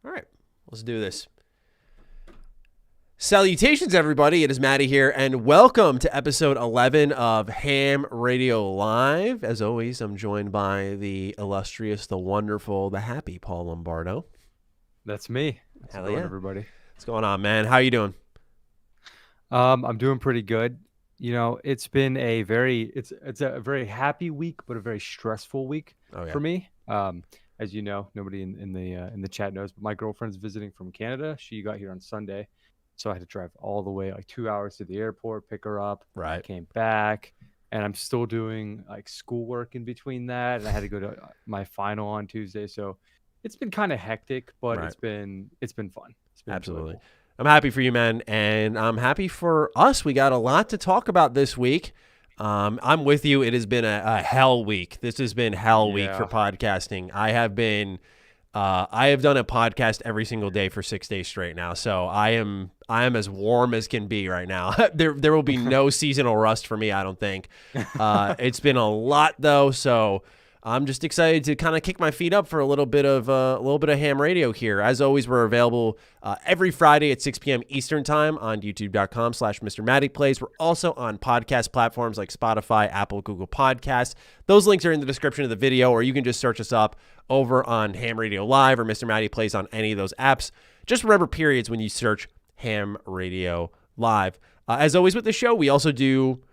All right, let's do this. Salutations, everybody. It is Matty here, and welcome to episode 11 of Ham Radio Live. As always, I'm joined by the illustrious, the wonderful, the happy Paul Lombardo. That's me. Hell yeah. Everybody. What's going on, man? How you doing? I'm doing pretty good. You know, it's been a very happy week, but a very stressful week for me. As you know, nobody in the chat knows, but my girlfriend's visiting from Canada. She got here on Sunday, so I had to drive all the way, like 2 hours to the airport, pick her up. Right. Came back, and I'm still doing like schoolwork in between that, and I had to go to my final on Tuesday. So it's been kind of hectic, but it's been fun. It's been absolutely enjoyable. I'm happy for you, man, and I'm happy for us. We got a lot to talk about this week. I'm with you. It has been a hell week. This has been hell week for podcasting. I have done a podcast every single day for 6 days straight now. So I am as warm as can be right now. There will be no seasonal rust for me, I don't think. It's been a lot though, so I'm just excited to kind of kick my feet up for a little bit of ham radio here. As always, we're available every Friday at 6 p.m. Eastern time on youtube.com/MrMattyPlays. We're also on podcast platforms like Spotify, Apple, Google Podcasts. Those links are in the description of the video, or you can just search us up over on Ham Radio Live or Mr. Matty Plays on any of those apps. Just remember periods when you search Ham Radio Live. As always with the show, we also do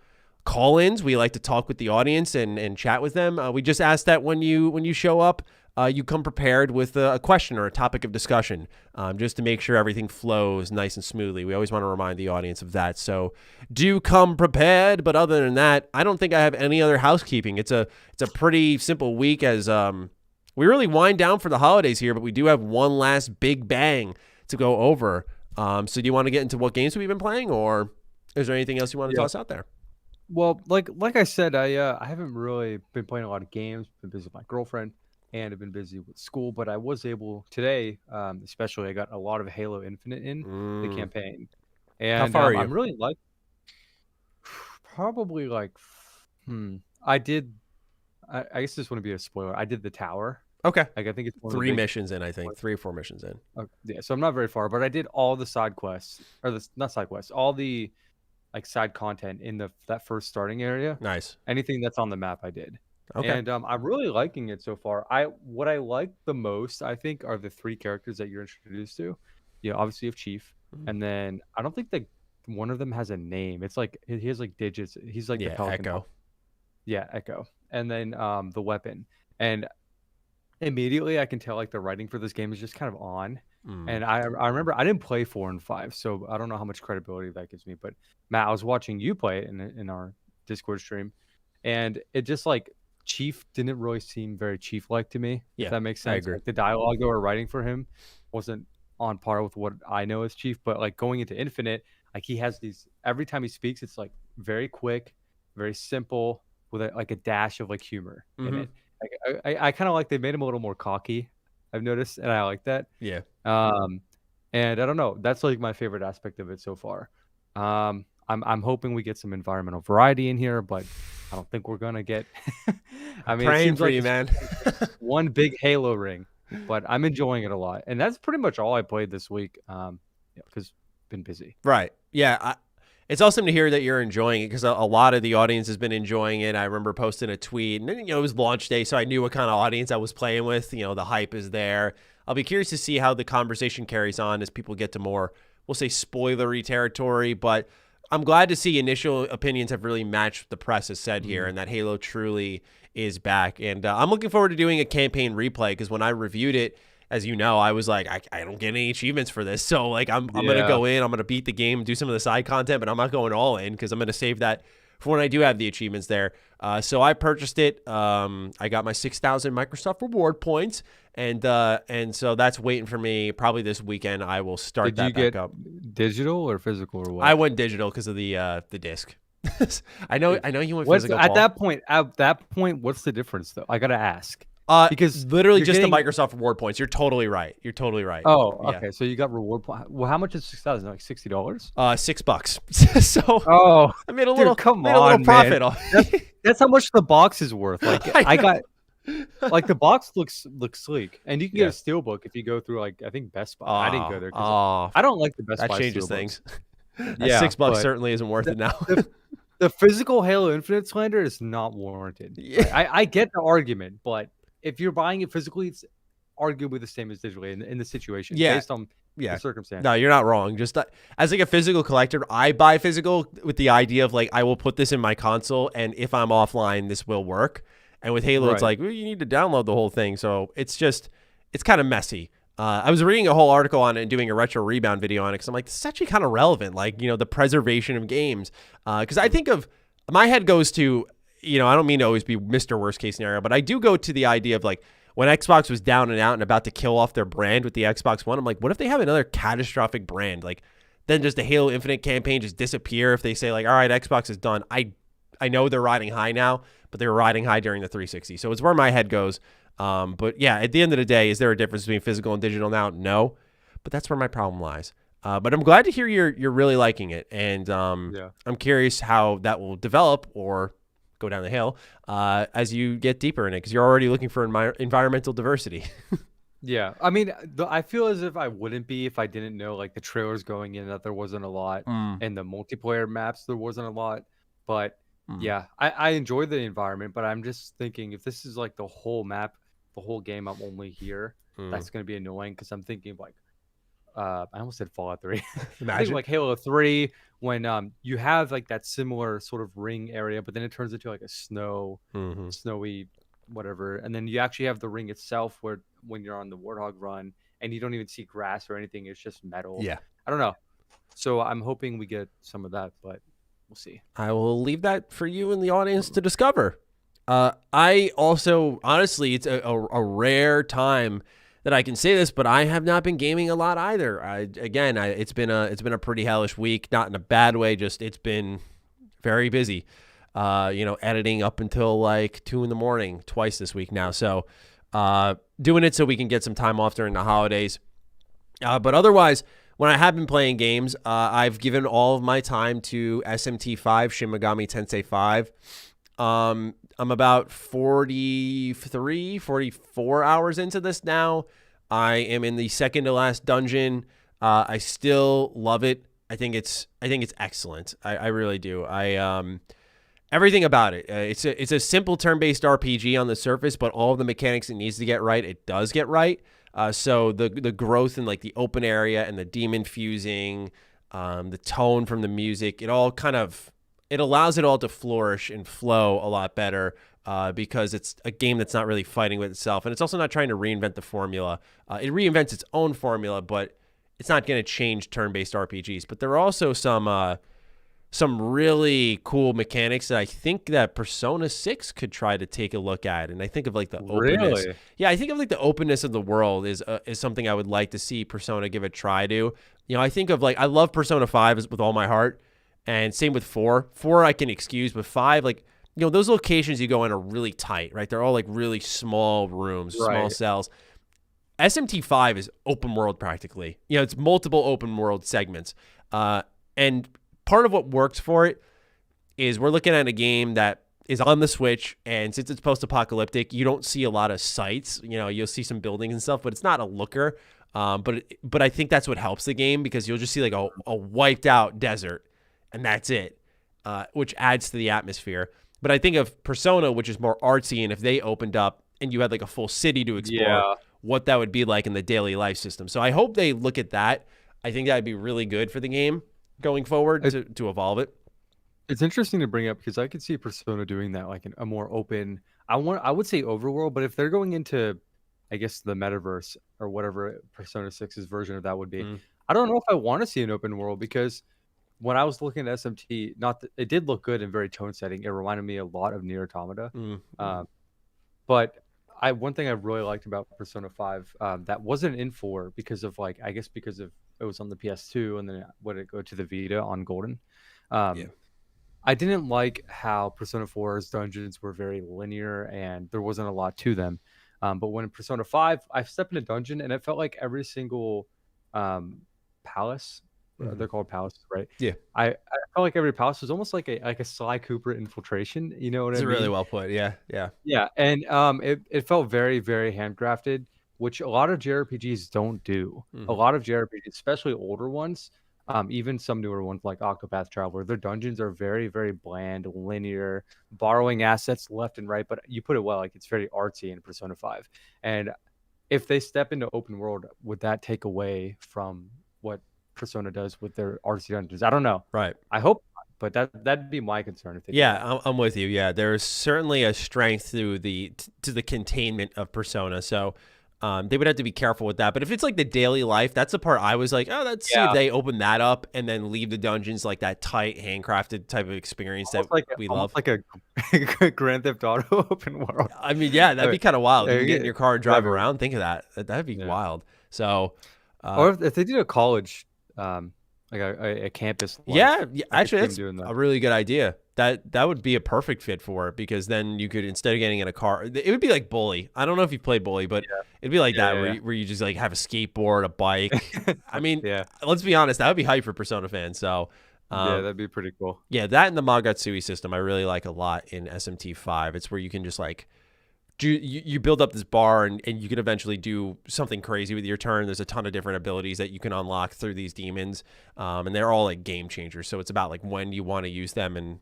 call-ins. We like to talk with the audience and chat with them. We just ask that when you show up, you come prepared with a question or a topic of discussion, just to make sure everything flows nice and smoothly. We always want to remind the audience of that. So do come prepared. But other than that, I don't think I have any other housekeeping. It's a pretty simple week as we really wind down for the holidays here, but we do have one last big bang to go over. So do you want to get into what games we've been playing, or is there anything else you want to toss out there? Well, like I said, I haven't really been playing a lot of games. Been busy with my girlfriend, and I've been busy with school. But I was able today, especially, I got a lot of Halo Infinite in the campaign, and how far are you? I'm really probably I did. I guess this wouldn't be a spoiler. I did the tower. Okay. Like I think it's three missions in. I think 3 or 4 missions in. Yeah, so I'm not very far, but I did all the side quests, or not side quests, all the like side content in that first starting area. Nice. Anything that's on the map, I did. Okay. And I'm really liking it so far. What I like the most, I think, are the 3 characters that you're introduced to. You know, obviously you have Chief, and then I don't think that one of them has a name. It's like he has like digits. He's like the Pelican. Echo. Yeah, Echo. And then the weapon. And immediately I can tell like the writing for this game is just kind of on. And I remember I didn't play 4 and 5, so I don't know how much credibility that gives me. But Matt, I was watching you play it in our Discord stream, and it just like Chief didn't really seem very Chief-like to me. Yeah, if that makes sense. I agree. Like, the dialogue they were writing for him wasn't on par with what I know as Chief. But like going into Infinite, like he has these, every time he speaks, it's like very quick, very simple, with like a dash of like humor in it. Like, I kind of like they made him a little more cocky, I've noticed, and I like that. Yeah. And I don't know, that's like my favorite aspect of it so far. I'm hoping we get some environmental variety in here, but I don't think we're gonna get. I mean, praying it seems for like you, man. one big Halo ring, but I'm enjoying it a lot, and that's pretty much all I played this week. Because been busy. Right. Yeah. It's awesome to hear that you're enjoying it, because a lot of the audience has been enjoying it. I remember posting a tweet, and it was launch day, so I knew what kind of audience I was playing with. The hype is there. I'll be curious to see how the conversation carries on as people get to more, we'll say, spoilery territory. But I'm glad to see initial opinions have really matched the press has said here, and that Halo truly is back. And I'm looking forward to doing a campaign replay, because when I reviewed it, as you know, I was like, I don't get any achievements for this. So like, I'm going to go in, I'm going to beat the game, do some of the side content, but I'm not going all in, because I'm going to save that for when I do have the achievements there. So I purchased it. I got my 6,000 Microsoft reward points, and so that's waiting for me. Probably this weekend I will start that back up. Digital or physical or what? I went digital because of the disc. I know you went physical. At that point, what's the difference though? I gotta ask. Because literally just the Microsoft reward points. You're totally right. Oh, okay. Yeah. So you got reward points. Well, how much is 6,000? Like $60? $6. So I made a little, come on, profit. That's how much the box is worth. Like I got Like the box looks sleek, and you can get Yeah. a steelbook if you go through like I think Best Buy. I didn't go Oh, there because oh, I don't like the Best that Buy changes steelbooks. things. That Yeah, $6 but certainly isn't worth the it now. the, the physical Halo Infinite slander is not warranted. Yeah. Right? I get the argument, but if you're buying it physically, it's arguably the same as digitally in the situation Yeah. based on the Yeah. circumstance. No, you're not wrong. Just as like a physical collector, I buy physical with the idea of like I will put this in my console, and if I'm offline, this will work. And with Halo, it's Right. like well, you need to download the whole thing, so it's kind of messy. I was reading a whole article on it and doing a retro rebound video on it because I'm like, this is actually kind of relevant, like the preservation of games. Because I think of my head goes to I don't mean to always be Mr. Worst Case Scenario, but I do go to the idea of like when Xbox was down and out and about to kill off their brand with the Xbox One, I'm like, what if they have another catastrophic brand? Like, then just the Halo Infinite campaign just disappear if they say like, all right, Xbox is done. I know they're riding high now, but they were riding high during the 360. So it's where my head goes. But yeah, at the end of the day, is there a difference between physical and digital now? No, but that's where my problem lies. But I'm glad to hear you're really liking it, and Yeah. I'm curious how that will develop or go down the hill as you get deeper in it because you're already looking for environmental diversity. Yeah, I mean, I feel as if I wouldn't be if I didn't know like the trailers going in that there wasn't a lot, and the multiplayer maps there wasn't a lot. But yeah, I enjoy the environment, but I'm just thinking if this is like the whole map, the whole game, I'm only here. That's gonna be annoying because I'm thinking of like I almost said Fallout 3. I think Imagine. like Halo 3 when you have like that similar sort of ring area, but then it turns into like a snowy whatever, and then you actually have the ring itself where when you're on the Warthog run and you don't even see grass or anything, it's just metal. Yeah. I don't know. So I'm hoping we get some of that, but we'll see. I will leave that for you and the audience to discover. I also, honestly, it's a rare time that I can say this, but I have not been gaming a lot either. It's been a pretty hellish week, not in a bad way. Just it's been very busy. Editing up until like 2 a.m. twice this week now. So, doing it so we can get some time off during the holidays. But otherwise, when I have been playing games, I've given all of my time to SMT5, Shin Megami Tensei 5. I'm about 44 hours into this now. I am in the second to last dungeon. I still love it. I think it's excellent. I really do. Everything about it. It's a simple turn-based RPG on the surface, but all of the mechanics it needs to get right, it does get right. So the growth in like the open area and the demon fusing, the tone from the music, it allows it all to flourish and flow a lot better because it's a game that's not really fighting with itself, and it's also not trying to reinvent the formula. It reinvents its own formula, but it's not going to change turn-based RPGs. But there are also some really cool mechanics that I think that Persona 6 could try to take a look at. And I think of like the openness. Really? Yeah, I think of like the openness of the world is something I would like to see Persona give a try to. I think of like I love Persona 5 with all my heart, and same with 4. 4 I can excuse, but 5 like those locations you go in are really tight, right? They're all like really small rooms, small cells. SMT5 is open world practically. It's multiple open world segments. And part of what works for it is we're looking at a game that is on the Switch, and since it's post-apocalyptic, you don't see a lot of sights. You'll see some buildings and stuff, but it's not a looker. But I think that's what helps the game because you'll just see like a wiped out desert, and that's it, which adds to the atmosphere. But I think of Persona, which is more artsy, and if they opened up and you had like a full city to explore, what that would be like in the daily life system. So I hope they look at that. I think that would be really good for the game going forward to evolve it. It's interesting to bring up because I could see Persona doing that, like a more open. I would say overworld, but if they're going into, I guess the metaverse or whatever Persona 6's version of that would be, I don't know if I want to see an open world because when I was looking at SMT, it did look good and very tone setting. It reminded me a lot of Nier Automata. But one thing I really liked about Persona 5 that wasn't in 4 because of like because of it was on the PS2 and then would it go to the Vita on Golden. I didn't like how Persona 4's dungeons were very linear and there wasn't a lot to them. But when in Persona 5, I stepped in a dungeon and it felt like every single palace They're called palaces, right? Yeah. I felt like every palace was almost like a Sly Cooper infiltration. You know what I It's mean? really well put. Yeah. Yeah. Yeah, and it felt very, very handcrafted, which a lot of JRPGs don't do. A lot of JRPGs, especially older ones, even some newer ones like Octopath Traveler, their dungeons are very, very bland, linear, borrowing assets left and right. But you put it well, like it's very artsy in Persona 5. And if they step into open world, would that take away from what Persona does with their artsy dungeons? I don't know. Right. I hope not, but that'd be my concern if they do that. Yeah, I'm with you. Yeah, there's certainly a strength to the containment of Persona. So they would have to be careful with that. But if it's like the daily life, that's the part I was like, oh, let's see if they open that up and then leave the dungeons like that tight, handcrafted type of experience that we love. Like a Grand Theft Auto open world. I mean, yeah, that'd be kind of wild. You can get in your car and drive around. Think of that. That'd be wild. So, or if they did a college, like a campus life, yeah, actually, that's a really good idea. That would be a perfect fit for it, because then you could, instead of getting in a car, it would be like Bully. I don't know if you've played Bully, but it'd be like that where you just like have a skateboard, a bike. I mean, let's be honest, that would be hype for Persona fans. So yeah, that'd be pretty cool. Yeah, that and the Magatsui system I really like a lot in SMT5. It's where you can just like you build up this bar and you can eventually do something crazy with your turn. There's a ton of different abilities that you can unlock through these demons, and they're all like game changers. So it's about like when you want to use them. And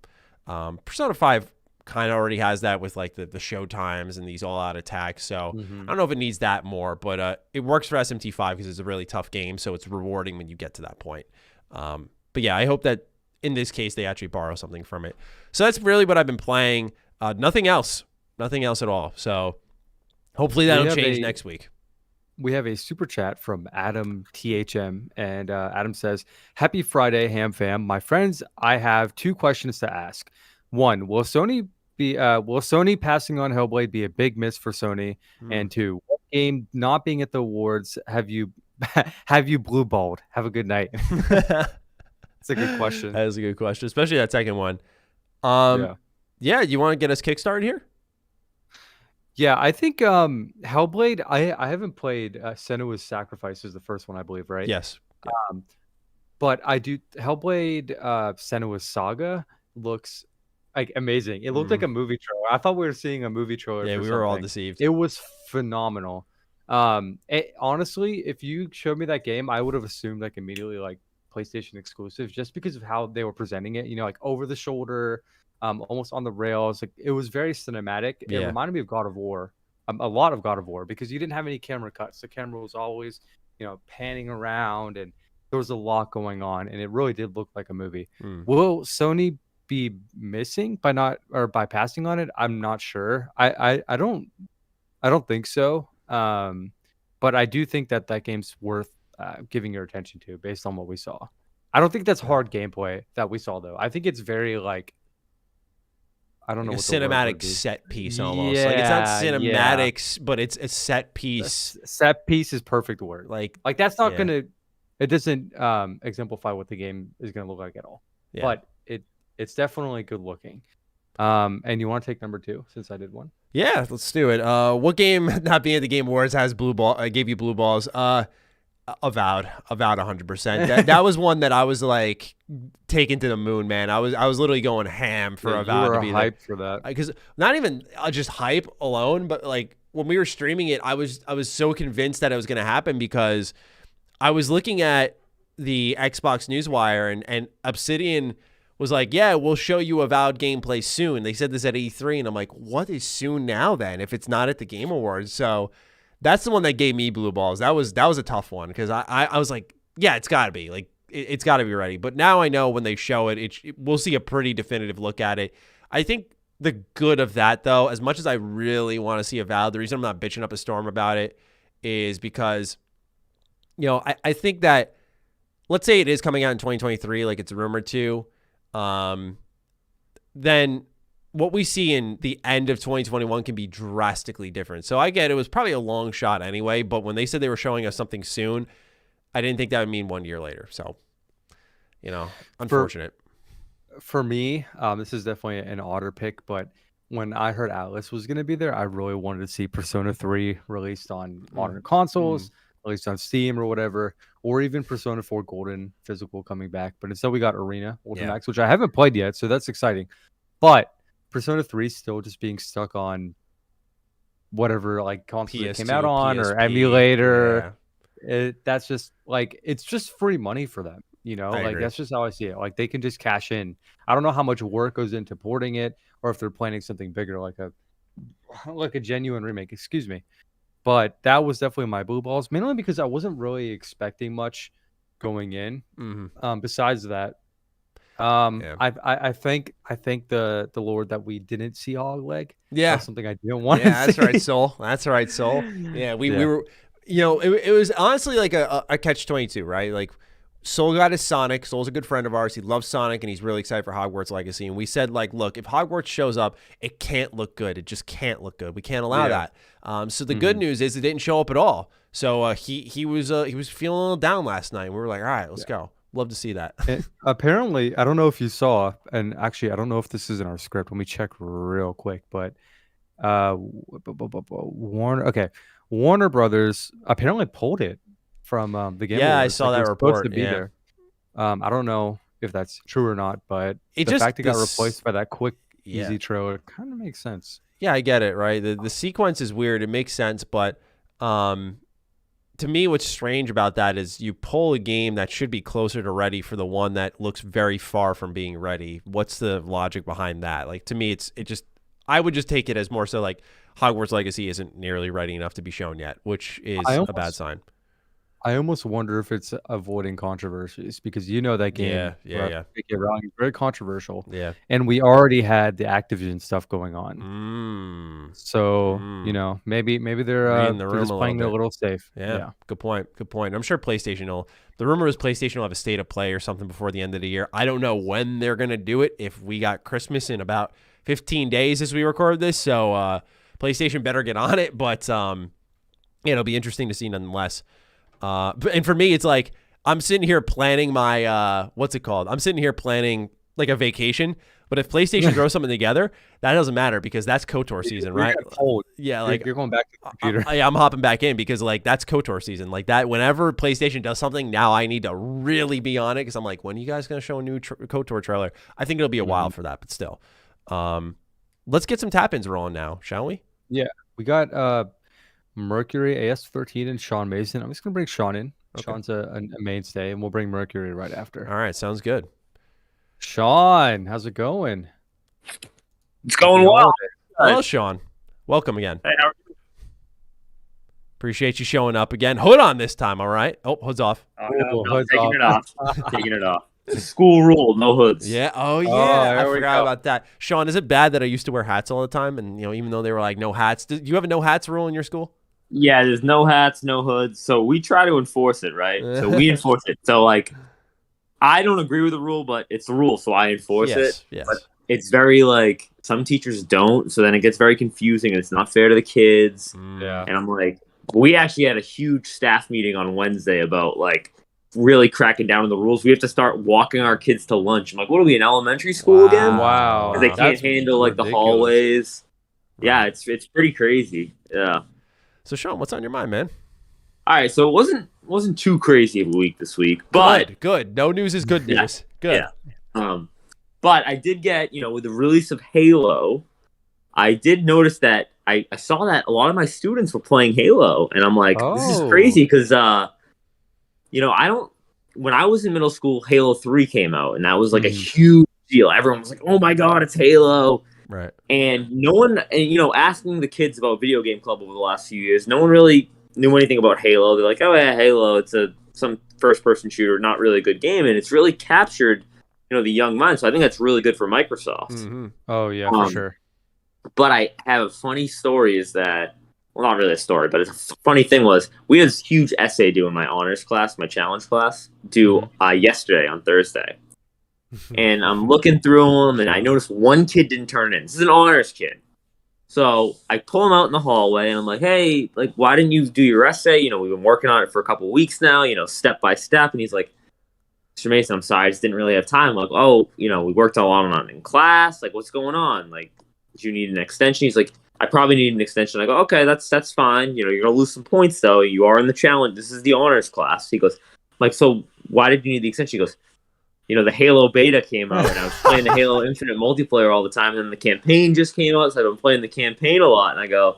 Persona 5 kind of already has that with like the show times and these all-out attacks. So I don't know if it needs that more, but it works for SMT5 because it's a really tough game, so it's rewarding when you get to that point. But yeah, I hope that in this case they actually borrow something from it. So that's really what I've been playing. Nothing else at all. So hopefully that'll change next week. We have a super chat from Adam H.A.M, and Adam says, "Happy Friday, Ham fam. My friends, I have 2 questions to ask. 1, will Sony passing on Hellblade be a big miss for Sony? And 2, what game not being at the awards have you blue balled? Have a good night." It's a good question. That is a good question, especially that second one. Yeah, you want to get us kickstarted here? Yeah, I think Hellblade, I haven't played Senua's Sacrifice is the first one, I believe, right? Yes. Yeah. But I do Hellblade Senua's Saga looks like amazing. It looked like a movie trailer. I thought we were seeing a movie trailer. Yeah, we were all deceived. It was phenomenal. Honestly, if you showed me that game, I would have assumed like immediately like PlayStation exclusive, just because of how they were presenting it, like over the shoulder, almost on the rails. Like it was very cinematic. It reminded me of God of War, a lot of God of War, because you didn't have any camera cuts. The camera was always, panning around, and there was a lot going on, and it really did look like a movie. Will Sony be missing by passing on it? I'm not sure. I don't think so. But I do think that game's worth giving your attention to based on what we saw. I don't think that's hard gameplay that we saw, though. I think it's very like, I don't know, what the cinematic set piece almost. Like it's not cinematics, but it's a set piece. Set piece is perfect word. Like that's not gonna. It doesn't exemplify what the game is gonna look like at all. Yeah. But it's definitely good looking. And you want to take number 2 since I did one? Yeah, let's do it. What game not being at the Game Awards has blue ball? I gave you blue balls. Avowed 100%. That was one that I was like taken to the moon, man. I was literally going ham for Avowed to be hyped for that, because not even just hype alone, but like when we were streaming it, I was so convinced that it was going to happen, because I was looking at the Xbox Newswire and Obsidian was like, yeah, we'll show you Avowed gameplay soon. They said this at E3, and I'm like, what is soon now then if it's not at the Game Awards? So that's the one that gave me blue balls. That was a tough one, because I was like, yeah, it's got to be. Like, it's got to be ready. But now I know when they show it, we'll see a pretty definitive look at it. I think the good of that, though, as much as I really want to see Avowed, the reason I'm not bitching up a storm about it is because, I think that, let's say it is coming out in 2023, like it's rumored to, then what we see in the end of 2021 can be drastically different. So I get it was probably a long shot anyway, but when they said they were showing us something soon, I didn't think that would mean 1 year later. So, unfortunate. For me, this is definitely an odder pick, but when I heard Atlas was going to be there, I really wanted to see Persona 3 released on modern consoles, at least on Steam or whatever, or even Persona 4 Golden physical coming back. But instead we got Arena Ultimax, which I haven't played yet, so that's exciting. But Persona 3 still just being stuck on whatever like console it came out on, PSP, or emulator. That's just like, it's just free money for them. You know, like that's just how I see it. Like they can just cash in. I don't know how much work goes into porting it, or if they're planning something bigger, like a genuine remake. Excuse me. But that was definitely my blue balls, mainly because I wasn't really expecting much going in. Besides that, I think the Lord that we didn't see Hog Leg. That's something I didn't want to see. That's right, Soul. That's right, Soul. Yeah, we were, you know, it was honestly like a catch-22, right? Like Soul got his Sonic. Soul's a good friend of ours. He loves Sonic, and he's really excited for Hogwarts Legacy. And we said, like, look, if Hogwarts shows up, it can't look good. It just can't look good. We can't allow that. So the good news is it didn't show up at all. So he was feeling a little down last night. We were like, all right, let's go. Love to see that. And apparently, I don't know if you saw, and actually, I don't know if this is in our script. Let me check real quick. But Warner Brothers apparently pulled it from the game. Yeah, I saw that report. To be there. I don't know if that's true or not, but the fact it got replaced by that quick, easy trailer kind of makes sense. Yeah, I get it, right? The sequence is weird. It makes sense, but to me, what's strange about that is you pull a game that should be closer to ready for the one that looks very far from being ready. What's the logic behind that? Like, to me, I would just take it as more so like Hogwarts Legacy isn't nearly ready enough to be shown yet, which is a bad sign. I almost wonder if it's avoiding controversies, because you know that game. Yeah. It's very controversial. Yeah. And we already had the Activision stuff going on. So, you know, maybe they're just playing it a little safe. Yeah. Good point. I'm sure the rumor is PlayStation will have a state of play or something before the end of the year. I don't know when they're going to do it. If we got Christmas in about 15 days as we record this. So PlayStation better get on it. But it'll be interesting to see nonetheless. And for me, it's like I'm sitting here planning my what's it called? I'm sitting here planning like a vacation. But if PlayStation throws something together, that doesn't matter because that's KOTOR season, right? Yeah, like you're going back to the computer. I'm hopping back in because like that's KOTOR season. Like that, whenever PlayStation does something, now I need to really be on it because I'm like, when are you guys going to show a new KOTOR trailer? I think it'll be a while for that, but still. Let's get some tap-ins rolling now, shall we? Yeah, we got Mercury, AS13, and Sean Mason. I'm just going to bring Sean in. Okay. Sean's a mainstay, and we'll bring Mercury right after. All right, sounds good. Sean, how's it going? It's going well. Hello, Sean. Welcome again. Hey, how are you? Appreciate you showing up again. Hood on this time, all right? Oh, hood's off. No, taking it off. Taking it off. It's a school rule, no hoods. Yeah. Oh, yeah. I forgot about that. Sean, is it bad that I used to wear hats all the time? And, you know, even though they were like no hats, do you have a no hats rule in your school? Yeah, there's no hats, no hoods. So we try to enforce it, right? So we enforce it. So, like, I don't agree with the rule, but it's the rule, so I enforce it. Yes. But it's very, like, some teachers don't, so then it gets very confusing, and it's not fair to the kids. Yeah. And I'm like, we actually had a huge staff meeting on Wednesday about, like, really cracking down on the rules. We have to start walking our kids to lunch. I'm like, what are we, in elementary school again? Wow. Because they can't handle, like, the hallways. Yeah, it's pretty crazy. Yeah. So, Sean, what's on your mind, man? All right, so it wasn't too crazy of a week this week, but good. No news is good news. Good. Yeah. But I did get, you know, with the release of Halo, I did notice that I saw that a lot of my students were playing Halo, and I'm like, this is crazy because, you know, when I was in middle school, Halo 3 came out, and that was like a huge deal. Everyone was like, oh my God, it's Halo. Right. And no one, you know, asking the kids about Video Game Club over the last few years, no one really knew anything about Halo. They're like, oh yeah, Halo, it's some first-person shooter, not really a good game, and it's really captured, you know, the young mind. So I think that's really good for Microsoft. Mm-hmm. Oh yeah, for sure. But I have a funny story. Is that, well, not really a story, but it's a funny thing was we had this huge essay due in my honors class, my challenge class, due yesterday on Thursday. And I'm looking through them, and I noticed one kid didn't turn in. This is an honors kid. So I pull him out in the hallway, and I'm like, hey, like, why didn't you do your essay? You know, we've been working on it for a couple of weeks now, you know, step by step. And he's like, Mr. Mason, I'm sorry, I just didn't really have time. I'm like, oh, you know, we worked a lot on it in class. Like, what's going on? Like, did you need an extension? He's like, I probably need an extension. I go, okay, that's fine. You're gonna lose some points though. You are in the challenge. This is the honors class. He goes, like, so why did you need the extension? He goes, the Halo beta came out, and I was playing the Halo Infinite multiplayer all the time, and then the campaign just came out, so I've been playing the campaign a lot, and I go,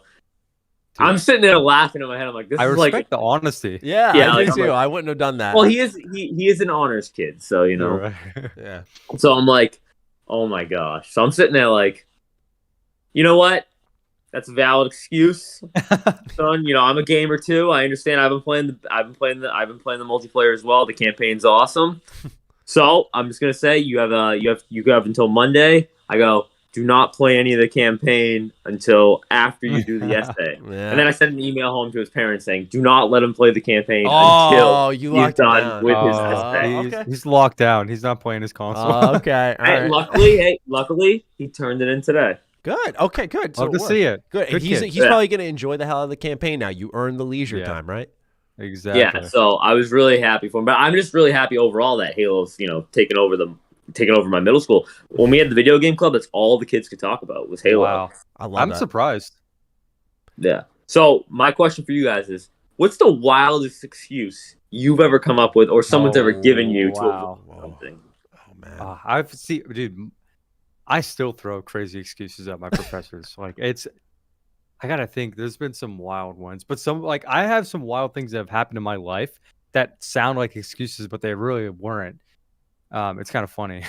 dude, I'm sitting there laughing in my head. I'm like, this I is respect the honesty. Yeah, I do too. Like, I wouldn't have done that. Well, he is an honors kid, so Right. Yeah. So I'm like, oh my gosh. So I'm sitting there like, you know what? That's a valid excuse, son. I'm a gamer too. I understand. I've been playing the multiplayer as well. The campaign's awesome. So I'm just gonna say you have until Monday. I go, do not play any of the campaign until after you do the essay. Yeah. And then I sent an email home to his parents saying, do not let him play the campaign until he's done with his essay. Okay. He's locked down. He's not playing his console. Okay. All right. Luckily, he turned it in today. Good. Okay, good. Love to see it. Good. He's probably going to enjoy the hell out of the campaign now. You earned the leisure time, right? Exactly. Yeah, so I was really happy for him. But I'm just really happy overall that Halo's, taking over my middle school. When we had the video game club, that's all the kids could talk about was Halo. Wow. I'm surprised. Yeah. So my question for you guys is, what's the wildest excuse you've ever come up with or someone's ever given you to avoid something? Oh, man. I've seen, dude, I still throw crazy excuses at my professors. Like I gotta think. There's been some wild ones, but I have some wild things that have happened in my life that sound like excuses, but they really weren't. It's kind of funny.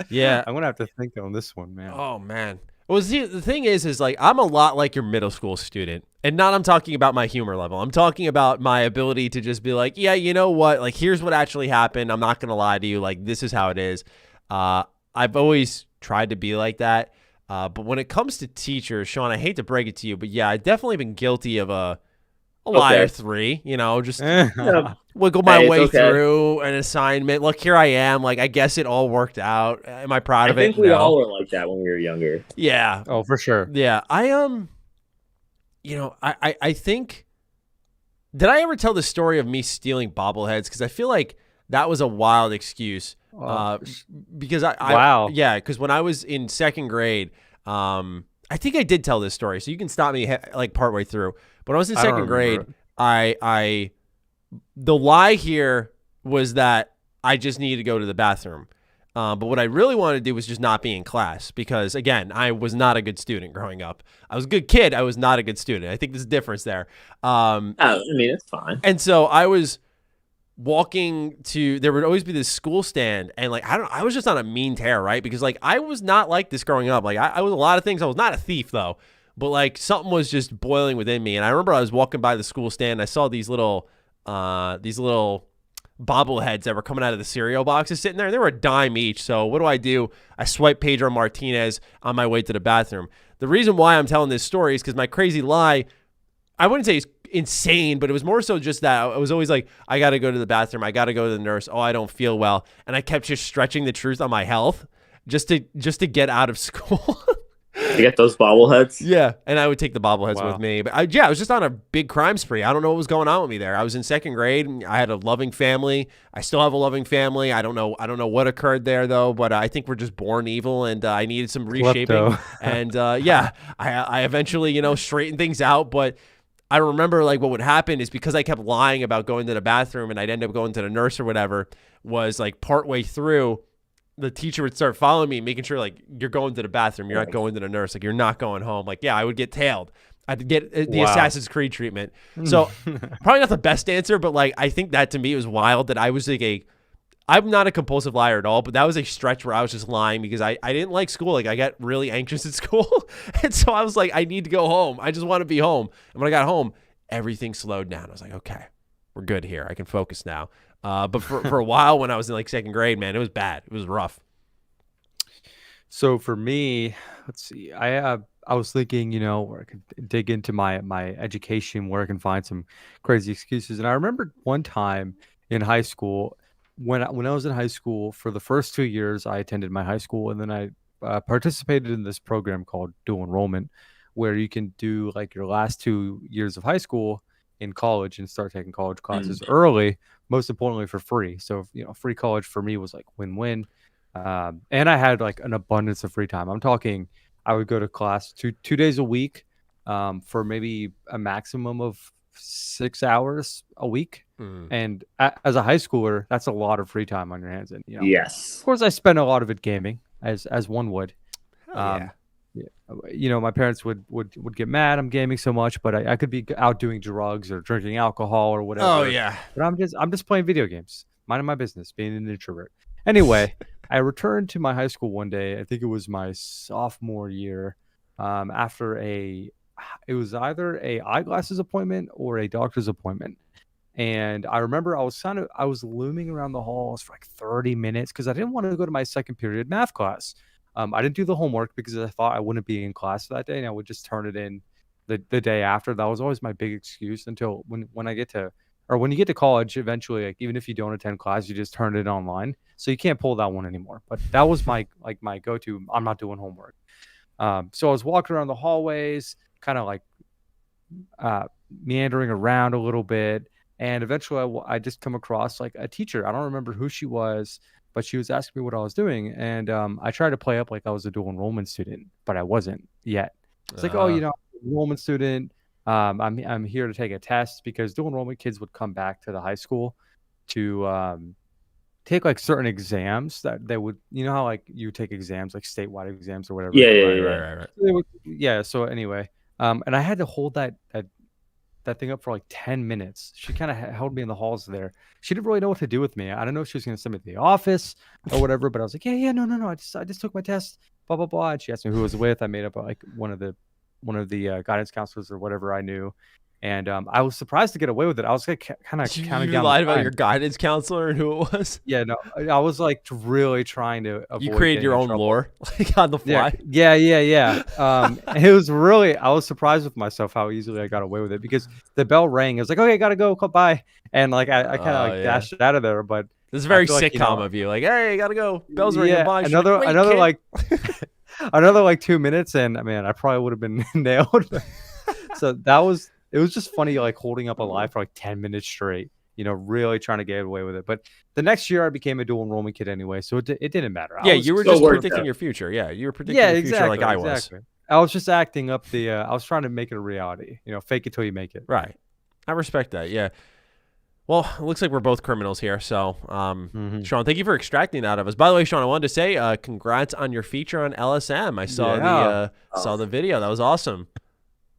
Yeah, I'm gonna have to think on this one, man. Oh man. Well, see, the thing is like I'm a lot like your middle school student, and I'm talking about my humor level. I'm talking about my ability to just be like, yeah, you know what? Like, here's what actually happened. I'm not gonna lie to you. Like, this is how it is. I've always tried to be like that. But when it comes to teachers, Sean, I hate to break it to you, but yeah, I've definitely been guilty of a lie or three, just wiggle my way through an assignment. Look, here I am. Like, I guess it all worked out. Am I proud of it? I think we all were like that when we were younger. Yeah. Oh, for sure. Yeah. I think, did I ever tell the story of me stealing bobbleheads? Because I feel like that was a wild excuse. Because because when I was in second grade, I think I did tell this story, so you can stop me like partway through. But when I was in second grade, the lie here was that I just needed to go to the bathroom. But what I really wanted to do was just not be in class because, again, I was not a good student growing up. I was a good kid. I was not a good student. I think there's a difference there. It's fine. And so I was walking to, there would always be this school stand, and like I was just on a mean tear, right? Because like I was not like this growing up. Like I was a lot of things. I was not a thief though, but like something was just boiling within me. And I remember I was walking by the school stand, and I saw these little bobbleheads that were coming out of the cereal boxes sitting there. They were a dime each. So what do? I swipe Pedro Martinez on my way to the bathroom. The reason why I'm telling this story is because my crazy lie, I wouldn't say it's insane, but it was more so just that I was always like, I got to go to the bathroom. I got to go to the nurse. Oh, I don't feel well. And I kept just stretching the truth on my health just to get out of school. You get those bobbleheads? Yeah. And I would take the bobbleheads with me. But I was just on a big crime spree. I don't know what was going on with me there. I was in second grade. I had a loving family. I still have a loving family. I don't know what occurred there though, but I think we're just born evil, and I needed some reshaping. And I eventually, straightened things out. But I remember like what would happen is because I kept lying about going to the bathroom and I'd end up going to the nurse or whatever, was like partway through, the teacher would start following me, making sure like, you're going to the bathroom. You're not going to the nurse. Like, you're not going home. Like, yeah, I would get tailed. I'd get the Assassin's Creed treatment. So probably not the best answer, but like, I think that to me was wild that I was like I'm not a compulsive liar at all, but that was a stretch where I was just lying because I didn't like school. Like, I got really anxious at school. And so I was like, I need to go home. I just want to be home. And when I got home, everything slowed down. I was like, okay, we're good here. I can focus now. But for a while when I was in like second grade, man, it was bad. It was rough. So for me, let's see. I was thinking, where I could dig into my education, where I can find some crazy excuses. And I remember one time in high school, when I was in high school, for the first 2 years, I attended my high school, and then I participated in this program called dual enrollment, where you can do like your last 2 years of high school in college and start taking college classes early, most importantly for free. So, free college for me was like win-win. And I had like an abundance of free time. I'm talking, I would go to class two days a week, for maybe a maximum of 6 hours a week. And as a high schooler, that's a lot of free time on your hands. And Yes. of course, I spent a lot of it gaming, as one would. Yeah. My parents would get mad I'm gaming so much, but I could be out doing drugs or drinking alcohol or whatever. Oh yeah. But I'm just playing video games, minding my business, being an introvert. Anyway, I returned to my high school one day. I think it was my sophomore year. After it was either a eyeglasses appointment or a doctor's appointment. And I remember I was looming around the halls for like 30 minutes because I didn't want to go to my second period math class. I didn't do the homework because I thought I wouldn't be in class that day, and I would just turn it in the day after. That was always my big excuse until when you get to college, eventually, like even if you don't attend class, you just turn it online. So you can't pull that one anymore. But that was my go-to. I'm not doing homework. So I was walking around the hallways, kind of like meandering around a little bit. And eventually I just come across like a teacher. I don't remember who she was, but she was asking me what I was doing. And I tried to play up like I was a dual enrollment student, but I wasn't yet. It's like, I'm an enrollment student. I'm here to take a test because dual enrollment kids would come back to the high school to take like certain exams that they would, how like you take exams like statewide exams or whatever. Right. So anyway, and I had to hold that thing up for like 10 minutes. She kind of held me in the halls there. She didn't really know what to do with me. I don't know if she was going to send me to the office or whatever, but I was like, no. I just took my test, blah, blah, blah. And she asked me who I was with. I made up like one of the guidance counselors or whatever I knew. And I was surprised to get away with it. I was like kind of counting down. You lied about your guidance counselor and who it was? Yeah, no, I was like really trying to avoid. You created your own lore like on the fly. Yeah. It was really, I was surprised with myself how easily I got away with it because the bell rang. It was like, okay, gotta go, bye. And like I kind of dashed it out of there. But this is very sitcom of you. Like, hey, gotta go. Bell's ringing. Bye. Another like another like 2 minutes, and man, I probably would have been nailed. So it was just funny, like holding up a lie for like 10 minutes straight, really trying to get away with it. But the next year I became a dual enrollment kid anyway, so it didn't matter. You were just predicting your future. Yeah, you were predicting your future like I was. Exactly. I was just acting up I was trying to make it a reality. Fake it till you make it. Right. I respect that. Yeah. Well, it looks like we're both criminals here. So, Sean, thank you for extracting that out of us. By the way, Sean, I wanted to say congrats on your feature on LSM. I saw the video. That was awesome.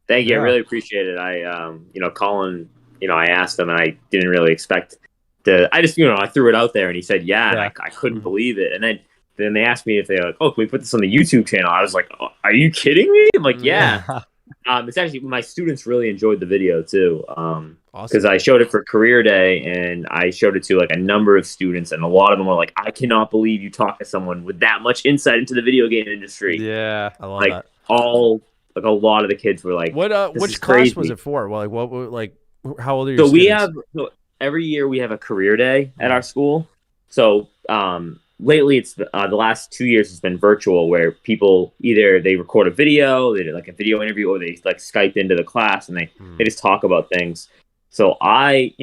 Thank you. I really appreciate it. I, Colin, I asked him and I didn't really expect I just, I threw it out there and he said, and I couldn't believe it. And then they asked me if they like, can we put this on the YouTube channel? I was like, are you kidding me? I'm like, yeah. It's actually, my students really enjoyed the video too. Because I showed it for career day and I showed it to like a number of students and a lot of them were like, I cannot believe you talk to someone with that much insight into the video game industry. Yeah. I love that. Like a lot of the kids were like, which class was it for? Well, how old are your students? Every year we have a career day at our school. So lately it's the last 2 years it's been virtual where people either they record a video, they did like a video interview, or they like Skype into the class and they just talk about things. So I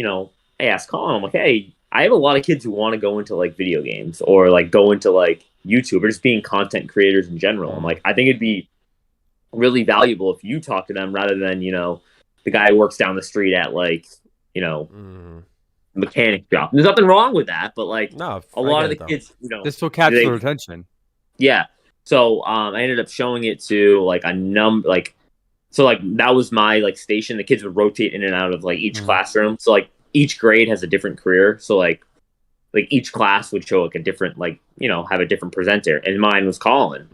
asked Colin, I'm like, hey, I have a lot of kids who want to go into like video games or like go into like YouTube or just being content creators in general. I'm like, I think it'd be really valuable if you talk to them rather than the guy who works down the street at like mechanic shop. There's nothing wrong with that, but like a lot of the kids this will catch their attention. So I ended up showing it to like a that was my like station. The kids would rotate in and out of like each classroom, so like each grade has a different career, so like each class would show like a different have a different presenter, and mine was Colin,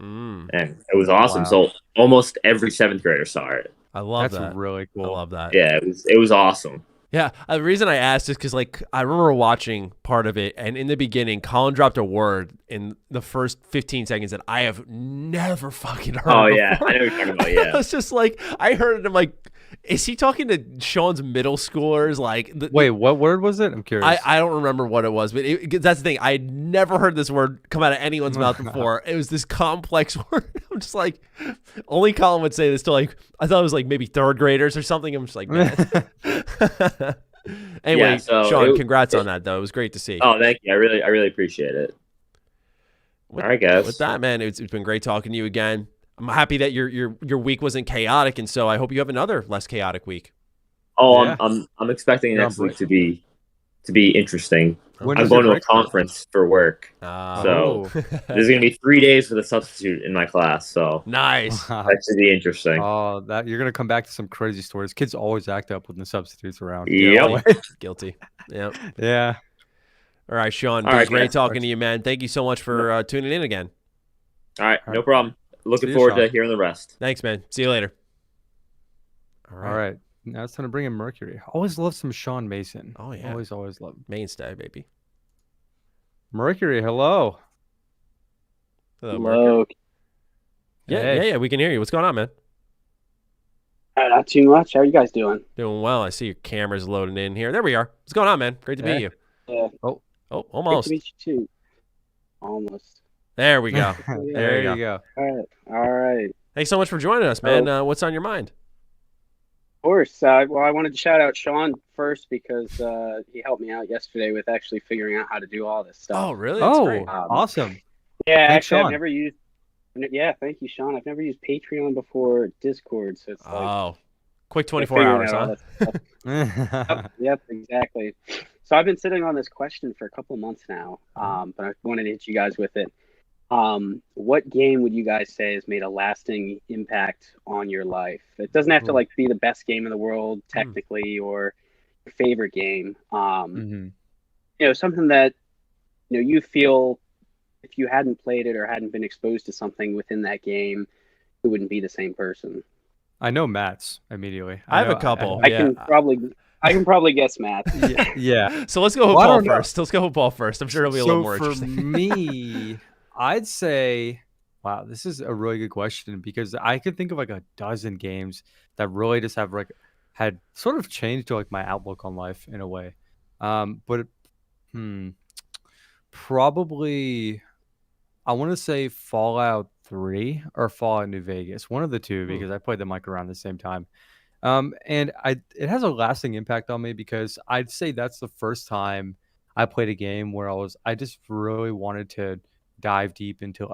and it was awesome. Wow. So almost every 7th grader saw it. I love that. That's really cool. I love that. Yeah, it was awesome. Yeah, the reason I asked is because like I remember watching part of it, and in the beginning, Colin dropped a word in the first 15 seconds that I have never fucking heard. Oh before. Yeah, I know what you're talking about. Yeah, it's just like I heard it. I'm like, is he talking to Sean's middle schoolers? Like, wait, what word was it? I'm curious. I don't remember what it was, but that's the thing. I had never heard this word come out of anyone's mouth before. It was this complex word. I'm just like, only Colin would say this to like, I thought it was like maybe 3rd graders or something. I'm just like, man. Anyway, Sean, congrats on that though. It was great to see. Oh, thank you. I really appreciate it. All right, guys. With that, man, it's been great talking to you again. I'm happy that your week wasn't chaotic, and so I hope you have another less chaotic week. Oh, Yeah. I'm expecting You're on next week break? to be interesting. When I'm does your going to a break start? conference for work, so Oh. there's going to be 3 days for the substitute in my class. So Nice. that should be interesting. Oh, that you're gonna come back to some crazy stories. Kids always act up when the substitutes around. Yep. Guilty. Yep. Yeah. All right, Sean. All Been right, great guys. talking to you, man. Thank you so much for tuning in again. All right, All no right. problem. Looking See you, forward Sean. to hearing the rest. Thanks, man. See you later. All right. Now it's time to bring in Mercury. Always love some Sean Mason. Oh, yeah. Always love him. Mainstay, baby. Mercury, hello. Hello, Mercury. Hey. Yeah. We can hear you. What's going on, man? Not too much. How are you guys doing? Doing well. I see your camera's loading in here. There we are. What's going on, man? Great to meet you. Yeah. Oh, Great almost. to meet you too. Almost. There we go. There you go. All right. Thanks so much for joining us, man. What's on your mind? Of course. Well, I wanted to shout out Sean first because he helped me out yesterday with actually figuring out how to do all this stuff. Oh, really? That's great. Awesome. Yeah, Thanks, actually, Sean. I've never used. Yeah, thank you, Sean. I've never used Patreon before Discord, so it's like quick 24 hours, huh? Yep, exactly. So I've been sitting on this question for a couple of months now, but I wanted to hit you guys with it. What game would you guys say has made a lasting impact on your life? It doesn't have to be the best game in the world technically or your favorite game. Something that you feel if you hadn't played it or hadn't been exposed to something within that game, it wouldn't be the same person. I know Matt's immediately. I have a couple. I can probably guess Matt. Yeah. So let's go with Paul first. Let's go with Paul first. I'm sure it'll be a little more interesting. For me, I'd say, wow, this is a really good question because I could think of like a dozen games that really just have had sort of changed to my outlook on life in a way. Probably I want to say Fallout 3 or Fallout New Vegas, one of the two, because I played them around the same time. And it has a lasting impact on me because I'd say that's the first time I played a game where I just really wanted to dive deep into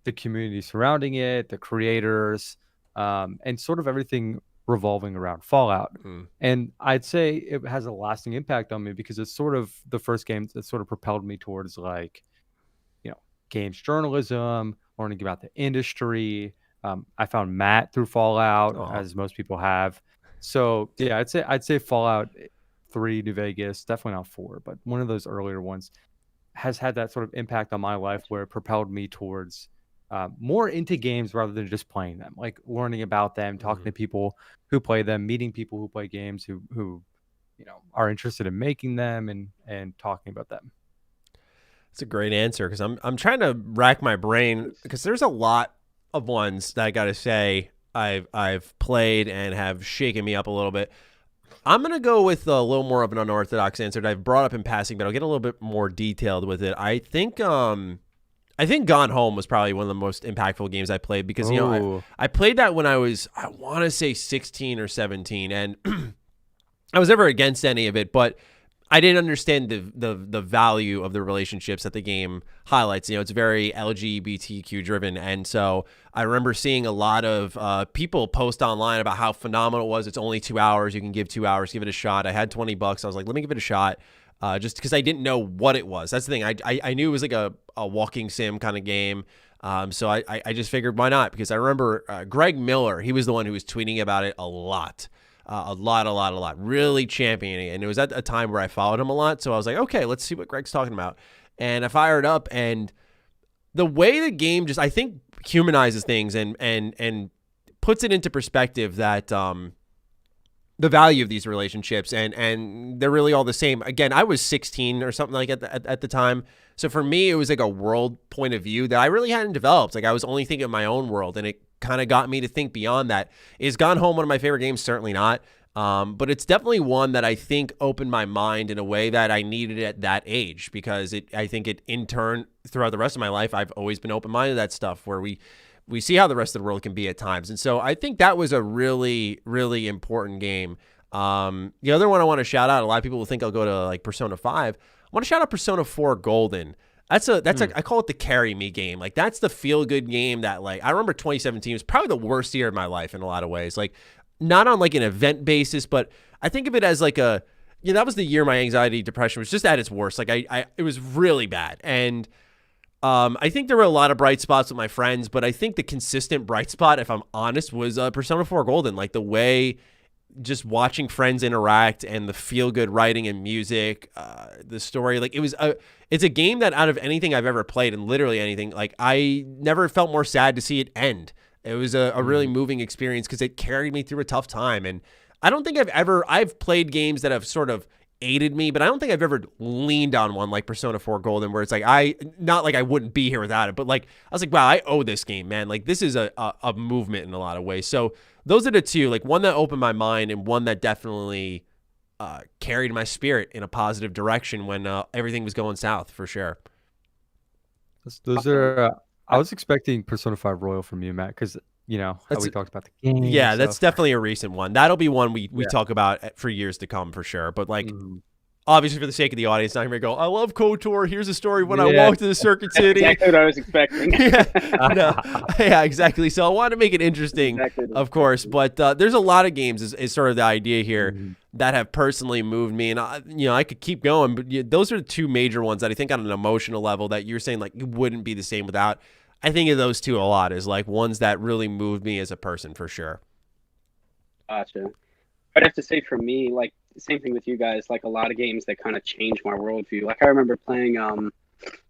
the community surrounding it, the creators, and sort of everything revolving around Fallout. And I'd say it has a lasting impact on me because it's sort of the first game that sort of propelled me towards games journalism, learning about the industry. I found Matt through Fallout, as most people have. So yeah, I'd say Fallout 3 New Vegas, definitely not 4, but one of those earlier ones has had that sort of impact on my life where it propelled me towards more into games rather than just playing them, learning about them, talking to people who play them, meeting people who play games who are interested in making them and talking about them. That's a great answer because I'm trying to rack my brain because there's a lot of ones that I got to say I've played and have shaken me up a little bit. I'm going to go with a little more of an unorthodox answer that I've brought up in passing, but I'll get a little bit more detailed with it. I think Gone Home was probably one of the most impactful games I played because I played that when I want to say 16 or 17, and I was never against any of it, but I didn't understand the value of the relationships that the game highlights. It's very LGBTQ driven. And so I remember seeing a lot of people post online about how phenomenal it was. It's only 2 hours. You can give 2 hours, give it a shot. I had $20. I was like, let me give it a shot. Just because I didn't know what it was. That's the thing. I knew it was like a walking sim kind of game. So I just figured why not? Because I remember Greg Miller, he was the one who was tweeting about it a lot. A lot, really championing it. And it was at a time where I followed him a lot. So I was like, okay, let's see what Greg's talking about. And I fired up, and the way the game just, I think, humanizes things and puts it into perspective that the value of these relationships and they're really all the same. Again, I was 16 or something like at the time. So for me, it was like a world point of view that I really hadn't developed. I was only thinking of my own world, and it kind of got me to think beyond that. Is Gone Home one of my favorite games? Certainly not. But it's definitely one that I think opened my mind in a way that I needed at that age, because I think it in turn throughout the rest of my life, I've always been open-minded to that stuff where we see how the rest of the world can be at times. And so I think that was a really, really important game. The other one I want to shout out, a lot of people will think I'll go to Persona 5. I want to shout out Persona 4 Golden. That's I call it the carry me game. Like that's the feel good game that like I remember 2017 was probably the worst year of my life in a lot of ways. Like not on like an event basis, but I think of it as like that was the year my anxiety, depression was just at its worst. Like it was really bad. And I think there were a lot of bright spots with my friends, but I think the consistent bright spot, if I'm honest, was Persona 4 Golden. Like the way just watching friends interact and the feel good writing and music, the story, like it's a game that out of anything I've ever played, and literally anything, like I never felt more sad to see it end. It was a really moving experience because it carried me through a tough time. And I don't think I've played games that have sort of aided me, but I don't think I've ever leaned on one like Persona 4 Golden, where it's like not like I wouldn't be here without it, but like I was like, wow, I owe this game, man. Like this is a movement in a lot of ways. So those are the two, like one that opened my mind and one that definitely carried my spirit in a positive direction when everything was going south, for sure. Those are. I was expecting Persona 5 Royal from you, Matt, because you know how we talked about the game. Yeah, that's definitely a recent one. That'll be one we talk about for years to come, for sure. But like. Obviously, for the sake of the audience, not going to go, I love KOTOR. Here's a story when I walked to the Circuit City. Exactly what I was expecting. Yeah, exactly. So I want to make it interesting, of course. But there's a lot of games, is sort of the idea here, that have personally moved me. And, I could keep going. But those are the two major ones that I think on an emotional level that you're saying, like, you wouldn't be the same without. I think of those two a lot as, like, ones that really moved me as a person, for sure. Gotcha. I'd have to say for me, like, same thing with you guys, like a lot of games that kind of changed my worldview. Like I remember playing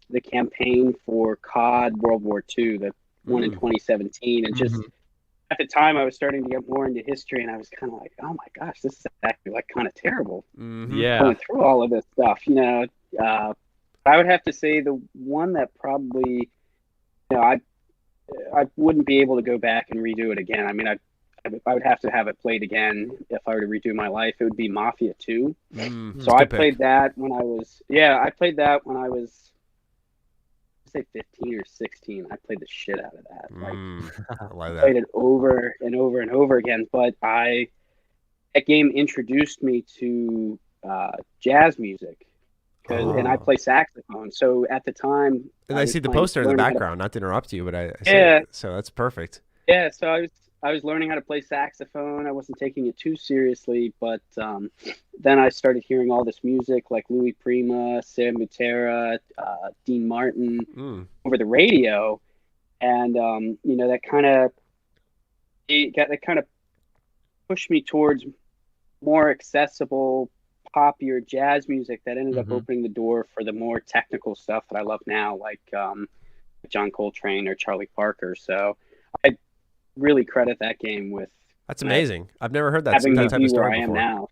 the campaign for COD World War II, the one in 2017, and just at the time I was starting to get more into history, and I was kind of like, oh my gosh, this is actually like kind of terrible. Going through all of this stuff, I would have to say the one that probably, I wouldn't be able to go back and redo it again. I mean, I would have to have it played again if I were to redo my life. It would be Mafia 2. So I played that when I was, say 15 or 16. I played the shit out of that. I like that. Played it over and over and over again. But that game introduced me to jazz music. And I play saxophone. So at the time, and I see the poster in the background. Not to interrupt you, but I so that's perfect. Yeah, so I was learning how to play saxophone. I wasn't taking it too seriously, but then I started hearing all this music like Louis Prima, Sam Butera, Dean Martin over the radio, and that kind of pushed me towards more accessible, poppier jazz music that ended up opening the door for the more technical stuff that I love now, like John Coltrane or Charlie Parker. So I really credit that game with. That's amazing. I've never heard that type of story before. Now.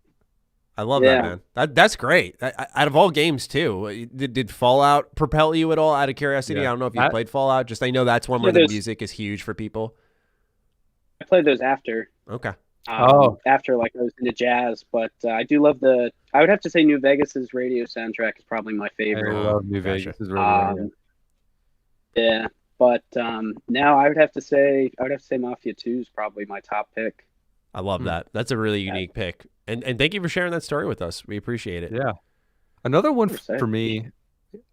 I love that, man. That's great. Out of all games too, did Fallout propel you at all? Out of curiosity, I don't know if you played Fallout. Just I know that's one where the music is huge for people. I played those after. Okay. After like I was into jazz, but I do love I would have to say New Vegas's radio soundtrack is probably my favorite. I love New Vegas' radio. Yeah. But now I would have to say Mafia 2 is probably my top pick. I love that. That's a really unique pick. And thank you for sharing that story with us. We appreciate it. Yeah. Another one for me,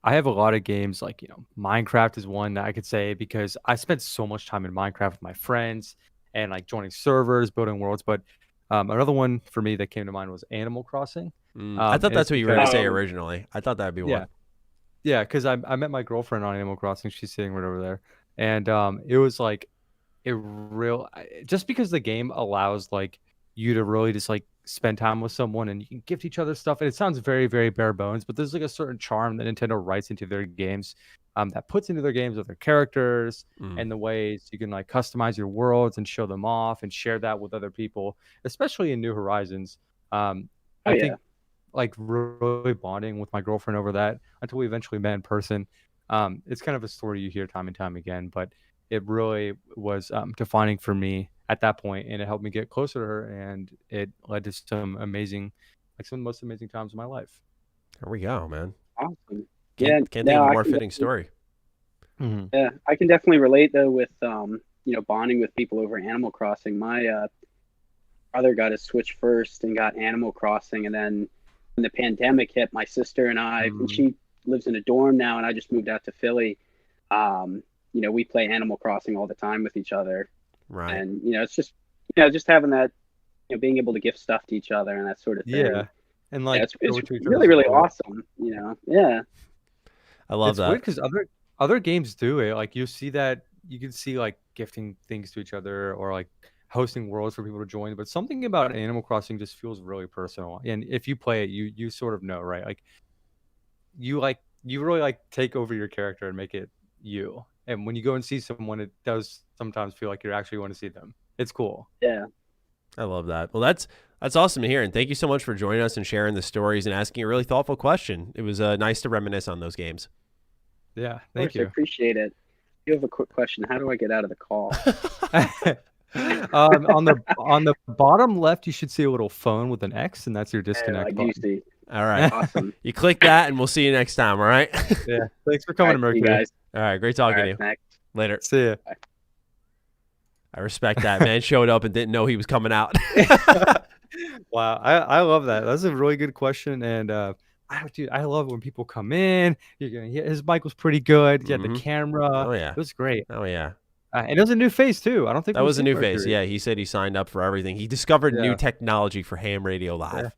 I have a lot of games like, Minecraft is one that I could say because I spent so much time in Minecraft with my friends and like joining servers, building worlds. But another one for me that came to mind was Animal Crossing. I thought that's what you were going to say originally. I thought that'd be one. Yeah, because I met my girlfriend on Animal Crossing. She's sitting right over there. And it was like just because the game allows like you to really just like spend time with someone and you can gift each other stuff. And it sounds very, very bare bones, but there's like a certain charm that Nintendo writes into their games that puts into their games with their characters and the ways you can like customize your worlds and show them off and share that with other people, especially in New Horizons. I think like really bonding with my girlfriend over that until we eventually met in person. It's kind of a story you hear time and time again, but it really was defining for me at that point, and it helped me get closer to her, and it led to some of the most amazing times of my life. There we go, man. Awesome. Can't think of a more fitting story. Yeah, I can definitely relate though with bonding with people over Animal Crossing. My brother got his Switch first and got Animal Crossing, and then when the pandemic hit, my sister and I, and she lives in a dorm now, and I just moved out to Philly. We play Animal Crossing all the time with each other. Right. And, it's just, just having that, being able to gift stuff to each other and that sort of thing. Yeah. And like, it's really, really awesome, Yeah. I love that. It's weird because other games do it. Like, you can see like gifting things to each other or like hosting worlds for people to join. But something about Animal Crossing just feels really personal. And if you play it, you sort of know, right? Like, you really like take over your character and make it you. And when you go and see someone, it does sometimes feel like you actually want to see them. It's cool. Yeah. I love that. Well, that's awesome to hear. And thank you so much for joining us and sharing the stories and asking a really thoughtful question. It was nice to reminisce on those games. Yeah. Thank you. I appreciate it. You have a quick question. How do I get out of the call? On the bottom left, you should see a little phone with an X, and that's your disconnect button. See. All right. Awesome. You click that, and we'll see you next time. All right. Yeah. Thanks for coming to Mercury. Guys. All right. Great talking to you. Next. Later. See ya. Bye. I respect that. Man showed up and didn't know he was coming out. Wow. I love that. That's a really good question. And I love when people come in. His mic was pretty good. He had the camera. Oh, yeah. It was great. Oh, yeah. And it was a new face, too. I don't think that was a new face. Yeah. He said he signed up for everything. He discovered new technology for Ham Radio Live. Yeah.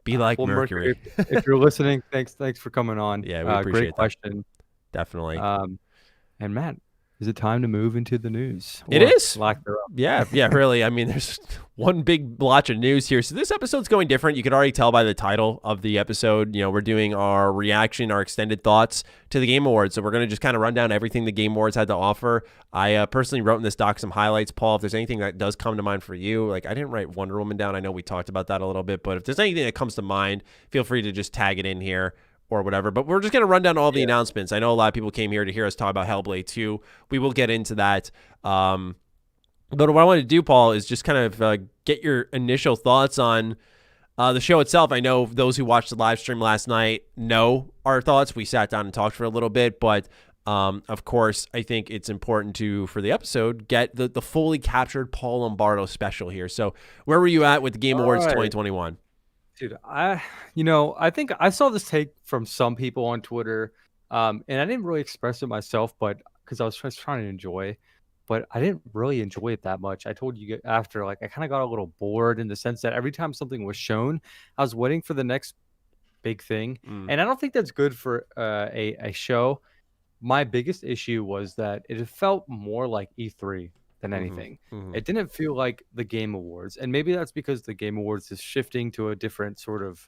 Be like Mercury. If you're listening, thanks for coming on. Yeah, we appreciate great question. Definitely. And Matt, is it time to move into the news? It is. Yeah, really. I mean, there's one big blotch of news here. So this episode's going different. You can already tell by the title of the episode. We're doing our reaction, our extended thoughts to the Game Awards. So we're going to just kind of run down everything the Game Awards had to offer. I personally wrote in this doc some highlights. Paul, if there's anything that does come to mind for you, like I didn't write Wonder Woman down. I know we talked about that a little bit, but if there's anything that comes to mind, feel free to just tag it in here or whatever. But we're just going to run down all the announcements. I know a lot of people came here to hear us talk about Hellblade 2. We will get into that. But what I wanted to do, Paul, is just kind of get your initial thoughts on the show itself. I know those who watched the live stream last night know our thoughts. We sat down and talked for a little bit, but of course, I think it's important to, for the episode, get the fully captured Paul Lombardo special here. So where were you at with the Game Awards 2021? Dude, I think I saw this take from some people on Twitter, and I didn't really express it myself, but because I was just trying to enjoy, but I didn't really enjoy it that much. I told you after, like, I kind of got a little bored in the sense that every time something was shown, I was waiting for the next big thing, and I don't think that's good for a show. My biggest issue was that it felt more like E3 than anything. It didn't feel like the Game Awards, and maybe that's because the Game Awards is shifting to a different sort of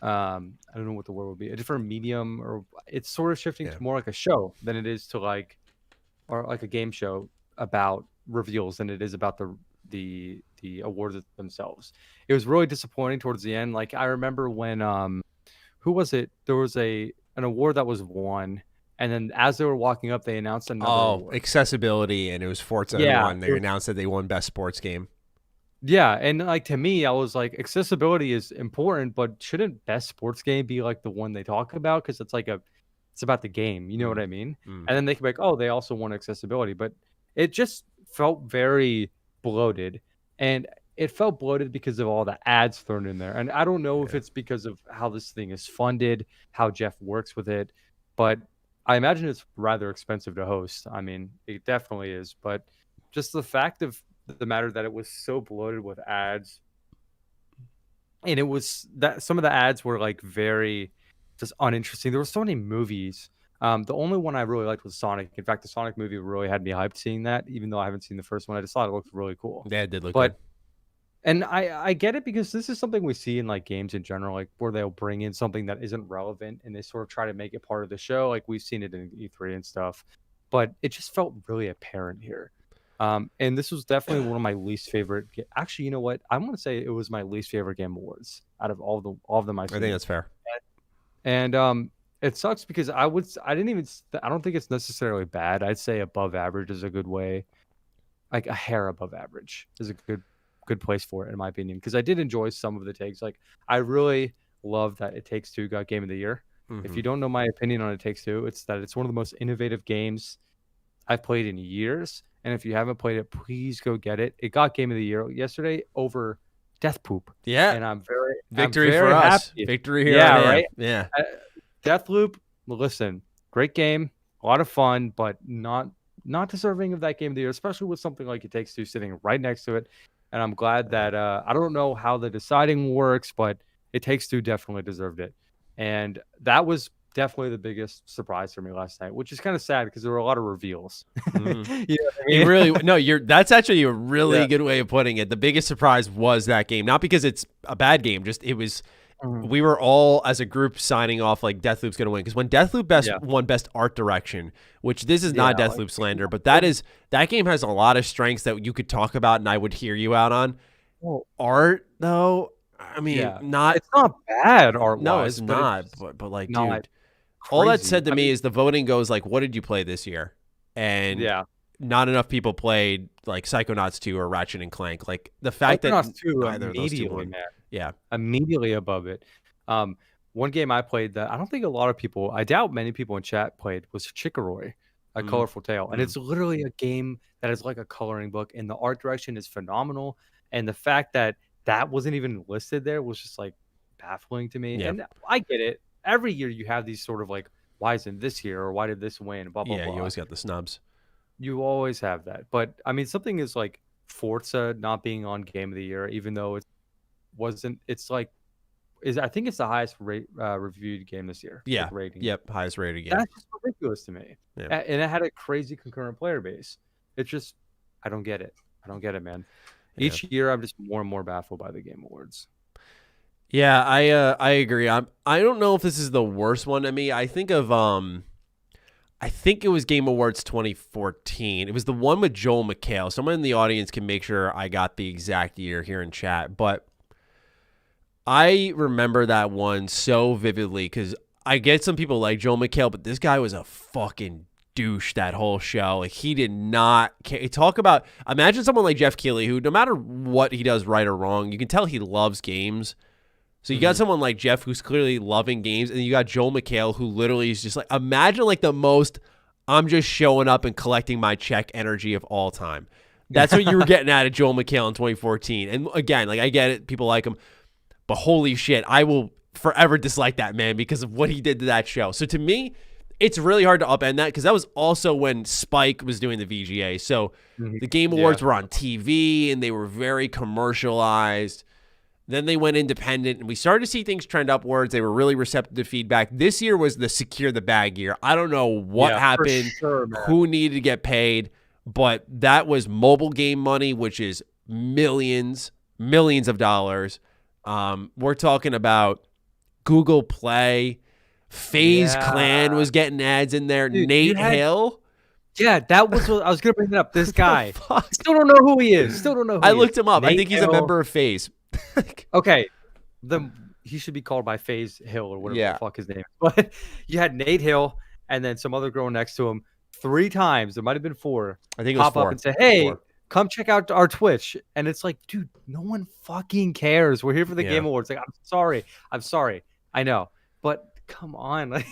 I don't know what the word would be, a different medium, or it's sort of shifting to more like a show than it is to like a game show about reveals than it is about the awards themselves. It was really disappointing towards the end. Like I remember when who was it? There was an award that was won. And then as they were walking up, they announced another award. Accessibility, and it was Forza won. They announced that they won Best Sports Game. Yeah, and like to me, I was like, accessibility is important, but shouldn't Best Sports Game be like the one they talk about? Because it's like it's about the game. You know what I mean? And then they could be like, oh, they also won accessibility. But it just felt very bloated. And it felt bloated because of all the ads thrown in there. And I don't know if it's because of how this thing is funded, how Jeff works with it, but I imagine it's rather expensive to host. I mean, it definitely is, but just the fact of the matter that it was so bloated with ads, and it was that some of the ads were like very just uninteresting. There were so many movies. The only one I really liked was Sonic. In fact, the Sonic movie really had me hyped seeing that, even though I haven't seen the first one. I just thought it looked really cool. Yeah, it did look good. And I get it because this is something we see in like games in general, like where they'll bring in something that isn't relevant and they sort of try to make it part of the show. Like we've seen it in E3 and stuff, but it just felt really apparent here. And this was definitely one of my least favorite. Actually, you know what? I'm going to say it was my least favorite Game Awards out of all of them I've seen. I think that's fair. And it sucks because I don't think it's necessarily bad. I'd say above average is a good way. Like a hair above average is a good place for it, in my opinion, because I did enjoy some of the takes. Like I really love that It Takes Two got Game of the Year. If you don't know my opinion on It Takes Two, it's that it's one of the most innovative games I've played in years. And if you haven't played it, please go get it. It got Game of the Year yesterday over Deathloop. Yeah, and I'm victory very for us. Happy. Victory here. Yeah, right. Yeah, Deathloop listen, great game, a lot of fun, but not deserving of that game of the year, especially with something like It Takes Two sitting right next to it. And I'm glad that I don't know how the deciding works, but It Takes Two definitely deserved it. And that was definitely the biggest surprise for me last night, which is kind of sad because there were a lot of reveals. Mm. You really no, that's actually a really good way of putting it. The biggest surprise was that game, not because it's a bad game, just it was. We were all as a group signing off like Deathloop's going to win, because when Deathloop won Best Art Direction, which this is not Deathloop slander, but that game has a lot of strengths that you could talk about and I would hear you out on. Well, art though, I mean, it's not bad art. No, it's not. But like, dude, all that said to me is the voting goes like, what did you play this year? And not enough people played like Psychonauts 2 or Ratchet and Clank. Like the fact Psychonauts that 2 immediately, man. Yeah, immediately above it. One game I played that I don't think a lot of people, I doubt many people in chat played, was Chikoroi, A Colorful Tale. And it's literally a game that is like a coloring book, and the art direction is phenomenal. And the fact that that wasn't even listed there was just like baffling to me. And I get it. Every year you have these sort of like, why isn't this here, or why did this win? Blah, blah, blah. You always got the snubs. You always have that. But I mean, something is like Forza not being on Game of the Year, even though it wasn't, it's like, I think it's the highest reviewed game this year. Yeah. Like rating. Yep. Highest rated game. That's just ridiculous to me. Yeah. And it had a crazy concurrent player base. It's just, I don't get it. I don't get it, man. Each year, I'm just more and more baffled by the Game Awards. Yeah, I agree. I don't know if this is the worst one to me. I think of I think it was Game Awards 2014. It was the one with Joel McHale. Someone in the audience can make sure I got the exact year here in chat, but I remember that one so vividly because I get some people like Joel McHale, but this guy was a fucking douche that whole show. Like, he did not care. Talk about, imagine someone like Jeff Keighley, who no matter what he does right or wrong, you can tell he loves games. So you got someone like Jeff who's clearly loving games, and you got Joel McHale who literally is just like, imagine like the most, I'm just showing up and collecting my check energy of all time. That's what you were getting at Joel McHale in 2014. And again, like, I get it, people like him, but holy shit, I will forever dislike that man because of what he did to that show. So to me, it's really hard to upend that because that was also when Spike was doing the VGA. So the Game Awards were on TV and they were very commercialized. Then they went independent and we started to see things trend upwards. They were really receptive to feedback. This year was the secure the bag year. I don't know what happened, who needed to get paid, but that was mobile game money, which is millions of dollars. We're talking about Google Play. FaZe Clan was getting ads in there. Dude, Nate Hill. Yeah, that was what I was going to bring it up. This guy. Still don't know who he is. I looked him up. I think he's a member of FaZe. Okay. He should be called by FaZe Hill or whatever the fuck his name is. But you had Nate Hill and then some other girl next to him 3 times. There might have been 4. I think it was 4. Pop up and say, hey, come check out our Twitch. And it's like, dude, no one fucking cares. We're here for the Game Awards. Like, I'm sorry. I know. But come on. Like,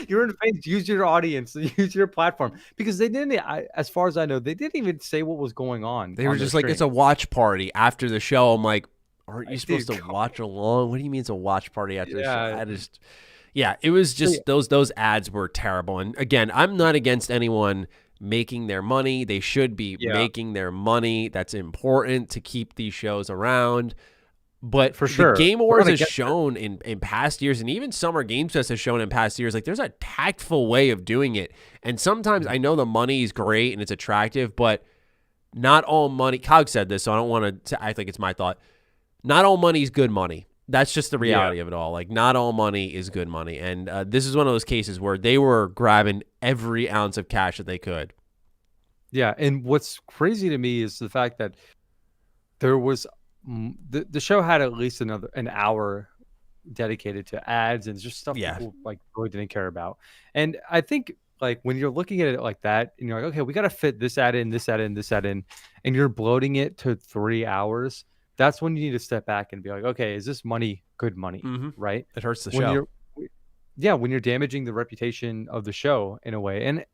you're in FaZe. Use your audience. Use your platform. Because they didn't, as far as I know, they didn't even say what was going on. They were just like, it's a watch party after the show. I'm like, aren't you supposed to watch along? What do you mean it's a watch party after the show? It was just those ads were terrible. And again, I'm not against anyone making their money. They should be making their money. That's important to keep these shows around. But for sure, the Game Awards has shown in past years, and even Summer Games Fest has shown in past years, like there's a tactful way of doing it. And sometimes I know the money is great and it's attractive, but not all money. Cog said this, so I don't want to act like it's my thought. Not all money is good money. That's just the reality of it all. Like, not all money is good money. And this is one of those cases where they were grabbing every ounce of cash that they could. Yeah, and what's crazy to me is the fact that there was the show had at least an hour dedicated to ads and just stuff people like really didn't care about. And I think like when you're looking at it like that and you're like, okay, we got to fit this ad in, this ad in, this ad in, and you're bloating it to 3 hours. That's when you need to step back and be like, okay, is this money good money? Right? It hurts the show. When you're damaging the reputation of the show in a way. And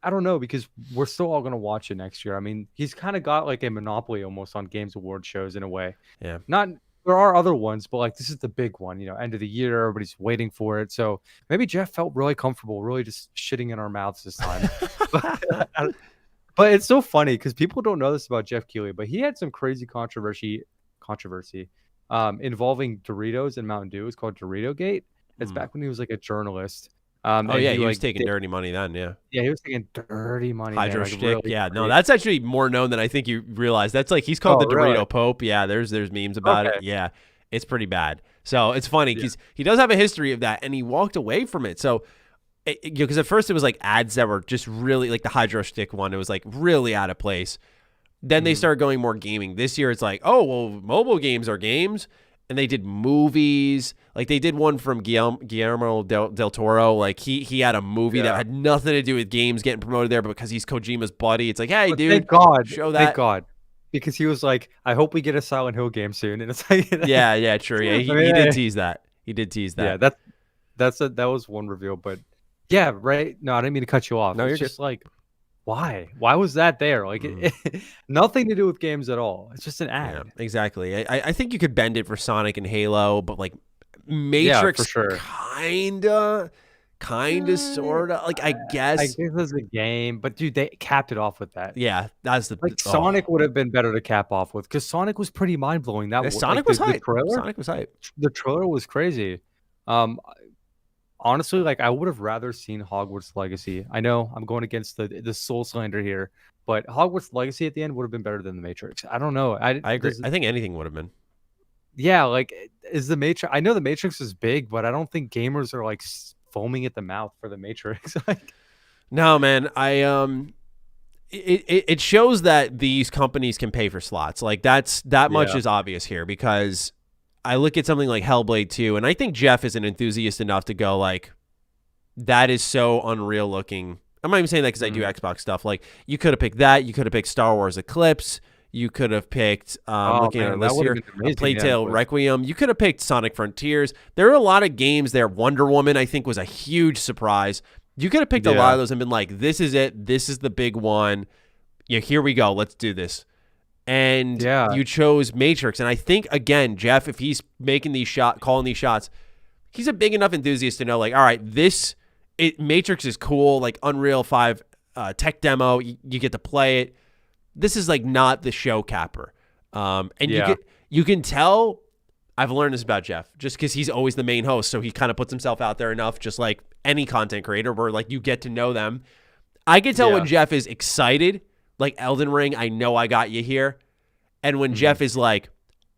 I don't know, because we're still all going to watch it next year. I mean, he's kind of got like a monopoly almost on Games Award shows in a way. Yeah. Not there are other ones, but like this is the big one. End of the year, everybody's waiting for it. So maybe Jeff felt really comfortable, really just shitting in our mouths this time. But it's so funny because people don't know this about Jeff Keighley, but he had some crazy controversy involving Doritos and Mountain Dew. It's called Dorito Gate. It's back when he was like a journalist. He was taking dirty money then. Yeah, he was taking dirty money. Hydro Stick. Really no, that's actually more known than I think you realize. That's like he's called the Dorito really? Pope. Yeah, there's memes about it. Yeah, it's pretty bad. So it's funny because he does have a history of that, and he walked away from it. So. Because at first it was like ads that were just really like the Hydro Stick one. It was like really out of place. Then they started going more gaming. This year it's like, oh, well, mobile games are games. And they did movies. Like they did one from Guillermo del Toro. Like he had a movie that had nothing to do with games getting promoted there, but because he's Kojima's buddy, it's like, hey, dude, thank God, show that. Thank God. Because he was like, I hope we get a Silent Hill game soon. And it's like, yeah, true. Yeah, he did tease that. He did tease that. Yeah, that was one reveal, but. Yeah, right. No, I didn't mean to cut you off. No, it's just like, why? Why was that there? Like, nothing to do with games at all. It's just an ad. Yeah, exactly. I think you could bend it for Sonic and Halo, but like Matrix, for sure. kinda, sorta. Like I guess. I guess it's a game, but dude, they capped it off with that. Yeah, that's the Sonic would have been better to cap off with because Sonic was pretty mind blowing. Sonic was hype. Sonic was hype. The trailer was crazy. Honestly, like I would have rather seen Hogwarts Legacy. I know I'm going against the soul slander here, but Hogwarts Legacy at the end would have been better than the Matrix. I don't know. I agree. I think anything would have been. Yeah, like is the Matrix? I know the Matrix is big, but I don't think gamers are like foaming at the mouth for the Matrix. No, man. It shows that these companies can pay for slots. Like that much is obvious here because. I look at something like Hellblade 2, and I think Jeff is an enthusiast enough to go like, that is so unreal looking. I'm not even saying that because I do Xbox stuff. Like, you could have picked that. You could have picked Star Wars Eclipse. You could have picked, looking at our list here, Plague Tale Requiem. You could have picked Sonic Frontiers. There are a lot of games there. Wonder Woman, I think, was a huge surprise. You could have picked a lot of those and been like, this is it. This is the big one. Yeah, here we go. Let's do this. And you chose Matrix. And I think, again, Jeff, if he's making these calling these shots, he's a big enough enthusiast to know, like, all right, Matrix is cool, like Unreal 5 tech demo, you get to play it. This is like not the show capper. You can tell, I've learned this about Jeff, just because he's always the main host, so he kind of puts himself out there enough, just like any content creator, where like you get to know them. I can tell when Jeff is excited, like Elden Ring, I know I got you here. And when Jeff is like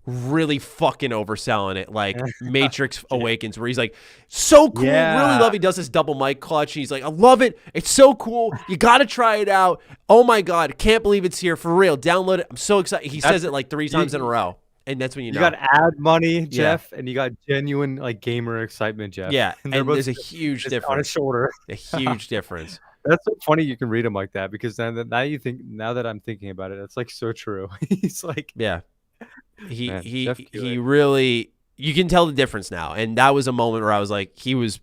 really fucking overselling it, like Matrix Awakens, where he's like, so cool, really love. He does this double mic clutch. And he's like, I love it. It's so cool. You got to try it out. Oh my God, can't believe it's here for real. Download it. I'm so excited. He says it like 3 times in a row. And that's when you know. You got ad money, Jeff, and you got genuine like gamer excitement, Jeff. Yeah, and there's a huge difference. On his shoulder. A huge difference. That's so funny you can read him like that because now that I'm thinking about it, it's like so true. He's like, he really, you can tell the difference now. And that was a moment where I was like, he was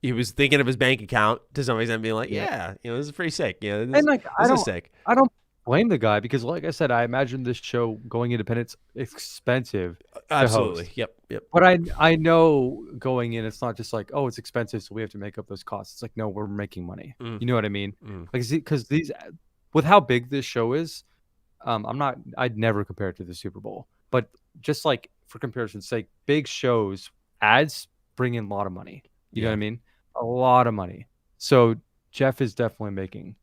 thinking of his bank account to some extent, being like, this is pretty sick. This is sick. I don't blame the guy because, like I said, I imagine this show going independent is expensive. Absolutely. Yep. But I know going in, it's not just like, oh, it's expensive, so we have to make up those costs. It's like, no, we're making money. You know what I mean? Like, because these, with how big this show is, I'd never compare it to the Super Bowl. But just like for comparison's sake, big shows, ads bring in a lot of money. You know what I mean? A lot of money. So Jeff is definitely making.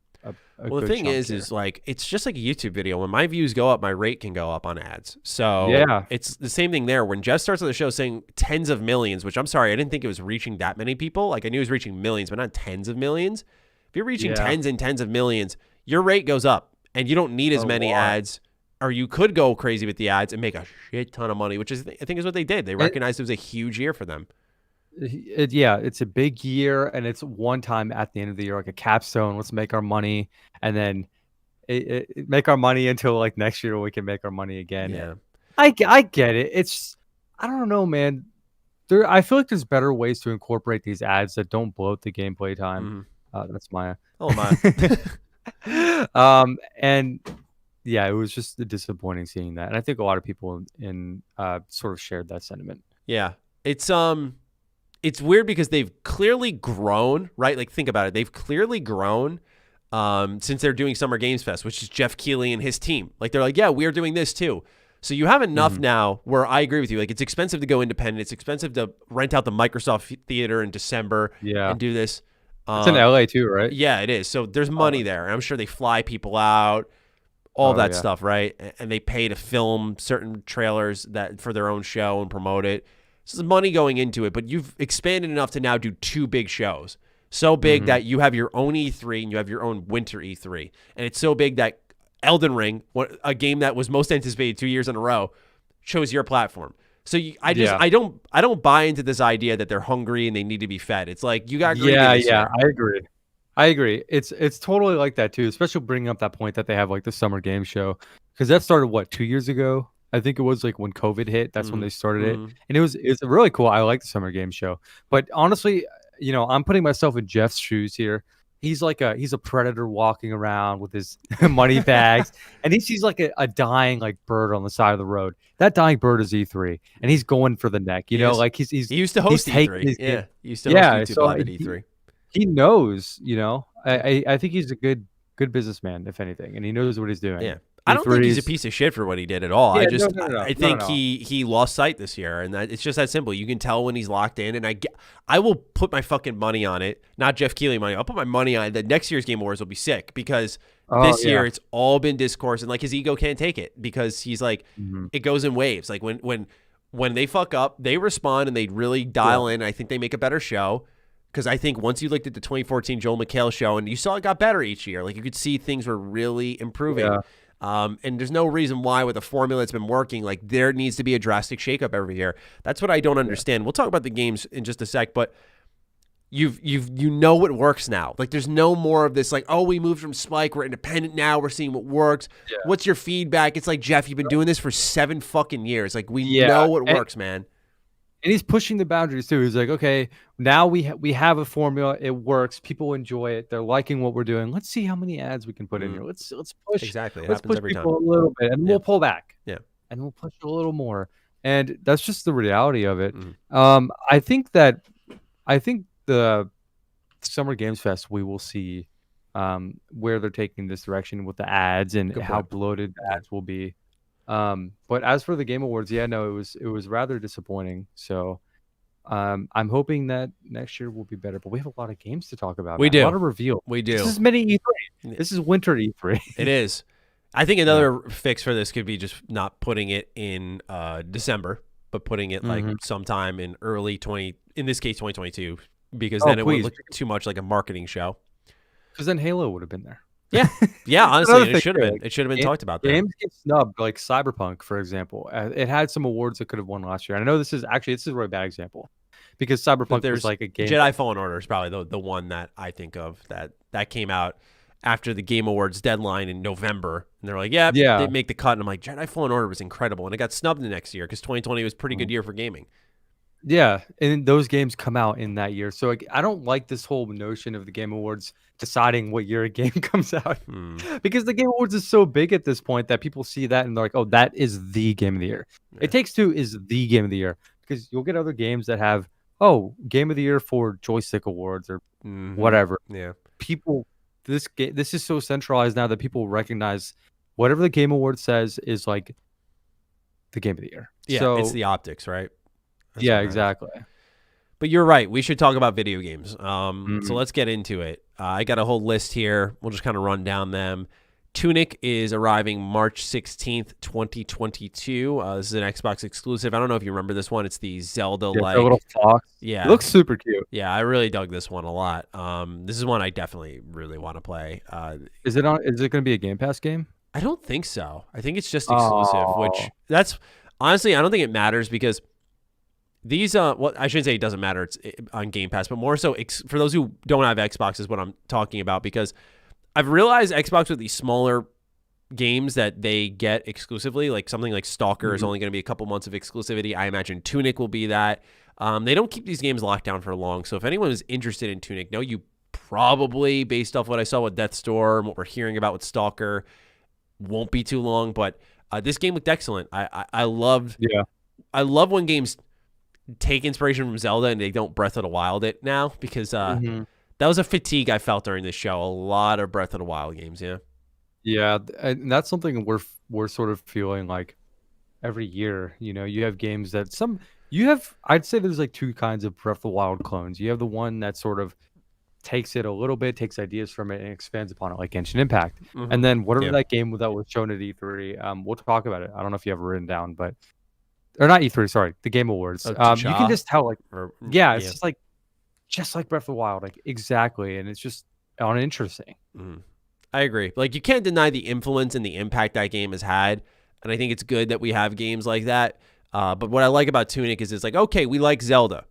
The thing is like, it's just like a YouTube video. When my views go up, my rate can go up on ads. So it's the same thing there. When Jeff starts on the show saying tens of millions, which I'm sorry, I didn't think it was reaching that many people. Like I knew it was reaching millions, but not tens of millions. If you're reaching tens and tens of millions, your rate goes up and you don't need as many ads, or you could go crazy with the ads and make a shit ton of money, which is, I think is what they did. They recognized it was a huge year for them. It's a big year, and it's one time at the end of the year, like a capstone. Let's make our money, and then make our money until like next year we can make our money again. Yeah, I get it. It's, I don't know, man. I feel like there's better ways to incorporate these ads that don't bloat the gameplay time. That's Maya. Oh my. And yeah, it was just disappointing seeing that, and I think a lot of people in sort of shared that sentiment. Yeah, it's weird because they've clearly grown, right? Like, think about it. They've clearly grown since they're doing Summer Games Fest, which is Jeff Keighley and his team. Like, they're like, yeah, we're doing this too. So you have enough now where I agree with you. Like, it's expensive to go independent. It's expensive to rent out the Microsoft Theater in December and do this. It's in LA too, right? Yeah, it is. So there's money there. And I'm sure they fly people out, all that stuff, right? And they pay to film certain trailers that for their own show and promote it. So there's money going into it, but you've expanded enough to now do 2 big shows. So big that you have your own E3 and you have your own winter E3. And it's so big that Elden Ring, a game that was most anticipated 2 years in a row, chose your platform. So I don't buy into this idea that they're hungry and they need to be fed. It's like you got greedy this year. I agree. It's totally like that too, especially bringing up that point that they have like the Summer Game Show, because that started 2 years ago. I think it was like when COVID hit. That's when they started it, and it's really cool. I like the Summer Game Show, but honestly, I'm putting myself in Jeff's shoes here. He's a predator walking around with his money bags, and he sees like a dying like bird on the side of the road. That dying bird is E3, and he's going for the neck. He used to host E3. Yeah, he used to host YouTube Live at E3. He knows. I think he's a good businessman, if anything, and he knows what he's doing. Yeah. I don't think he's a piece of shit for what he did at all. Yeah, I think he lost sight this year, and it's just that simple. You can tell when he's locked in, and I will put my fucking money on it. Not Jeff Keighley money. I'll put my money on it that next year's Game Awards will be sick because this year it's all been discourse, and like his ego can't take it because he's like it goes in waves. Like when they fuck up, they respond and they really dial in. I think they make a better show. Because I think once you looked at the 2014 Joel McHale show and you saw it got better each year, like you could see things were really improving. Yeah. And there's no reason why with a formula that's been working, like there needs to be a drastic shakeup every year. That's what I don't understand. We'll talk about the games in just a sec, but you know it works now. Like there's no more of this like, oh, we moved from Spike, we're independent now, we're seeing what works. Yeah. What's your feedback? It's like, Jeff, you've been doing this for 7 fucking years. Like we know what works, man. And he's pushing the boundaries too. He's like, okay, now we have a formula. It works. People enjoy it. They're liking what we're doing. Let's see how many ads we can put in here. Let's push. Exactly. Let's push people a little bit, and we'll pull back. Yeah. And we'll push a little more. And that's just the reality of it. I think the Summer Games Fest, we will see where they're taking this direction with the ads and how bloated the ads will be. But as for the Game Awards, it was rather disappointing. So I'm hoping that next year will be better. But we have a lot of games to talk about. We do. A lot of reveal. We do. This is mini E3. This is winter E3. It is. I think another fix for this could be just not putting it in December, but putting it like sometime in in this case 2022, because then it would look too much like a marketing show. Because then Halo would have been there. Yeah. Honestly, it should have been. It should have been talked about. Games get snubbed, like Cyberpunk, for example. It had some awards it could have won last year. And I know this is a really bad example because Cyberpunk was like a game. Jedi Fallen Order is probably the one that I think of that came out after the Game Awards deadline in November, and they're like, they make the cut. And I'm like, Jedi Fallen Order was incredible, and it got snubbed the next year because 2020 was a pretty good year for gaming. Yeah, and those games come out in that year. So I don't like this whole notion of the Game Awards deciding what year a game comes out. Because the Game Awards is so big at this point that people see that and they're like, oh, that is the game of the year. Yeah. It Takes Two is the game of the year. Because you'll get other games that have, game of the year for joystick awards or whatever. Yeah. This is so centralized now that people recognize whatever the Game Awards says is like the game of the year. Yeah, so, it's the optics, right? That's exactly. But you're right. We should talk about video games. So let's get into it. I got a whole list here. We'll just kind of run down them. Tunic is arriving March 16th, 2022. This is an Xbox exclusive. I don't know if you remember this one. It's the Zelda-like. The little fox. Yeah. It looks super cute. Yeah, I really dug this one a lot. This is one I definitely really want to play. Is it going to be a Game Pass game? I don't think so. I think it's just exclusive, which that's honestly, I don't think it matters because these, I shouldn't say it doesn't matter. It's on Game Pass, but more so for those who don't have Xbox is what I'm talking about, because I've realized Xbox with these smaller games that they get exclusively, like something like Stalker is only going to be a couple months of exclusivity. I imagine Tunic will be that. They don't keep these games locked down for long. So if anyone is interested in Tunic, you probably, based off what I saw with Death's Door and what we're hearing about with Stalker, won't be too long, but this game looked excellent. I loved Yeah. I love when games take inspiration from Zelda and they don't Breath of the Wild it now, because that was a fatigue I felt during this show. A lot of Breath of the Wild games, yeah. Yeah, and that's something we're sort of feeling like every year. You know, you have games that I'd say there's like two kinds of Breath of the Wild clones. You have the one that sort of takes it a little bit, takes ideas from it, and expands upon it, like Genshin Impact. And then whatever that game that was shown at E3, we'll talk about it. I don't know if you have it written down, but or not E3, sorry, the Game Awards. You can just tell, like, it's just like Breath of the Wild, like exactly, and it's just uninteresting. I agree. Like, you can't deny the influence and the impact that game has had, and I think it's good that we have games like that. But what I like about Tunic is it's like, okay, we like Zelda,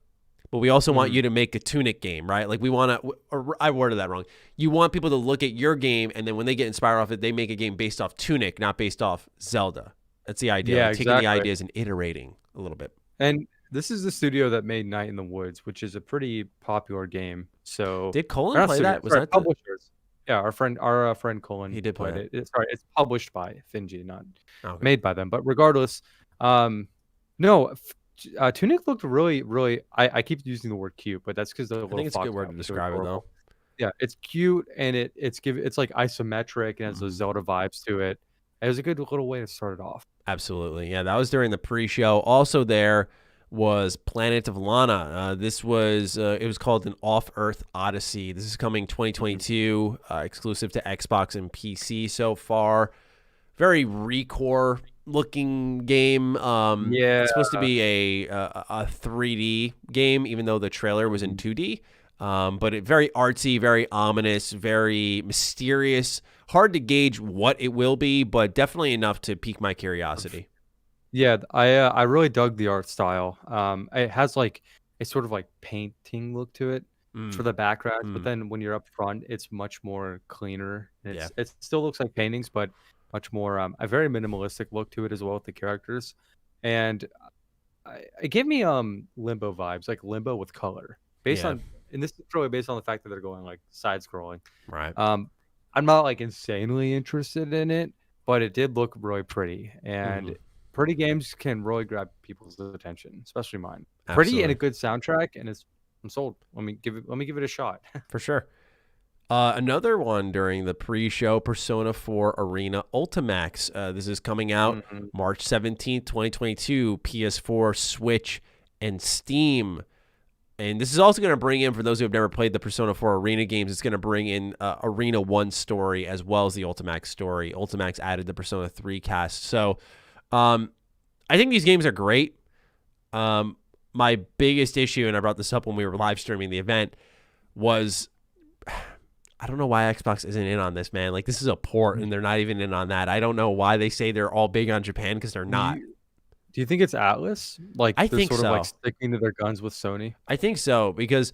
but we also want you to make a Tunic game, right? Like, we want to, or I worded that wrong. You want people to look at your game, and then when they get inspired off it, they make a game based off Tunic, not based off Zelda. That's the idea. Yeah, like, taking the ideas and iterating a little bit. And this is the studio that made Night in the Woods, which is a pretty popular game. So did Colin play that? Was that publishers? Yeah, our friend Colin. He did play it. It's published by Finji, not made by them. But regardless, no. Tunic looked really, really. I keep using the word cute, but that's because I think it's a good word to describe it, though. Yeah, it's cute, and it's like isometric and has those Zelda vibes to it. It was a good little way to start it off. Absolutely, yeah. That was during the pre-show. Also, there was Planet of Lana. This was it was called an Off-Earth Odyssey. This is coming 2022, exclusive to Xbox and PC so far. Very ReCore looking game. It's supposed to be a 3D game, even though the trailer was in 2D. But it very artsy, very ominous, very mysterious. Hard to gauge what it will be, but definitely enough to pique my curiosity. Yeah, I really dug the art style. It has like a sort of like painting look to it for the background, but then when you're up front, it's much more cleaner. It still looks like paintings, but much more a very minimalistic look to it as well with the characters, and it gave me Limbo vibes, like Limbo with color, and this is probably based on the fact that they're going like side scrolling. Right. I'm not like insanely interested in it, but it did look really pretty, and pretty games can really grab people's attention, especially mine. Absolutely. Pretty and a good soundtrack, and I'm sold. Let me give it a shot. For sure. Another one during the pre-show, Persona 4 Arena Ultimax. This is coming out March 17th, 2022, PS4, Switch, and Steam. And this is also going to bring in, for those who have never played the Persona 4 Arena games, it's going to bring in Arena 1 story as well as the Ultimax story. Ultimax added the Persona 3 cast. So I think these games are great. My biggest issue, and I brought this up when we were live streaming the event, was I don't know why Xbox isn't in on this, man. Like, this is a port, and they're not even in on that. I don't know why they say they're all big on Japan, because they're not. Do you think it's Atlas? Like, I they're think sort so. of like sticking to their guns with Sony? I think so, because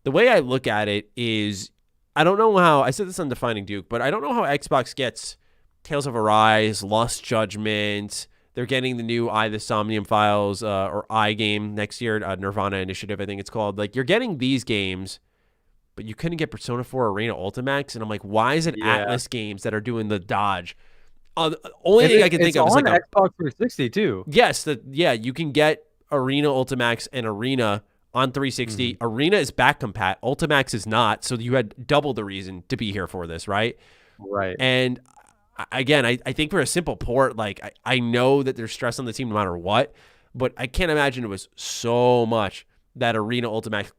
the way I look at it is, I don't know how, I said this on Defining Duke, but I don't know how Xbox gets Tales of Arise, Lost Judgment. They're getting the new the Somnium Files or game next year, Nirvana Initiative, I think it's called. Like, you're getting these games, but you couldn't get Persona 4 Arena Ultimax, and I'm like, why is it Atlas games that are doing the dodge? The only thing I can think of is like Xbox 360 too. Yes, you can get Arena Ultimax and Arena on 360. Arena is back compat. Ultimax is not, so you had double the reason to be here for this, right? Right. And again, I think for a simple port, like I know that there's stress on the team no matter what, but I can't imagine it was so much that Arena Ultimax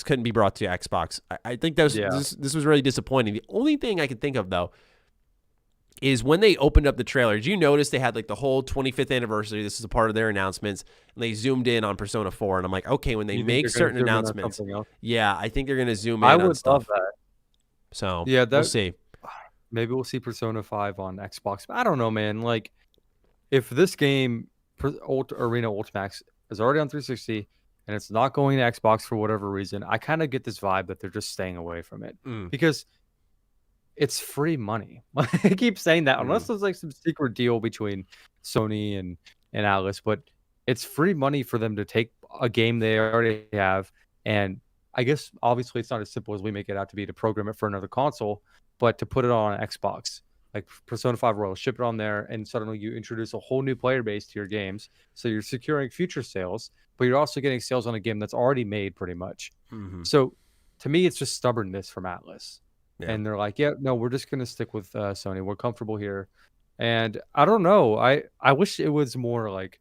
couldn't be brought to Xbox. I think this was really disappointing. The only thing I can think of, though, is when they opened up the trailer. Did you notice they had like the whole 25th anniversary? This is a part of their announcements, and they zoomed in on Persona 4. And I'm like, okay, when they make certain announcements, I think they're going to zoom in on stuff. I would love that. So we'll see. Maybe we'll see Persona 5 on Xbox. But I don't know, man. Like, if this game, Arena Ultimax, is already on 360 and it's not going to Xbox for whatever reason, I kind of get this vibe that they're just staying away from it because it's free money. I keep saying that, unless there's like some secret deal between Sony and Atlas, but it's free money for them to take a game they already have. And I guess obviously it's not as simple as we make it out to be to program it for another console, but to put it on Xbox. like Persona 5 Royal, ship it on there, and suddenly you introduce a whole new player base to your games. So you're securing future sales, but you're also getting sales on a game that's already made pretty much. So to me, it's just stubbornness from Atlas. Yeah. And they're like, yeah, no, we're just going to stick with Sony. We're comfortable here. And I don't know. I wish it was more like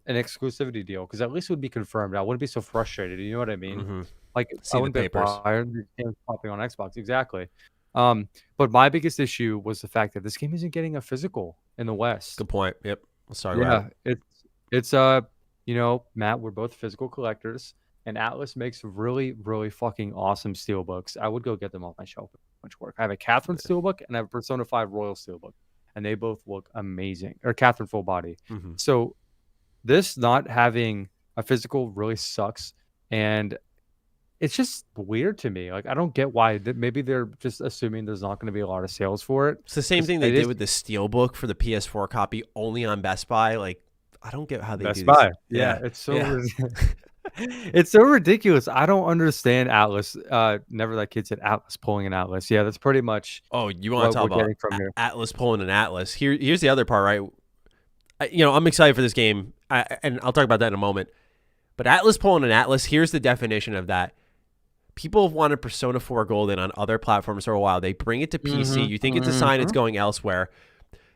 an exclusivity deal, because at least it would be confirmed. I wouldn't be so frustrated. You know what I mean? Like, see, I wouldn't be popping on Xbox. Exactly. But my biggest issue was the fact that this game isn't getting a physical in the West. Good point. Yep. Let's talk about it. It's you know, Matt, we're both physical collectors, and Atlas makes really, really fucking awesome steelbooks. I would go get them off my shelf. Much work. I have a Catherine steelbook and I have a Persona 5 Royal steelbook, and they both look amazing. Or Catherine full body. So this not having a physical really sucks, and it's just weird to me. Like, I don't get why. Maybe they're just assuming there's not going to be a lot of sales for it. It's the same thing they did with the Steelbook for the PS4 copy, only on Best Buy. Like, I don't get how they do Best Buy. This. Yeah, it's so it's so ridiculous. I don't understand Atlas. Never that kid said Atlas pulling an Atlas. Yeah, that's pretty much. Oh, you want to talk about Atlas pulling an Atlas? Here's the other part, right? You know, I'm excited for this game, and I'll talk about that in a moment. But Atlas pulling an Atlas, here's the definition of that. People have wanted Persona 4 Golden on other platforms for a while. They bring it to PC. You think it's a sign it's going elsewhere.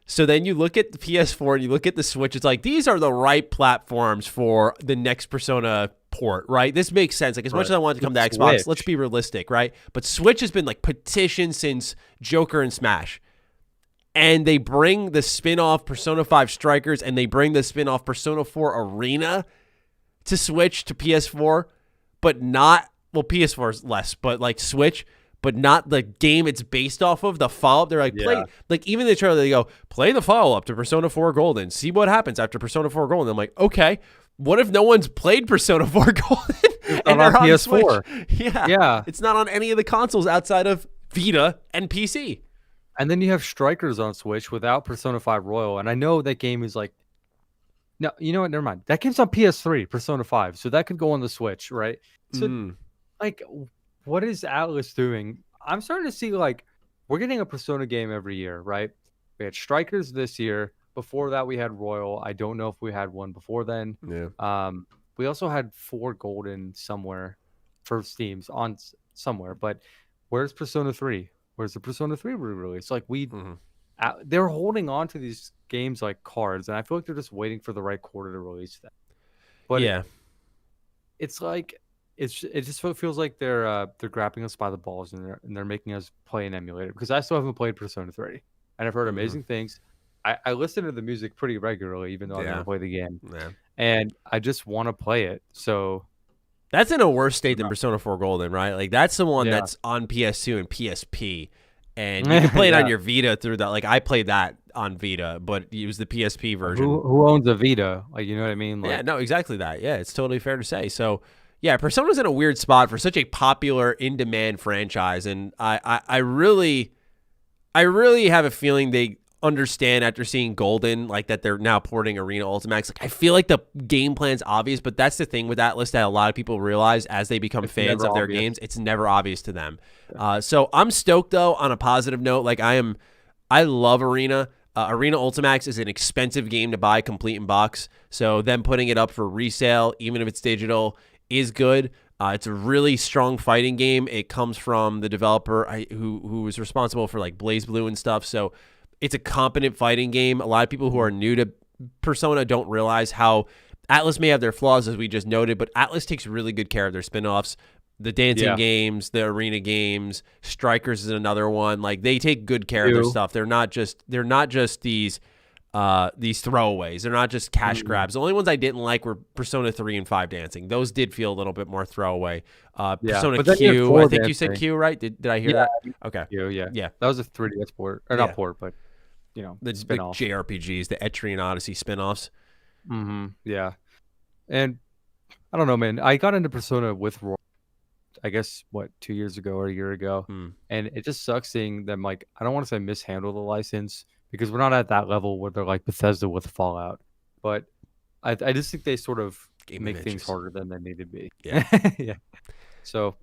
So then you look at the PS4 and you look at the Switch. It's like, these are the right platforms for the next Persona port, right? This makes sense. Like, as much as I want it to come to Xbox, let's be realistic, right? But Switch has been like petitioned since Joker and Smash. And they bring the spin-off Persona 5 Strikers, and they bring the spin-off Persona 4 Arena to Switch, to PS4, but not, well, PS4 is less, but like Switch, but not the game it's based off of, the follow-up. They're like, play, like even the trailer, they go, play the follow-up to Persona 4 Golden, see what happens after Persona 4 Golden. I'm like, okay, what if no one's played Persona 4 Golden and on PS4? Yeah. It's not on any of the consoles outside of Vita and PC. And then you have Strikers on Switch without Persona 5 Royal. And I know that game is like, no, you know what? Never mind. That game's on PS3, Persona 5. So that could go on the Switch, right? So, like, what is Atlas doing? I'm starting to see, like, we're getting a Persona game every year, right? We had Strikers this year. Before that, we had Royal. I don't know if we had one before then. Yeah. We also had 4 Golden somewhere for Steam's on somewhere. But where's Persona 3? Where's the Persona 3 re-release? Like, they're holding on to these games like cards, and I feel like they're just waiting for the right quarter to release them. But it's like it just feels like they're grabbing us by the balls, and they're making us play an emulator, because I still haven't played Persona 3, and I've heard amazing things. I listen to the music pretty regularly, even though I never play the game, and I just want to play it. So that's in a worse state than Persona 4 Golden, right? Like, that's the one that's on PS2 and PSP, and you can play it on your Vita through that. Like, I played that on Vita, but it was the PSP version. Who owns a Vita? Like, you know what I mean? Like, yeah, no, exactly that. Yeah, it's totally fair to say. So, yeah, Persona's in a weird spot for such a popular, in-demand franchise, and I really have a feeling they understand after seeing Golden, like, that they're now porting Arena Ultimax. Like, I feel like the game plan's obvious, but that's the thing with Atlas that a lot of people realize as they become fans of their games. It's never obvious to them. So I'm stoked, though, on a positive note. Like, I love Arena. Arena Ultimax is an expensive game to buy complete in box, so them putting it up for resale, even if it's digital, is good. It's a really strong fighting game. It comes from the developer who was responsible for, like, BlazBlue and stuff, so it's a competent fighting game. A lot of people who are new to Persona don't realize how Atlas may have their flaws, as we just noted, but Atlas takes really good care of their spin-offs. The dancing games, the arena games, Strikers is another one. Like, they take good care of their stuff. They're not just these throwaways. They're not just cash grabs. The only ones I didn't like were Persona 3 and 5 dancing. Those did feel a little bit more throwaway. Persona Q, I think you said Q, right? Did I hear that? Okay. Q, yeah. That was a 3DS port. Or not port, but, you know, the spin-off. JRPGs, the Etrian Odyssey spin-offs. Yeah. And I don't know, man. I got into Persona with Roy, I guess, 2 years ago or a year ago. And it just sucks seeing them, like, I don't want to say mishandle the license, because we're not at that level where they're like Bethesda with Fallout. But I just think they sort of make things harder than they need to be. Yeah. So,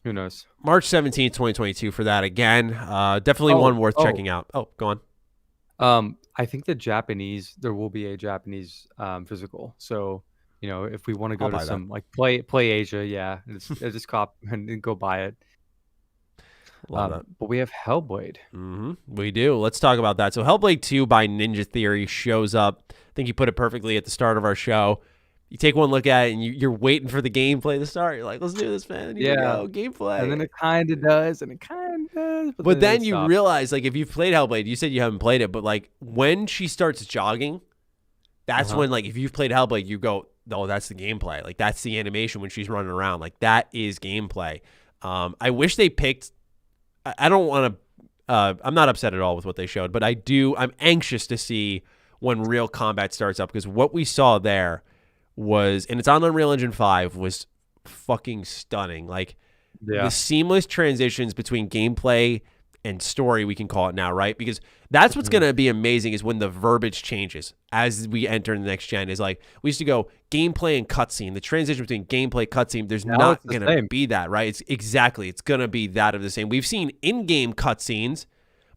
Who knows? March 17th, 2022 for that again. Definitely one worth checking out. Oh, go on. I think there will be a Japanese physical. So, if we want to go to some play Asia, yeah, just cop and go buy it. Love that. But we have Hellblade. Mm-hmm. We do. Let's talk about that. So Hellblade 2 by Ninja Theory shows up. I think you put it perfectly at the start of our show. You take one look at it, and you're waiting for the gameplay to start. You're like, let's do this, man. Here we go, gameplay. And then it kind of does, and it kind of does. But then you realize, like, if you've played Hellblade, you said you haven't played it, but, like, when she starts jogging, that's when, like, if you've played Hellblade, you go, oh, that's the gameplay. Like, that's the animation when she's running around. Like, that is gameplay. I wish they picked... I don't want to... I'm not upset at all with what they showed, but I'm anxious to see when real combat starts up, because what we saw there was, and it's on Unreal Engine 5, was fucking stunning. Like, the seamless transitions between gameplay and story, we can call it now, right? Because that's what's going to be amazing, is when the verbiage changes as we enter the next gen. Is like, we used to go gameplay and cutscene. The transition between gameplay, cutscene, there's not going to be that, right? It's going to be that of the same. We've seen in-game cutscenes,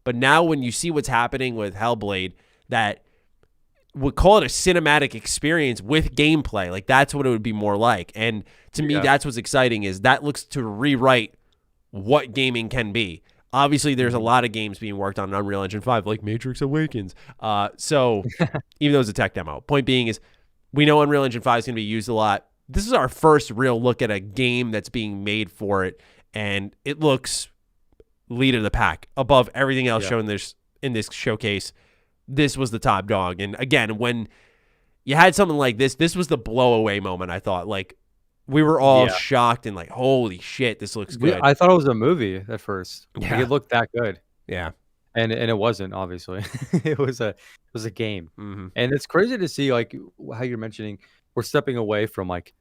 but now when you see what's happening with Hellblade, that would call it a cinematic experience with gameplay. Like, that's what it would be more like. And to me, that's what's exciting, is that looks to rewrite what gaming can be. Obviously, there's a lot of games being worked on in Unreal Engine 5, like Matrix Awakens. So even though it's a tech demo, point being is, we know Unreal Engine 5 is going to be used a lot. This is our first real look at a game that's being made for it, and it looks lead of the pack above everything else shown in this showcase. This was the top dog. And again, when you had something like this was the blow away moment. I thought, like, we were all shocked and like, holy shit, this looks good. I thought it was a movie at first. Yeah. Like, it looked that good. Yeah. And it wasn't, obviously. it was a game. Mm-hmm. And it's crazy to see, like, how you're mentioning, we're stepping away from, like,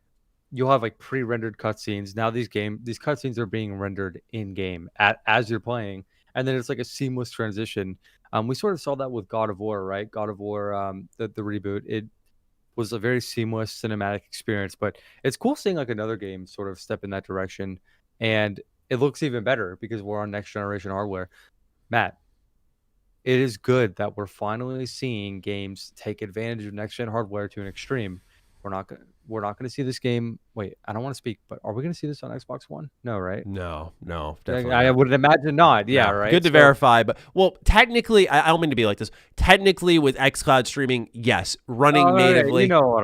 you'll have like pre-rendered cutscenes. Now these cutscenes are being rendered in game as you're playing, and then it's like a seamless transition. We sort of saw that with God of War, right? God of War, the reboot. It was a very seamless cinematic experience, but it's cool seeing like another game sort of step in that direction, and it looks even better because we're on next generation hardware. Matt, it is good that we're finally seeing games take advantage of next gen hardware to an extreme. We're not gonna see this game. Wait, I don't want to speak, but are we gonna see this on Xbox One? No, right? No, definitely. I would imagine not. Yeah, no. right. Good to verify, but technically, I don't mean to be like this. Technically, with xCloud streaming, yes, running natively. You know what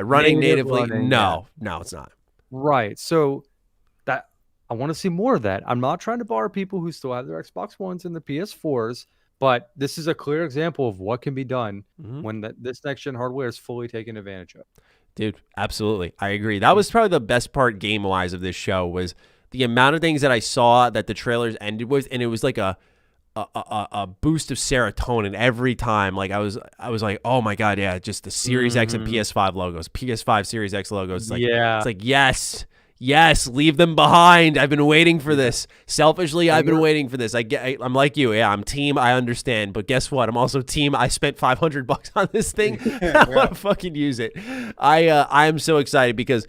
running natively. No, it's not. Right. So that I want to see more of that. I'm not trying to bar people who still have their Xbox Ones and the PS4s. But this is a clear example of what can be done when this next-gen hardware is fully taken advantage of. Dude, absolutely. I agree. That was probably the best part game-wise of this show, was the amount of things that I saw that the trailers ended with, and it was like a boost of serotonin every time. Like, I was like, oh my God, yeah, just the Series X and PS5 logos, PS5 Series X logos. It's like, it's like, yes, leave them behind. I've been waiting for this. Selfishly, I've been waiting for this. I'm like you. Yeah, I'm team. I understand, but guess what? I'm also team. I spent $500 on this thing. I want to fucking use it. I am so excited because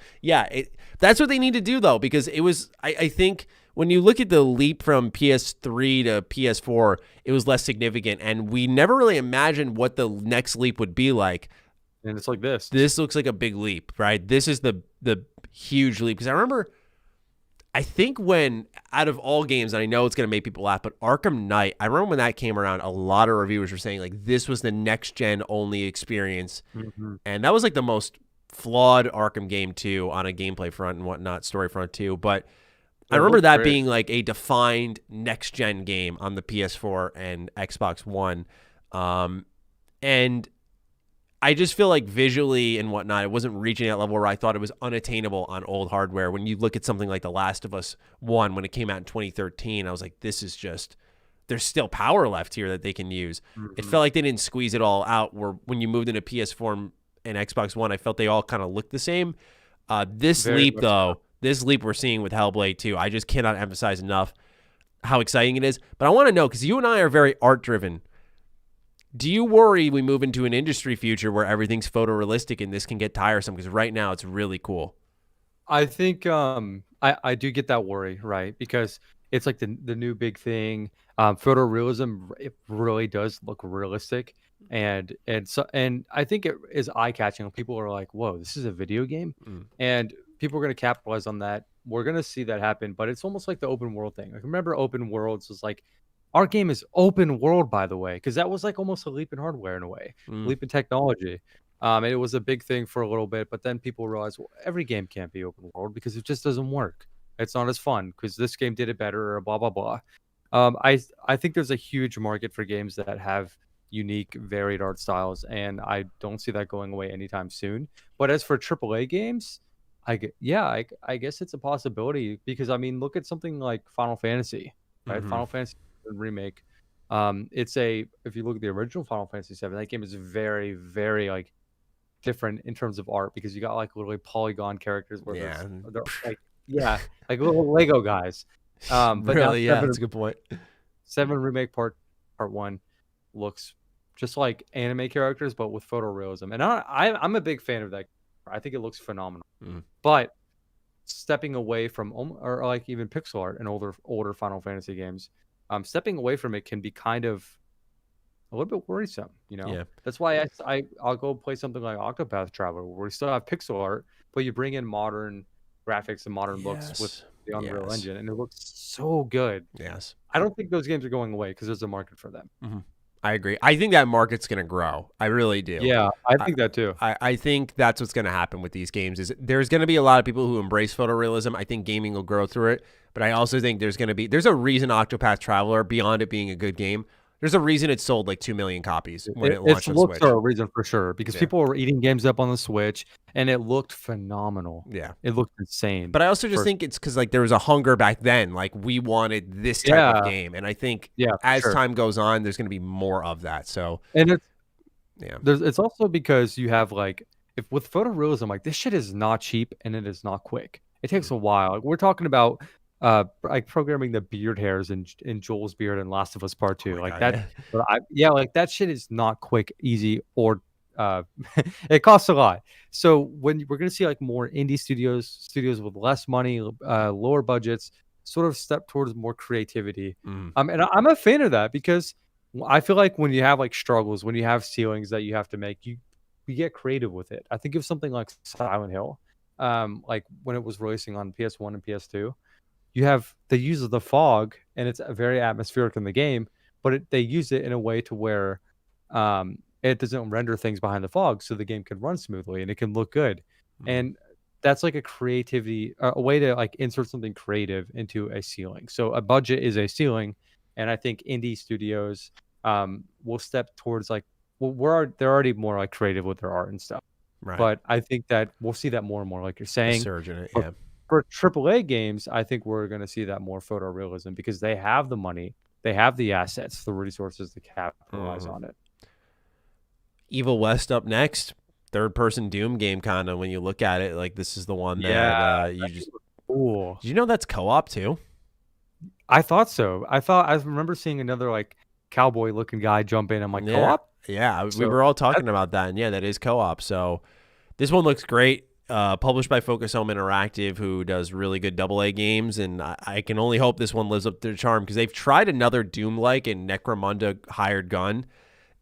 that's what they need to do though. Because it was, I think when you look at the leap from PS3 to PS4, it was less significant, and we never really imagined what the next leap would be like. And it's like this. This looks like a big leap, right? This is the huge leap. Because I remember, I think when, out of all games, and I know it's going to make people laugh, but Arkham Knight, I remember when that came around, a lot of reviewers were saying, like, this was the next-gen only experience. And that was, like, the most flawed Arkham game, too, on a gameplay front and whatnot, story front, too. But I remember that being, like, a defined next-gen game on the PS4 and Xbox One. And I just feel like visually and whatnot, it wasn't reaching that level where I thought it was unattainable on old hardware. When you look at something like The Last of Us 1, when it came out in 2013, I was like, this is just, there's still power left here that they can use. It felt like they didn't squeeze it all out, where when you moved into PS4 and Xbox One, I felt they all kind of looked the same. This leap we're seeing with Hellblade 2, I just cannot emphasize enough how exciting it is. But I want to know, because you and I are very art-driven, do you worry we move into an industry future where everything's photorealistic and this can get tiresome? Because right now it's really cool. I think I do get that worry, right? Because it's like the new big thing. Photorealism, it really does look realistic, and I think it is eye catching. People are like, "Whoa, this is a video game," and people are going to capitalize on that. We're going to see that happen, but it's almost like the open world thing. Like, remember, open worlds was like, our game is open world, by the way, because that was like almost a leap in hardware in a way, leap in technology. And it was a big thing for a little bit, but then people realized, well, every game can't be open world because it just doesn't work. It's not as fun because this game did it better, or blah blah blah. I think there's a huge market for games that have unique, varied art styles, and I don't see that going away anytime soon. But as for AAA games, I guess it's a possibility because I mean, look at something like Final Fantasy, right? Final Fantasy remake. If you look at the original Final Fantasy 7, that game is very, very like different in terms of art because you got like literally polygon characters where they're like little Lego guys. But really, that's a good point. 7 remake part 1 looks just like anime characters but with photorealism, and I'm a big fan of that. I think it looks phenomenal. But stepping away from or like even pixel art in older Final Fantasy games, stepping away from it can be kind of a little bit worrisome, That's why I'll go play something like Octopath Traveler where we still have pixel art, but you bring in modern graphics and modern looks with the Unreal Engine, and it looks so good. Yes. I don't think those games are going away because there's a market for them. I agree. I think that market's going to grow. I really do. Yeah, I think that too. I think that's what's going to happen with these games is there's going to be a lot of people who embrace photorealism. I think gaming will grow through it, but I also think there's a reason Octopath Traveler, beyond it being a good game, there's a reason it sold like 2 million copies when it launched on Switch. It's a reason for sure because people were eating games up on the Switch and it looked phenomenal. Yeah, it looked insane. But I also just think it's because like there was a hunger back then, like we wanted this type of game, and I think as time goes on, there's going to be more of that. So it's also because you have like if with photorealism, like this shit is not cheap and it is not quick. It takes a while. Like, we're talking about like programming the beard hairs in Joel's beard in Last of Us Part 2. Like that like that shit is not quick, easy, or it costs a lot. So when we're gonna see like more indie studios with less money, lower budgets, sort of step towards more creativity. And I'm a fan of that because I feel like when you have like struggles, when you have ceilings that you have to make, you get creative with it. I think of something like Silent Hill, like when it was releasing on PS1 and PS2. You have the use of the fog, and it's very atmospheric in the game, but they use it in a way to where it doesn't render things behind the fog, so the game can run smoothly and it can look good. And that's like a way to like insert something creative into a ceiling. So a budget is a ceiling, and I think indie studios will step towards like they're already more like creative with their art and stuff. Right. But I think that we'll see that more and more, like you're saying. A surge in it, For AAA games, I think we're going to see that more photorealism because they have the money, they have the assets, the resources to capitalize on it. Evil West up next, third-person Doom game kind of when you look at it. Like this is the one that you just. Cool. Did you know that's co-op too? I thought so. I remember seeing another like cowboy-looking guy jump in. I'm like, co-op? Yeah, we were all talking about that, and that is co-op. So this one looks great. Published by Focus Home Interactive, who does really good AA games, and I can only hope this one lives up to their charm because they've tried another Doom-like in Necromunda Hired Gun,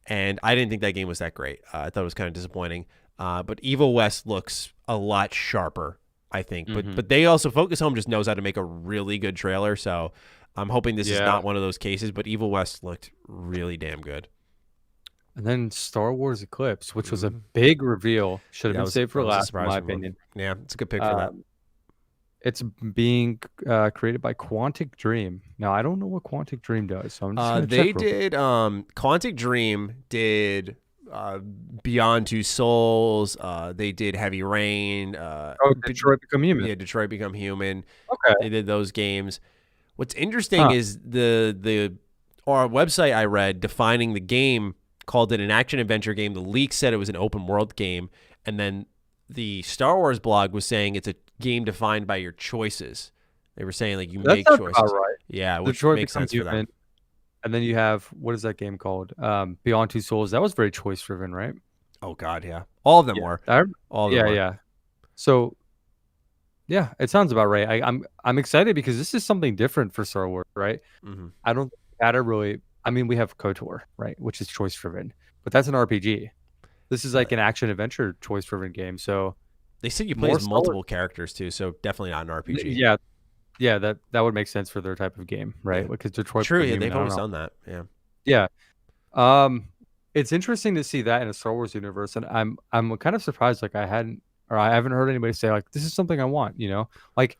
and I didn't think that game was that great. I thought it was kind of disappointing. But Evil West looks a lot sharper, I think. But they also, Focus Home just knows how to make a really good trailer, so I'm hoping this is not one of those cases, but Evil West looked really damn good. And then Star Wars Eclipse, which was a big reveal. Should have been saved for last, in my opinion. Yeah, it's a good pick for that. It's being created by Quantic Dream. Now, I don't know what Quantic Dream does, so I'm just going to check. Quantic Dream did Beyond Two Souls. They did Heavy Rain. Detroit Become Human. Yeah, Detroit Become Human. Okay. They did those games. What's interesting is our website I read defining the game called it an action-adventure game. The leak said it was an open-world game. And then the Star Wars blog was saying it's a game defined by your choices. They were saying, like, you make choices. About right. Yeah, which Detroit makes sense for them. And then you have, what is that game called? Beyond Two Souls. That was very choice-driven, right? Oh, God, yeah. All of them were. All of them were. Yeah. So Yeah, it sounds about right. I'm excited because this is something different for Star Wars, right? Mm-hmm. I don't that are really. I mean, we have KOTOR, right, which is choice driven, but that's an RPG. This is like an action adventure choice driven game. So they said you play as multiple characters too, so definitely not an RPG. Yeah, that would make sense for their type of game, right? Yeah. Because Detroit. True, yeah, they've always done that. Yeah. It's interesting to see that in a Star Wars universe, and I'm kind of surprised. Like I haven't heard anybody say like this is something I want. Like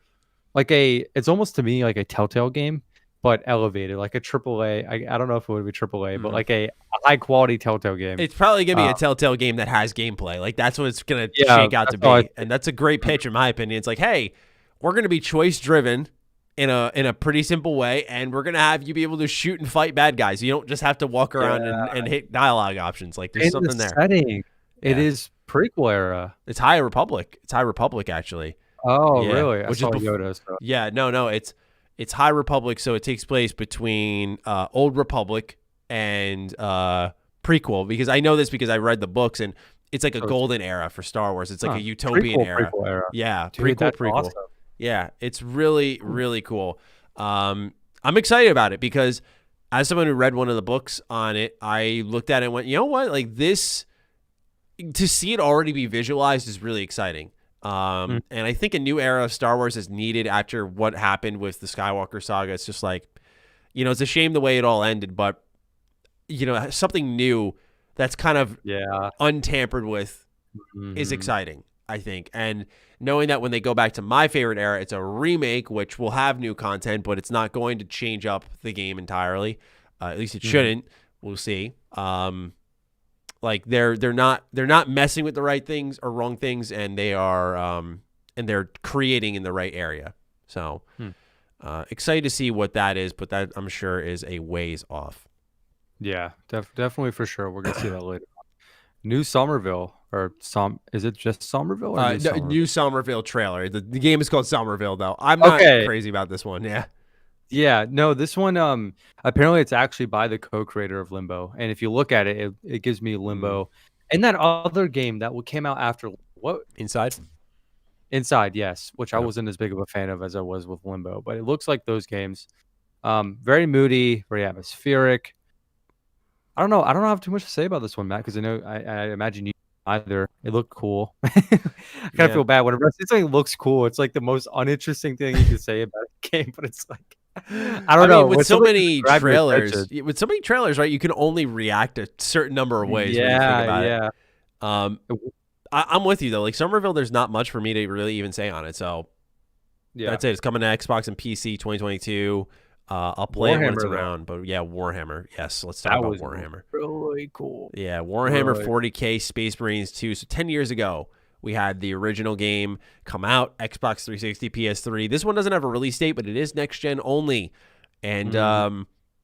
it's almost to me like a Telltale game, but elevated, like a AAA. I don't know if it would be AAA, but like a high quality Telltale game. It's probably gonna be a Telltale game that has gameplay. Like that's what it's gonna shake out to be, and that's a great pitch in my opinion. It's like, hey, we're gonna be choice driven in a pretty simple way, and we're gonna have you be able to shoot and fight bad guys. You don't just have to walk around and hit dialogue options. Like there's something there. Setting. It is prequel era. It's High Republic. It's High Republic actually. Oh, really? Which is Yoda. So. Yeah, no, it's High Republic, so it takes place between Old Republic and prequel. Because I know this because I read the books, and it's like a golden era for Star Wars. It's like a utopian era. Prequel era. Yeah, Dude, prequel. Awesome. Yeah, it's really, really cool. I'm excited about it because as someone who read one of the books on it, I looked at it and went, you know what? Like this, to see it already be visualized is really exciting. And I think a new era of Star Wars is needed after what happened with the Skywalker saga. It's just like, it's a shame the way it all ended, but something new that's kind of untampered with is exciting, I think. And knowing that when they go back to my favorite era, it's a remake, which will have new content, but it's not going to change up the game entirely. At least it shouldn't. We'll see. Like they're not messing with the right things or wrong things, and they are and they're creating in the right area. So excited to see what that is, but that I'm sure is a ways off. Yeah, definitely for sure. We're gonna see that later. New Somerville is it just Somerville? Or new Somerville trailer. The game is called Somerville though. I'm not crazy about this one. Yeah. Yeah, no, this one apparently it's actually by the co-creator of Limbo, and if you look at it, it gives me Limbo, and that other game that came out after what Inside, yes, which I wasn't as big of a fan of as I was with Limbo, but it looks like those games, very moody, very atmospheric. I don't have too much to say about this one, Matt, because I know I imagine you either. It looked cool. I kind of feel bad whenever something looks cool. It's like the most uninteresting thing you can say about a game, but it's like. I don't know. With so many trailers, right? You can only react a certain number of ways. When you think about it. I'm with you though. Like Somerville, there's not much for me to really even say on it. So that's it. It's coming to Xbox and PC 2022. I'll play it when it's around. But yeah, Warhammer. Yes, let's talk about Warhammer. Really cool. Yeah, Warhammer 40K Space Marines 2. So 10 years ago, we had the original game come out, Xbox 360, PS3. This one doesn't have a release date, but it is next gen only. And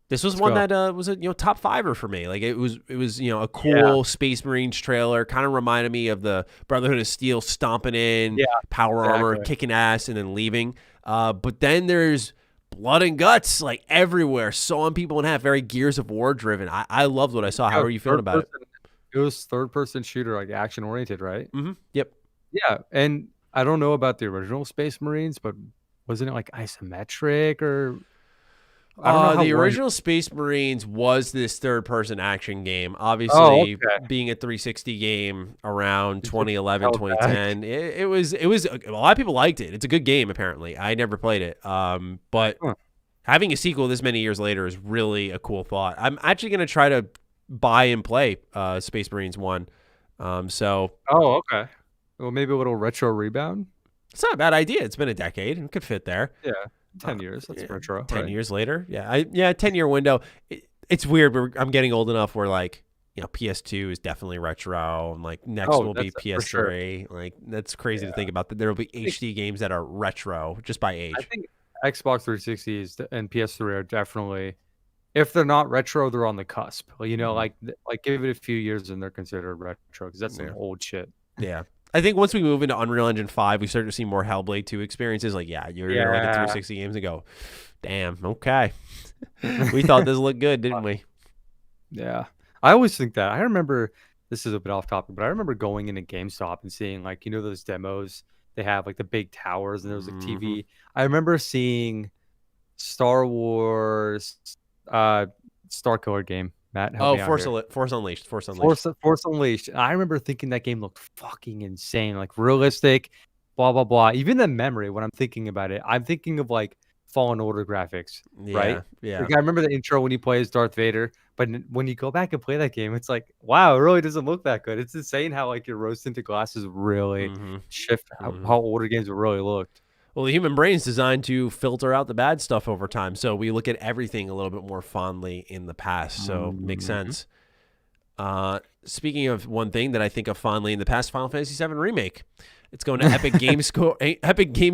this was one that was a top fiver for me. Like it was a cool Space Marines trailer. Kind of reminded me of the Brotherhood of Steel stomping in, power armor, kicking ass, and then leaving. But then there's blood and guts like everywhere, sawing people in half. Very Gears of War driven. I loved what I saw. How are you feeling about it? It was third-person shooter, like action-oriented, right? Mm-hmm. Yep. Yeah, and I don't know about the original Space Marines, but wasn't it like isometric or? I don't know. The original Space Marines was this third-person action game. Obviously, being a 360 game around 2011, 2010, it was. A lot of people liked it. It's a good game, apparently. I never played it, but having a sequel this many years later is really a cool thought. I'm actually going to try to buy and play Space Marines 1. Okay. Well, maybe a little retro rebound. It's not a bad idea. It's been a decade and could fit there. Yeah, 10 years. That's retro. 10 years later. Yeah, 10-year window. It's weird, but I'm getting old enough where like PS2 is definitely retro, and like next will be PS3. Sure. Like that's crazy to think about. That there will be HD games that are retro just by age. I think Xbox 360s and PS3 are definitely. If they're not retro, they're on the cusp. Like give it a few years and they're considered retro because that's some old shit. Yeah. I think once we move into Unreal Engine 5, we start to see more Hellblade 2 experiences. Like, you're going to look at 360 games and go, damn, okay. We thought this looked good, didn't we? Yeah. I always think that. I remember, this is a bit off topic, but I remember going into GameStop and seeing those demos they have like the big towers and there was like TV. I remember seeing Star Wars Star Killer game. Matt, help me out here. Force Unleashed. Force Unleashed. I remember thinking that game looked fucking insane, like realistic, blah blah blah. Even the memory when I'm thinking about it, I'm thinking of like Fallen Order graphics, right? Yeah. Like, I remember the intro when he plays Darth Vader, but when you go back and play that game, it's like, wow, it really doesn't look that good. It's insane how like your rose-tinted glasses really shift how older games really looked. Well, the human brain is designed to filter out the bad stuff over time, so we look at everything a little bit more fondly in the past. So makes sense. Speaking of one thing that I think of fondly in the past, Final Fantasy VII Remake. It's going to Epic Game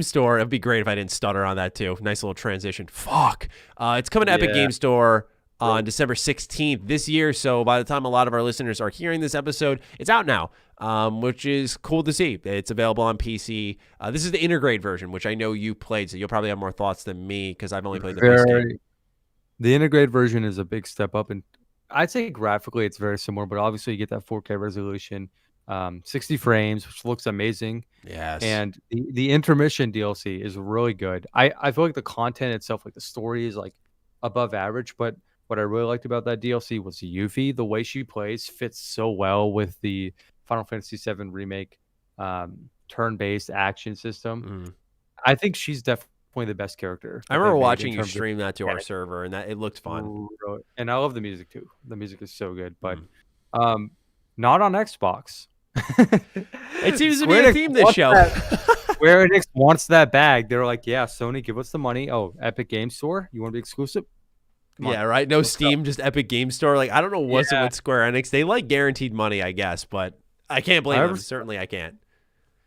Store. It'd be great if I didn't stutter on that too. Nice little transition. Fuck. It's coming to Epic Game Store on December 16th this year. So by the time a lot of our listeners are hearing this episode, it's out now, which is cool to see. It's available on PC. This is the Intergrade version, which I know you played, so you'll probably have more thoughts than me because I've only played the base game. The Intergrade version is a big step up, and I'd say graphically it's very similar, but obviously you get that 4K resolution. 60 frames, which looks amazing. Yes. And the intermission DLC is really good. I feel like the content itself, like the story, is like above average, but what I really liked about that DLC was Yuffie. The way she plays fits so well with the Final Fantasy VII Remake turn-based action system. I think she's definitely the best character. I remember watching you stream that to our server, and that it looked fun. And I love the music too. The music is so good, but not on Xbox. It seems to be a theme this show. Square Enix wants that bag. They're like, yeah, Sony, give us the money. Oh, Epic Game Store, you want to be exclusive? Yeah, right. No Steam, just Epic Game Store. Like, I don't know what's it with Square Enix. They like guaranteed money, I guess, but I can't blame them. Certainly, I can't.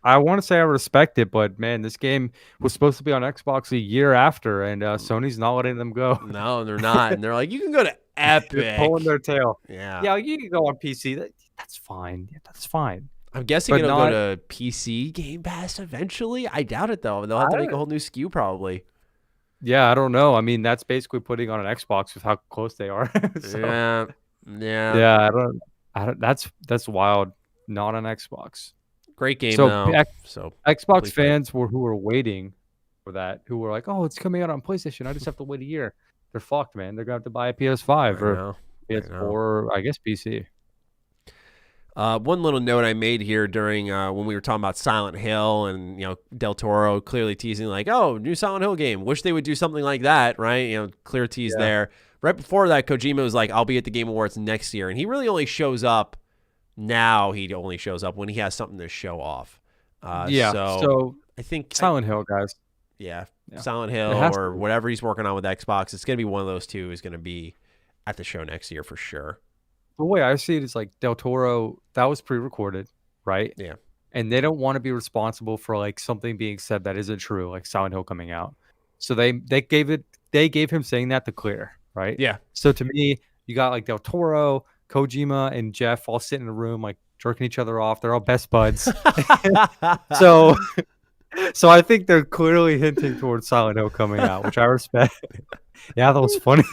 I want to say I respect it, but man, this game was supposed to be on Xbox a year after, and Sony's not letting them go. No, they're not. And they're like, you can go to Epic. They're pulling their tail. Yeah, you can go on PC. That's fine. Yeah, that's fine. I'm guessing it'll go to PC Game Pass eventually. I doubt it, though. They'll have to make a whole new SKU probably. Yeah, I don't know. I mean, that's basically putting on an Xbox with how close they are. So, yeah. I don't. That's wild. Not on Xbox. Great game, though. So Xbox fans who were waiting for that, who were like, "Oh, it's coming out on PlayStation. I just have to wait a year." They're fucked, man. They're gonna have to buy a PS5 or PS4, or I guess PC. One little note I made here during when we were talking about Silent Hill and Del Toro clearly teasing like, oh, new Silent Hill game. Wish they would do something like that, right? Clear tease there. Right before that, Kojima was like, I'll be at the Game Awards next year, and he really only shows up now. He only shows up when he has something to show off. So I think Silent Hill, guys. Yeah, Silent Hill or whatever he's working on with Xbox. It's gonna be one of those two. Is gonna be at the show next year for sure. The way I see it is like Del Toro, that was pre-recorded, right? Yeah. And they don't want to be responsible for like something being said that isn't true, like Silent Hill coming out. So they gave him saying that to clear, right? Yeah. So to me, you got like Del Toro, Kojima, and Jeff all sitting in a room like jerking each other off. They're all best buds. So I think they're clearly hinting towards Silent Hill coming out, which I respect. Yeah, that was funny.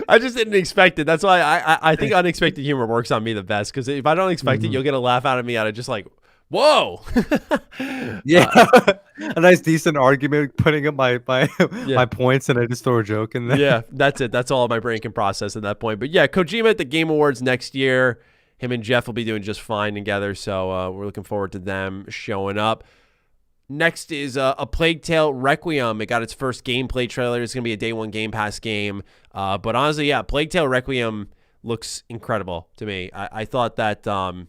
I just didn't expect it. That's why I think unexpected humor works on me the best, because if I don't expect it, you'll get a laugh out of me out of just like, whoa. A nice decent argument, putting up my points, and I just throw a joke in there. Yeah, that's it. That's all my brain can process at that point. But yeah, Kojima at the Game Awards next year. Him and Jeff will be doing just fine together, so we're looking forward to them showing up. Next is A Plague Tale Requiem. It got its first gameplay trailer. It's going to be a day one Game Pass game. But honestly, yeah, Plague Tale Requiem looks incredible to me. I thought that A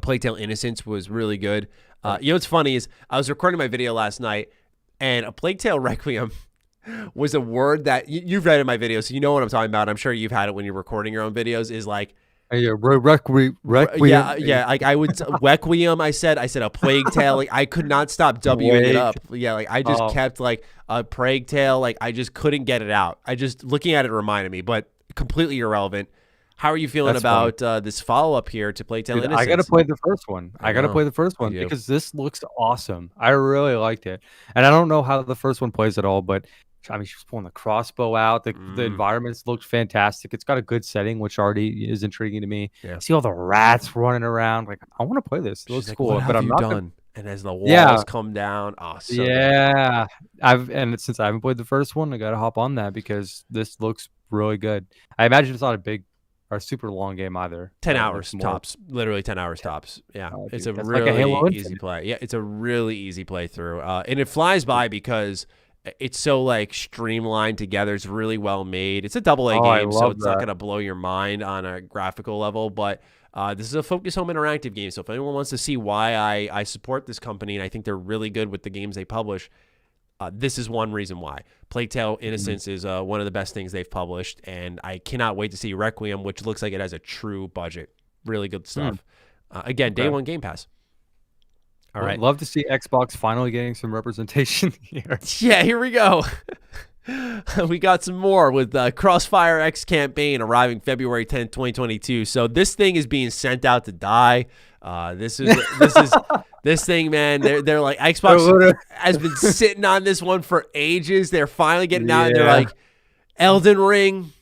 Plague Tale Innocence was really good. What's funny is I was recording my video last night, and A Plague Tale Requiem was a word that you've read in my videos, so you know what I'm talking about. I'm sure you've had it when you're recording your own videos, is like, Requiem. Yeah. Like I would Requiem. I said A Plague Tale. Like I could not stop Wing it up. Yeah. Like I just kept like a Plague Tale. Like I just couldn't get it out. I just looking at it reminded me, but completely irrelevant. How are you feeling about this follow up here to Plague Tale Innocence? I got to play the first one. I got to play the first one because this looks awesome. I really liked it, and I don't know how the first one plays at all, but. I mean, she was pulling the crossbow out. The environments looked fantastic. It's got a good setting, which already is intriguing to me. Yeah. See all the rats running around. Like, I want to play this. It looks cool, but I'm not done. And as the walls come down, so good. Since I haven't played the first one, I gotta hop on that because this looks really good. I imagine it's not a big or super long game either. 10 hours tops, literally 10 hours tops. Yeah, it's a really easy play. Yeah, it's a really easy playthrough, and it flies by because it's so like streamlined together. It's really well made. It's a AA game, so it's not gonna blow your mind on a graphical level, but. This is a Focus Home interactive game, so if anyone wants to see why I support this company and I think they're really good with the games they publish, this is one reason why. Plague Tale Innocence is one of the best things they've published, and I cannot wait to see Requiem, which looks like it has a true budget. Really good stuff. Again, day one Game Pass. All right. Love to see Xbox finally getting some representation here. Yeah, here we go. We got some more with Crossfire X campaign arriving February 10th, 2022. So this thing is being sent out to die. This thing, man. They're like, Xbox has been sitting on this one for ages. They're finally getting out. And they're like, Elden Ring.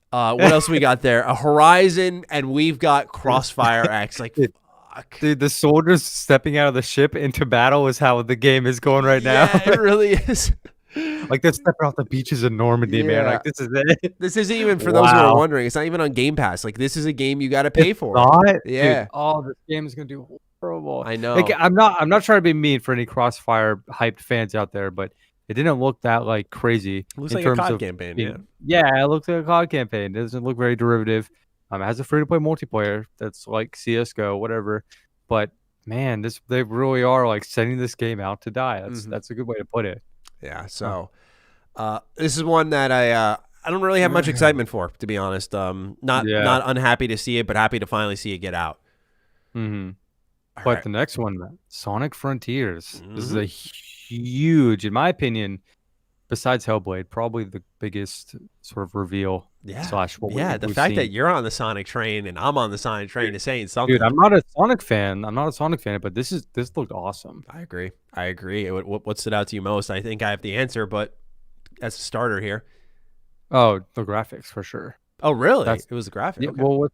What else we got there? A Horizon, and we've got Crossfire X. Like, fuck. Dude, the soldiers stepping out of the ship into battle is how the game is going right now. Yeah, it really is. Like they're stepping off the beaches of Normandy, man. Like this is it. This isn't even for those who are wondering. It's not even on Game Pass. Like this is a game you got to pay for. Yeah. Dude, this game is gonna do horrible. I know. Like I'm not trying to be mean for any Crossfire hyped fans out there, but it didn't look that like crazy. It looks like a COD campaign. Yeah, it looks like a COD campaign. It doesn't look very derivative. It has a free to play multiplayer that's like CS:GO, whatever. But man, they really are like sending this game out to die. That's a good way to put it. Yeah, so this is one that I don't really have much excitement for, to be honest. Not unhappy to see it, but happy to finally see it get out. But the next one, Sonic Frontiers. This is a huge, in my opinion, besides Hellblade, probably the biggest sort of reveal. The fact that you're on the Sonic train and I'm on the Sonic train is saying something. Dude, I'm not a Sonic fan, but this looked awesome. I agree. What stood out to you most? I think I have the answer, but as a starter here. Oh, the graphics for sure. Oh, really? It was the graphics. Yeah, okay. Well,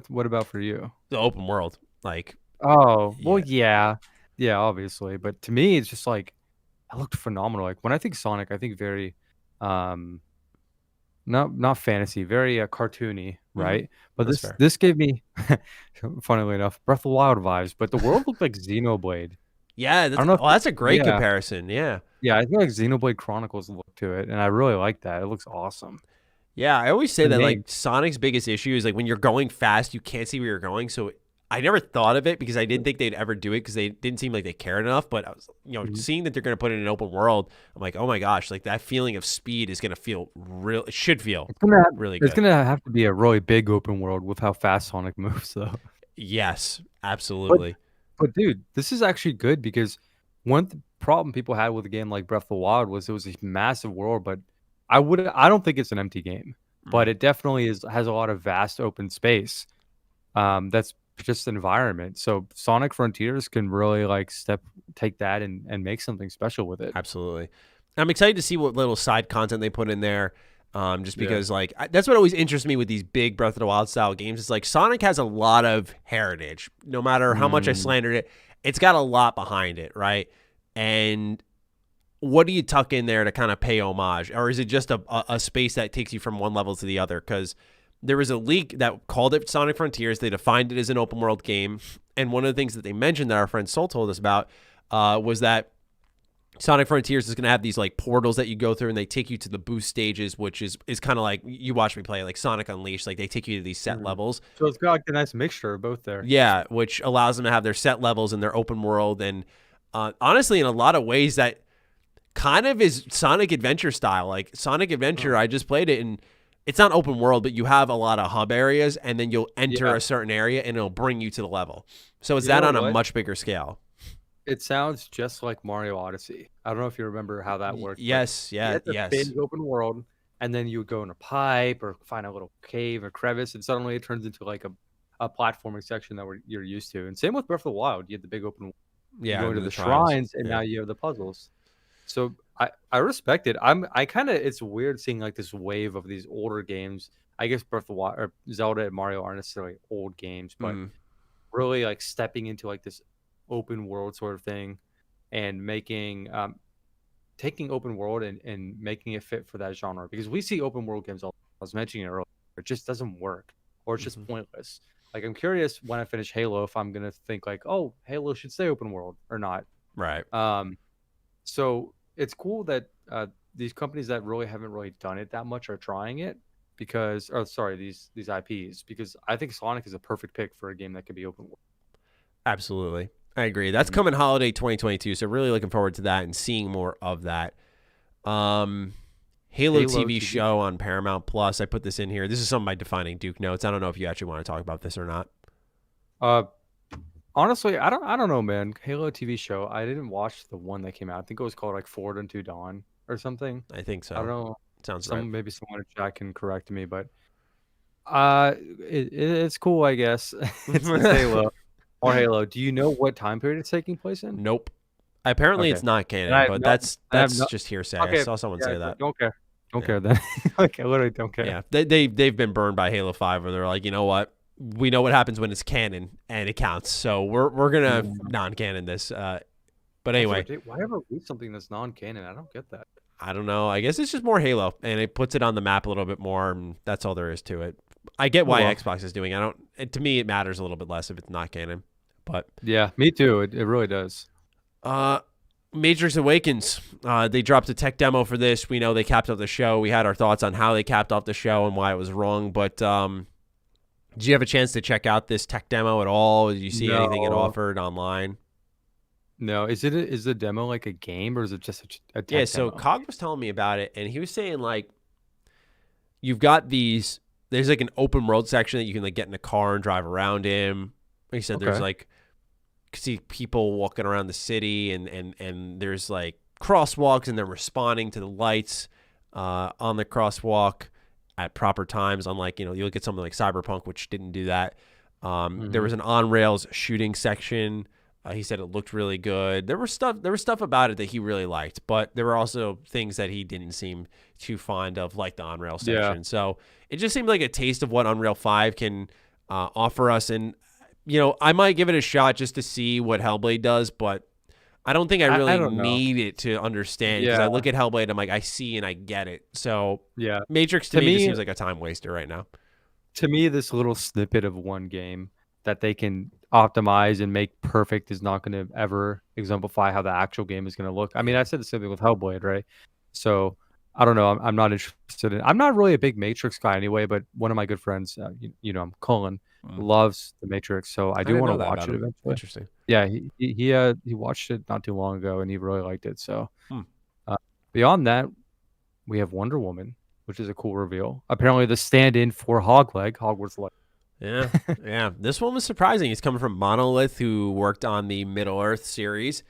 what about for you? The open world, like. Oh, well, yeah, obviously, but to me, it's just like it looked phenomenal. Like when I think Sonic, I think very, not fantasy, very cartoony, right? But this gave me, funnily enough, Breath of the Wild vibes. But the world looked like Xenoblade. Yeah, that's a great comparison. Yeah, I think like Xenoblade Chronicles look to it, and I really like that. It looks awesome. Yeah, I always say that like Sonic's biggest issue is like when you're going fast, you can't see where you're going. So I never thought of it because I didn't think they'd ever do it because they didn't seem like they cared enough. But I was, seeing that they're going to put it in an open world, I'm like, oh my gosh, like that feeling of speed is going to feel real. It should feel really good. It's going to have to be a really big open world with how fast Sonic moves, though. Yes, absolutely. But dude, this is actually good because one problem people had with a game like Breath of the Wild was it was a massive world, but I don't think it's an empty game, but it definitely has a lot of vast open space. That's just environment. So Sonic Frontiers can really like take that and make something special with it. Absolutely. I'm excited to see what little side content they put in there. Just because like that's what always interests me with these big Breath of the Wild style games. It's like Sonic has a lot of heritage. No matter how much I slandered it, it's got a lot behind it, right? And what do you tuck in there to kind of pay homage? Or is it just a space that takes you from one level to the other? Because there was a leak that called it Sonic Frontiers. They defined it as an open world game. And one of the things that they mentioned that our friend Sol told us about was that Sonic Frontiers is going to have these like portals that you go through and they take you to the boost stages, which is kind of like you watch me play like Sonic Unleashed. Like they take you to these set levels. So it's got like a nice mixture of both there. Yeah, which allows them to have their set levels and their open world. And honestly, in a lot of ways that kind of is Sonic Adventure style. Like Sonic Adventure, I just played it and it's not open world, but you have a lot of hub areas and then you'll enter a certain area and it'll bring you to the level. So it's on a much bigger scale. It sounds just like Mario Odyssey. I don't know if you remember how that worked. Yes. Big open world, and then you would go in a pipe or find a little cave or crevice, and suddenly it turns into like a platforming section that you're used to. And same with Breath of the Wild. You had the big open world. Yeah, you go into the shrines, and now you have the puzzles. So I respect it. It's weird seeing like this wave of these older games. I guess Breath of the Wild or Zelda and Mario aren't necessarily old games, but really like stepping into like this open world sort of thing, and making taking open world and making it fit for that genre, because we see open world games all, I was mentioning it earlier, it just doesn't work, or it's just pointless. Like, I'm curious when I finish Halo if I'm gonna think like, oh, Halo should stay open world or not. Right. So it's cool that these companies that really haven't really done it that much are trying it, because, or sorry, these IPs, because I think Sonic is a perfect pick for a game that could be open world. Absolutely. I agree. That's coming holiday 2022, so really looking forward to that and seeing more of that. Halo TV show on Paramount Plus. I put this in here. This is some of my defining Duke notes. I don't know if you actually want to talk about this or not. Honestly, I don't know, man. Halo TV show. I didn't watch the one that came out. I think it was called like Forward Unto Dawn or something. I think so. I don't know. Sounds right. Maybe someone in chat can correct me, but it's cool, I guess. It's Halo. Or Halo. Do you know what time period it's taking place in? Nope. Apparently it's not canon, but that's just hearsay. Okay. I saw someone say that. Don't care. Don't care then. Like, I literally don't care. Yeah. They've been burned by Halo 5, where they're like, you know what? We know what happens when it's canon and it counts. So we're gonna non-canon this. But anyway. Why ever release something that's non-canon? I don't get that. I don't know. I guess it's just more Halo, and it puts it on the map a little bit more, and that's all there is to it. I get why Xbox is doing it. To me, it matters a little bit less if it's not canon. But yeah, me too. It really does. Matrix Awakens. They dropped a tech demo for this. We know they capped off the show. We had our thoughts on how they capped off the show and why it was wrong. But did you have a chance to check out this tech demo at all? Did you see anything it offered online? No. Is the demo like a game, or is it just a tech demo? So Cog was telling me about it, and he was saying, like, you've got these. There's like an open world section that you can like get in a car and drive around in. He said there's like, see people walking around the city, and there's like crosswalks, and they're responding to the lights on the crosswalk at proper times. Unlike, you look at something like Cyberpunk, which didn't do that. There was an on rails shooting section. He said it looked really good. There was stuff about it that he really liked, but there were also things that he didn't seem too fond of, like the on rail section. So it just seemed like a taste of what Unreal 5 can offer us. And I might give it a shot just to see what Hellblade does, but I don't think I really need it to understand, because I look at Hellblade, I'm like, I see and I get it. So Matrix to me just seems like a time waster right now. To me, this little snippet of one game that they can optimize and make perfect is not going to ever exemplify how the actual game is going to look. I mean, I said the same thing with Hellblade, right? So I don't know. I'm not interested in. I'm not really a big Matrix guy anyway, but one of my good friends, I'm Cullen, loves the Matrix, so I do want to watch it eventually. Interesting. Yeah, he watched it not too long ago, and he really liked it. So beyond that, we have Wonder Woman, which is a cool reveal. Apparently, the stand-in for Hogwarts Legacy. Yeah. This one was surprising. It's coming from Monolith, who worked on the Middle-earth series.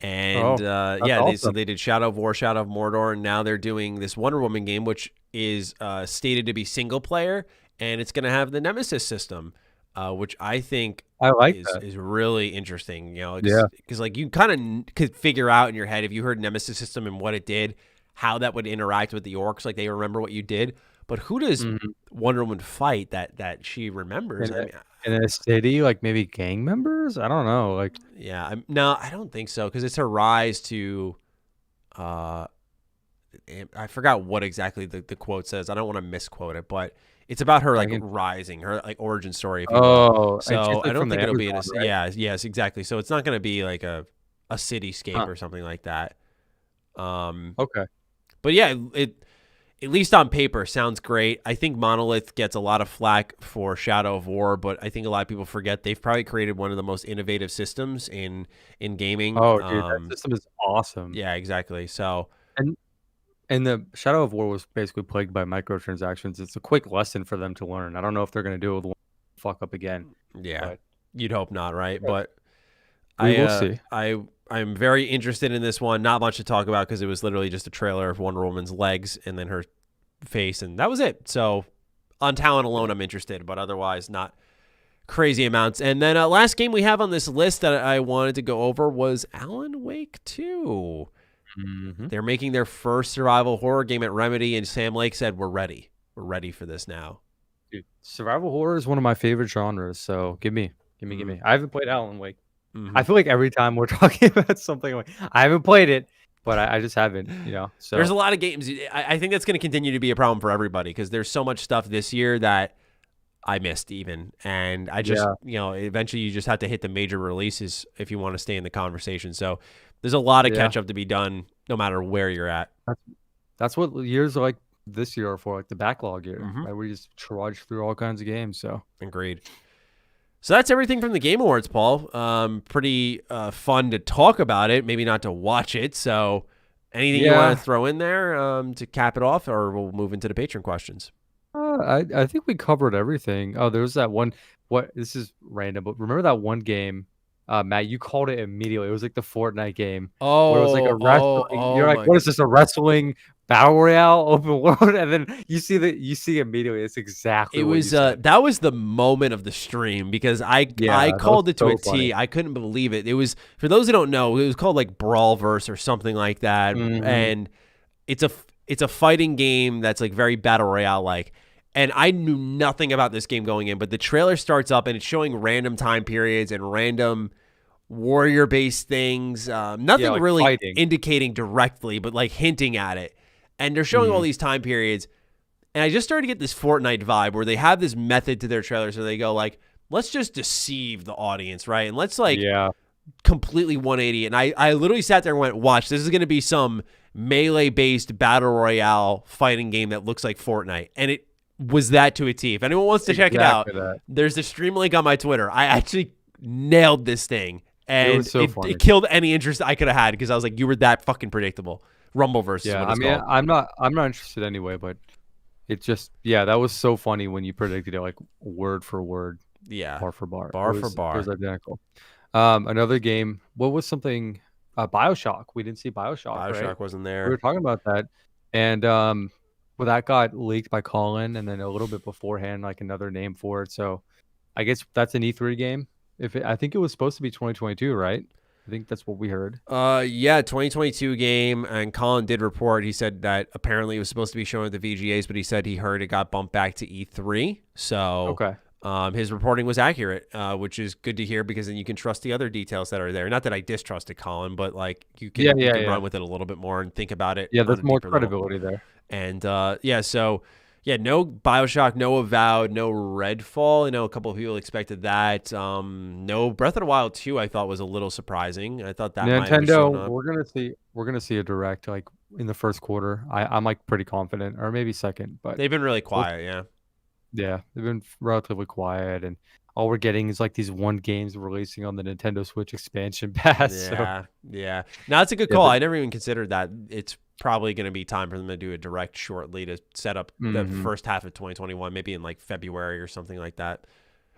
And awesome. They did Shadow of War, Shadow of Mordor, and now they're doing this Wonder Woman game, which is stated to be single player, and it's going to have the Nemesis system, which I think is really interesting. Because like you kind of could figure out in your head, if you heard Nemesis system and what it did, how that would interact with the orcs, like they remember what you did. But who does Wonder Woman fight that she remembers? In a city, like maybe gang members? I don't know. Like, no, I don't think so, because it's her rise to. I forgot what exactly the quote says. I don't want to misquote it, but it's about her rising, her like origin story. If you will. So I don't think it'll be in a. Right? Yes, exactly. So it's not going to be like a cityscape or something like that. Okay. But yeah, it. At least on paper, sounds great. I think Monolith gets a lot of flack for Shadow of War, but I think a lot of people forget they've probably created one of the most innovative systems in gaming. Oh, dude, that system is awesome. Yeah, exactly. So, and the Shadow of War was basically plagued by microtransactions. It's a quick lesson for them to learn. I don't know if they're going to do it with one fuck up again. Yeah, but you'd hope not, right? But we will see. I'm very interested in this one. Not much to talk about, because it was literally just a trailer of Wonder Woman's legs and then her face, and that was it. So on talent alone, I'm interested, but otherwise not crazy amounts. And then last game we have on this list that I wanted to go over was Alan Wake 2. They're making their first survival horror game at Remedy, and Sam Lake said, we're ready. We're ready for this now. Dude, survival horror is one of my favorite genres, so give me. I haven't played Alan Wake. I feel like every time we're talking about something, I haven't played it, but I just haven't, So there's a lot of games. I think that's going to continue to be a problem for everybody because there's so much stuff this year that I missed even. And I just, eventually you just have to hit the major releases if you want to stay in the conversation. So there's a lot of catch up to be done no matter where you're at. That's what years like this year are for, like the backlog year. Right? We just trudge through all kinds of games. So agreed. So that's everything from the Game Awards, Paul. Pretty fun to talk about it, maybe not to watch it. So anything you want to throw in there to cap it off, or we'll move into the patron questions? I think we covered everything. Oh, there was that one. This is random, but remember that one game, Matt? You called it immediately. It was like the Fortnite game. Oh, where it was like a wrestling. You're like, what is this? A wrestling battle royale open world? And then you see immediately. It's exactly. It what was. You said. That was the moment of the stream because I called it to a T. I couldn't believe it. It was, for those who don't know, it was called like Brawlverse or something like that, and it's a fighting game that's like very battle royale like. And I knew nothing about this game going in, but the trailer starts up and it's showing random time periods and random warrior-based things. Nothing like really fighting. Indicating directly, but like hinting at it. And they're showing all these time periods. And I just started to get this Fortnite vibe where they have this method to their trailers where they go like, let's just deceive the audience, right? And let's like completely 180. And I literally sat there and went, watch, this is going to be some melee-based battle royale fighting game that looks like Fortnite. And it was that to a T. If anyone wants to check it out, there's the stream link on my Twitter. I actually nailed this thing, and it killed any interest I could have had because I was like, you were that fucking predictable. Rumbleverse is what it's called. I'm not interested anyway, but it just that was so funny when you predicted it like word for word, bar for bar, for bar. It was identical. Another game. What was something? BioShock. We didn't see BioShock. BioShock wasn't there. We were talking about that, and well, that got leaked by Colin, and then a little bit beforehand, like another name for it. So, I guess that's an E3 game. I think it was supposed to be 2022, right? I think that's what we heard. 2022 game, and Colin did report. He said that apparently it was supposed to be shown at the VGAs, but he said he heard it got bumped back to E3. So, his reporting was accurate, which is good to hear because then you can trust the other details that are there. Not that I distrusted Colin, but like you can run with it a little bit more and think about it. Yeah, there's more credibility there. And no BioShock, no Avowed, no Redfall. I know a couple of people expected that. No Breath of the Wild 2, I thought was a little surprising. I thought that Nintendo, we're gonna see a direct like in the first quarter. I'm like pretty confident, or maybe second, but they've been really quiet. Yeah, they've been relatively quiet, and all we're getting is like these one games releasing on the Nintendo Switch expansion pass. Yeah. Now that's a good call. I never even considered that. It's probably going to be time for them to do a direct shortly to set up the first half of 2021, maybe in like February or something like that.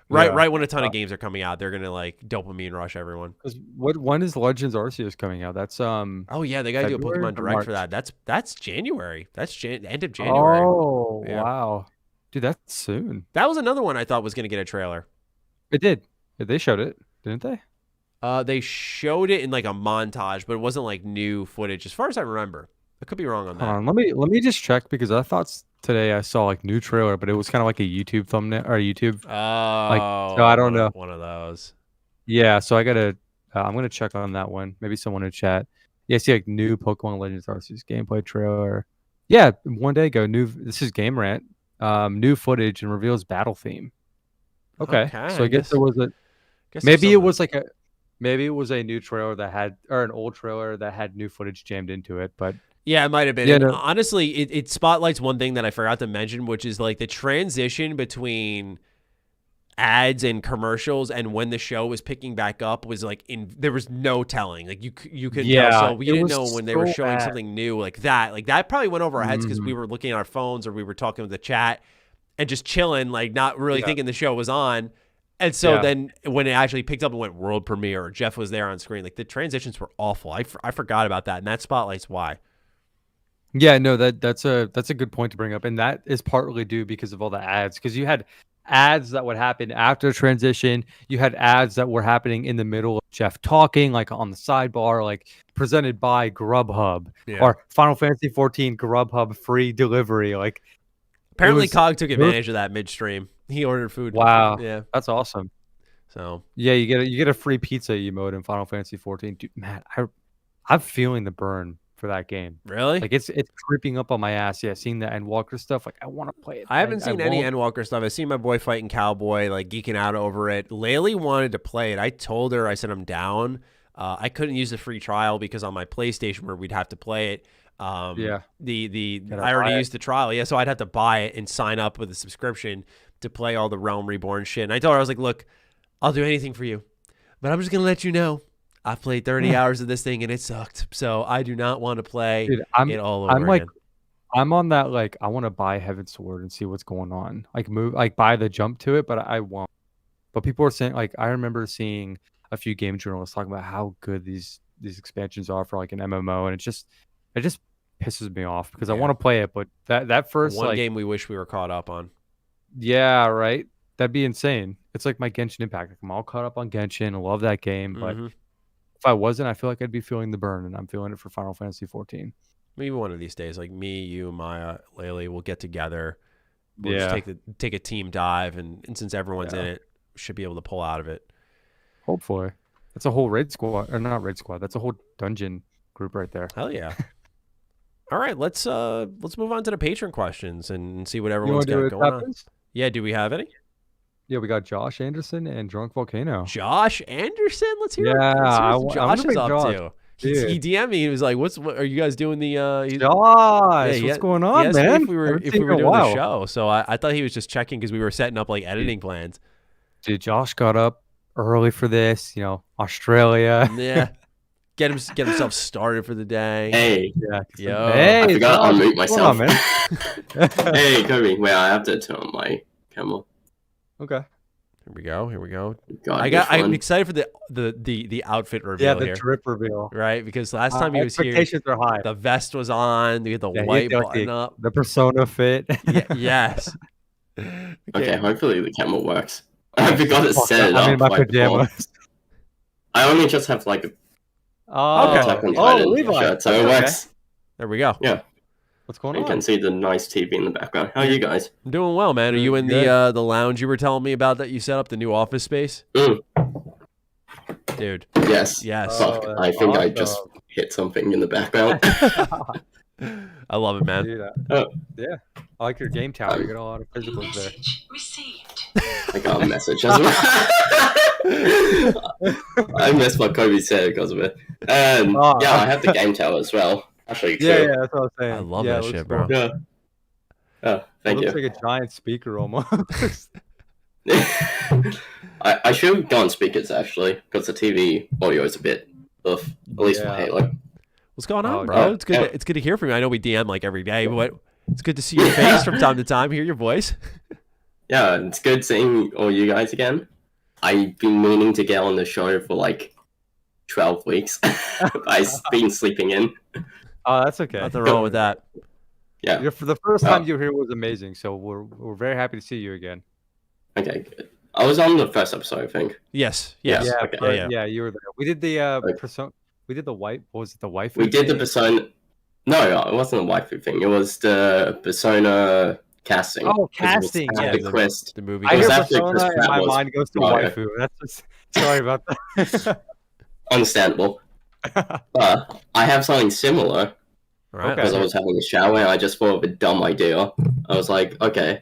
Right when a ton of games are coming out, they're going to like dopamine rush everyone. When is Legends Arceus coming out? That's they got to do a Pokemon Direct for that. That's January. That's end of January. Oh, wow. Dude, that's soon. That was another one I thought was going to get a trailer. It did. They showed it, didn't they? They showed it in like a montage, but it wasn't like new footage as far as I remember. I could be wrong on that. Hold on, let me just check because I thought today I saw like new trailer, but it was kind of like a YouTube thumbnail or YouTube. So I don't know. One of those. Yeah, so I'm gonna check on that one. Maybe someone in chat. Yeah, see like new Pokemon Legends Arceus gameplay trailer. Yeah, one day ago. This is Game Rant. New footage and reveals battle theme. Okay. So I guess there was maybe it was a new trailer that had, or an old trailer that had new footage jammed into it, but yeah, it might have been. Yeah, honestly, it spotlights one thing that I forgot to mention, which is like the transition between ads and commercials and when the show was picking back up was like there was no telling. Like you could tell. So we didn't know when they were showing something new like that. Like that probably went over our heads because we were looking at our phones or we were talking with the chat and just chilling, like not really thinking the show was on. And so then when it actually picked up and went world premiere or Jeff was there on screen, like the transitions were awful. I forgot about that, and that spotlights why. Yeah, no, that's a good point to bring up, and that is partly due because of all the ads. Because you had ads that would happen after transition, you had ads that were happening in the middle of Jeff talking, like on the sidebar, like presented by Grubhub or Final Fantasy 14 Grubhub free delivery. Like apparently, Cog took advantage of that midstream. He ordered food. Wow, that's awesome. So yeah, you get a free pizza emote in Final Fantasy 14. Dude, Matt, I'm feeling the burn for that game. really, Like it's creeping up on my ass. Yeah, seeing the Endwalker stuff. Like I want to play it. I haven't seen any Endwalker stuff. I've seen my boy fighting Cowboy, like geeking out over it. Laylee wanted to play it. I told her, I said I'm down. I couldn't use the free trial because on my PlayStation where we'd have to play it. I already used the trial. Yeah, so I'd have to buy it and sign up with a subscription to play all the Realm Reborn shit. And I told her, I was like, look, I'll do anything for you, but I'm just gonna let you know I've played 30 hours of this thing and it sucked. So I do not want to play it all over again. I'm on that, like, I want to buy Heaven's Sword and see what's going on. Like buy the jump to it, but I won't. But people are saying, like, I remember seeing a few game journalists talking about how good these expansions are for like an MMO, and it just pisses me off because I want to play it, but that first one game we wish we were caught up on. Yeah, right. That'd be insane. It's like my Genshin Impact. Like, I'm all caught up on Genshin. I love that game, but if I wasn't, I feel like I'd be feeling the burn, and I'm feeling it for Final Fantasy 14. Maybe one of these days, like me, you, Maya, Laylee, we'll get together. We'll just take a team dive, and since everyone's in it, we should be able to pull out of it. Hopefully. That's a whole raid squad, or not raid squad. That's a whole dungeon group right there. Hell yeah. All right, let's move on to the patron questions and see what everyone's got going on. Yeah, do we have any? Yeah, we got Josh Anderson and Drunk Volcano. Josh Anderson? Let's hear what Josh is up to. He DM'd me. He was like, "What are you guys doing?" Josh, what's going on, man? If we were doing the show, so I thought he was just checking because we were setting up like editing plans. Dude, Josh got up early for this. Australia. Yeah, get himself started for the day. Hey, Hey, I forgot to unmute myself. On, hey, Kobe. Wait, I have to turn on my camera. Okay. Here we go. God, I'm excited for the outfit reveal. Yeah, the drip reveal. Right, because last time he was here, expectations are high. The vest was on. We had the white button up. The persona fit. Yes. Okay, hopefully the camera works. I forgot to set it up. I'm in my pajamas. I only just have like a Levi. shirt, so it works. There we go. Yeah. What's going on? You can see the nice TV in the background. How are you guys? I'm doing well, man. Are you in the lounge you were telling me about that you set up, the new office space? Dude. Yes. Fuck, I think I just hit something in the background. I love it, man. Yeah. I like your game tower. You got a lot of physicals there. Received. I got a message as well. I missed what Kobe said because of it. I have the game tower as well. Actually, yeah, that's what I was saying. I love that shit, bro. Yeah. Oh, thank you. Looks like a giant speaker almost. I should go on speakers actually, because the TV audio is a bit off. At least my Halo. What's going on, bro? It's good. It's good to hear from you. I know we DM like every day, but it's good to see your face from time to time. Hear your voice. Yeah, it's good seeing all you guys again. I've been meaning to get on the show for like 12 weeks. I've been sleeping in. Oh, that's okay. Nothing wrong with that. Yeah. For the first time you were here was amazing, so we're very happy to see you again. Okay, good. I was on the first episode, I think. Yes. Yeah, you were there. We did the persona. We did the white. What was it? The waifu. We did the persona. No, it wasn't a waifu thing. It was the persona casting. Oh, casting! Yeah, the quest. The movie. I hear persona, and my mind goes to waifu. That's just, sorry about that. Understandable. But I have something similar. Right. Because I was having a shower and I just thought of a dumb idea. I was like, okay,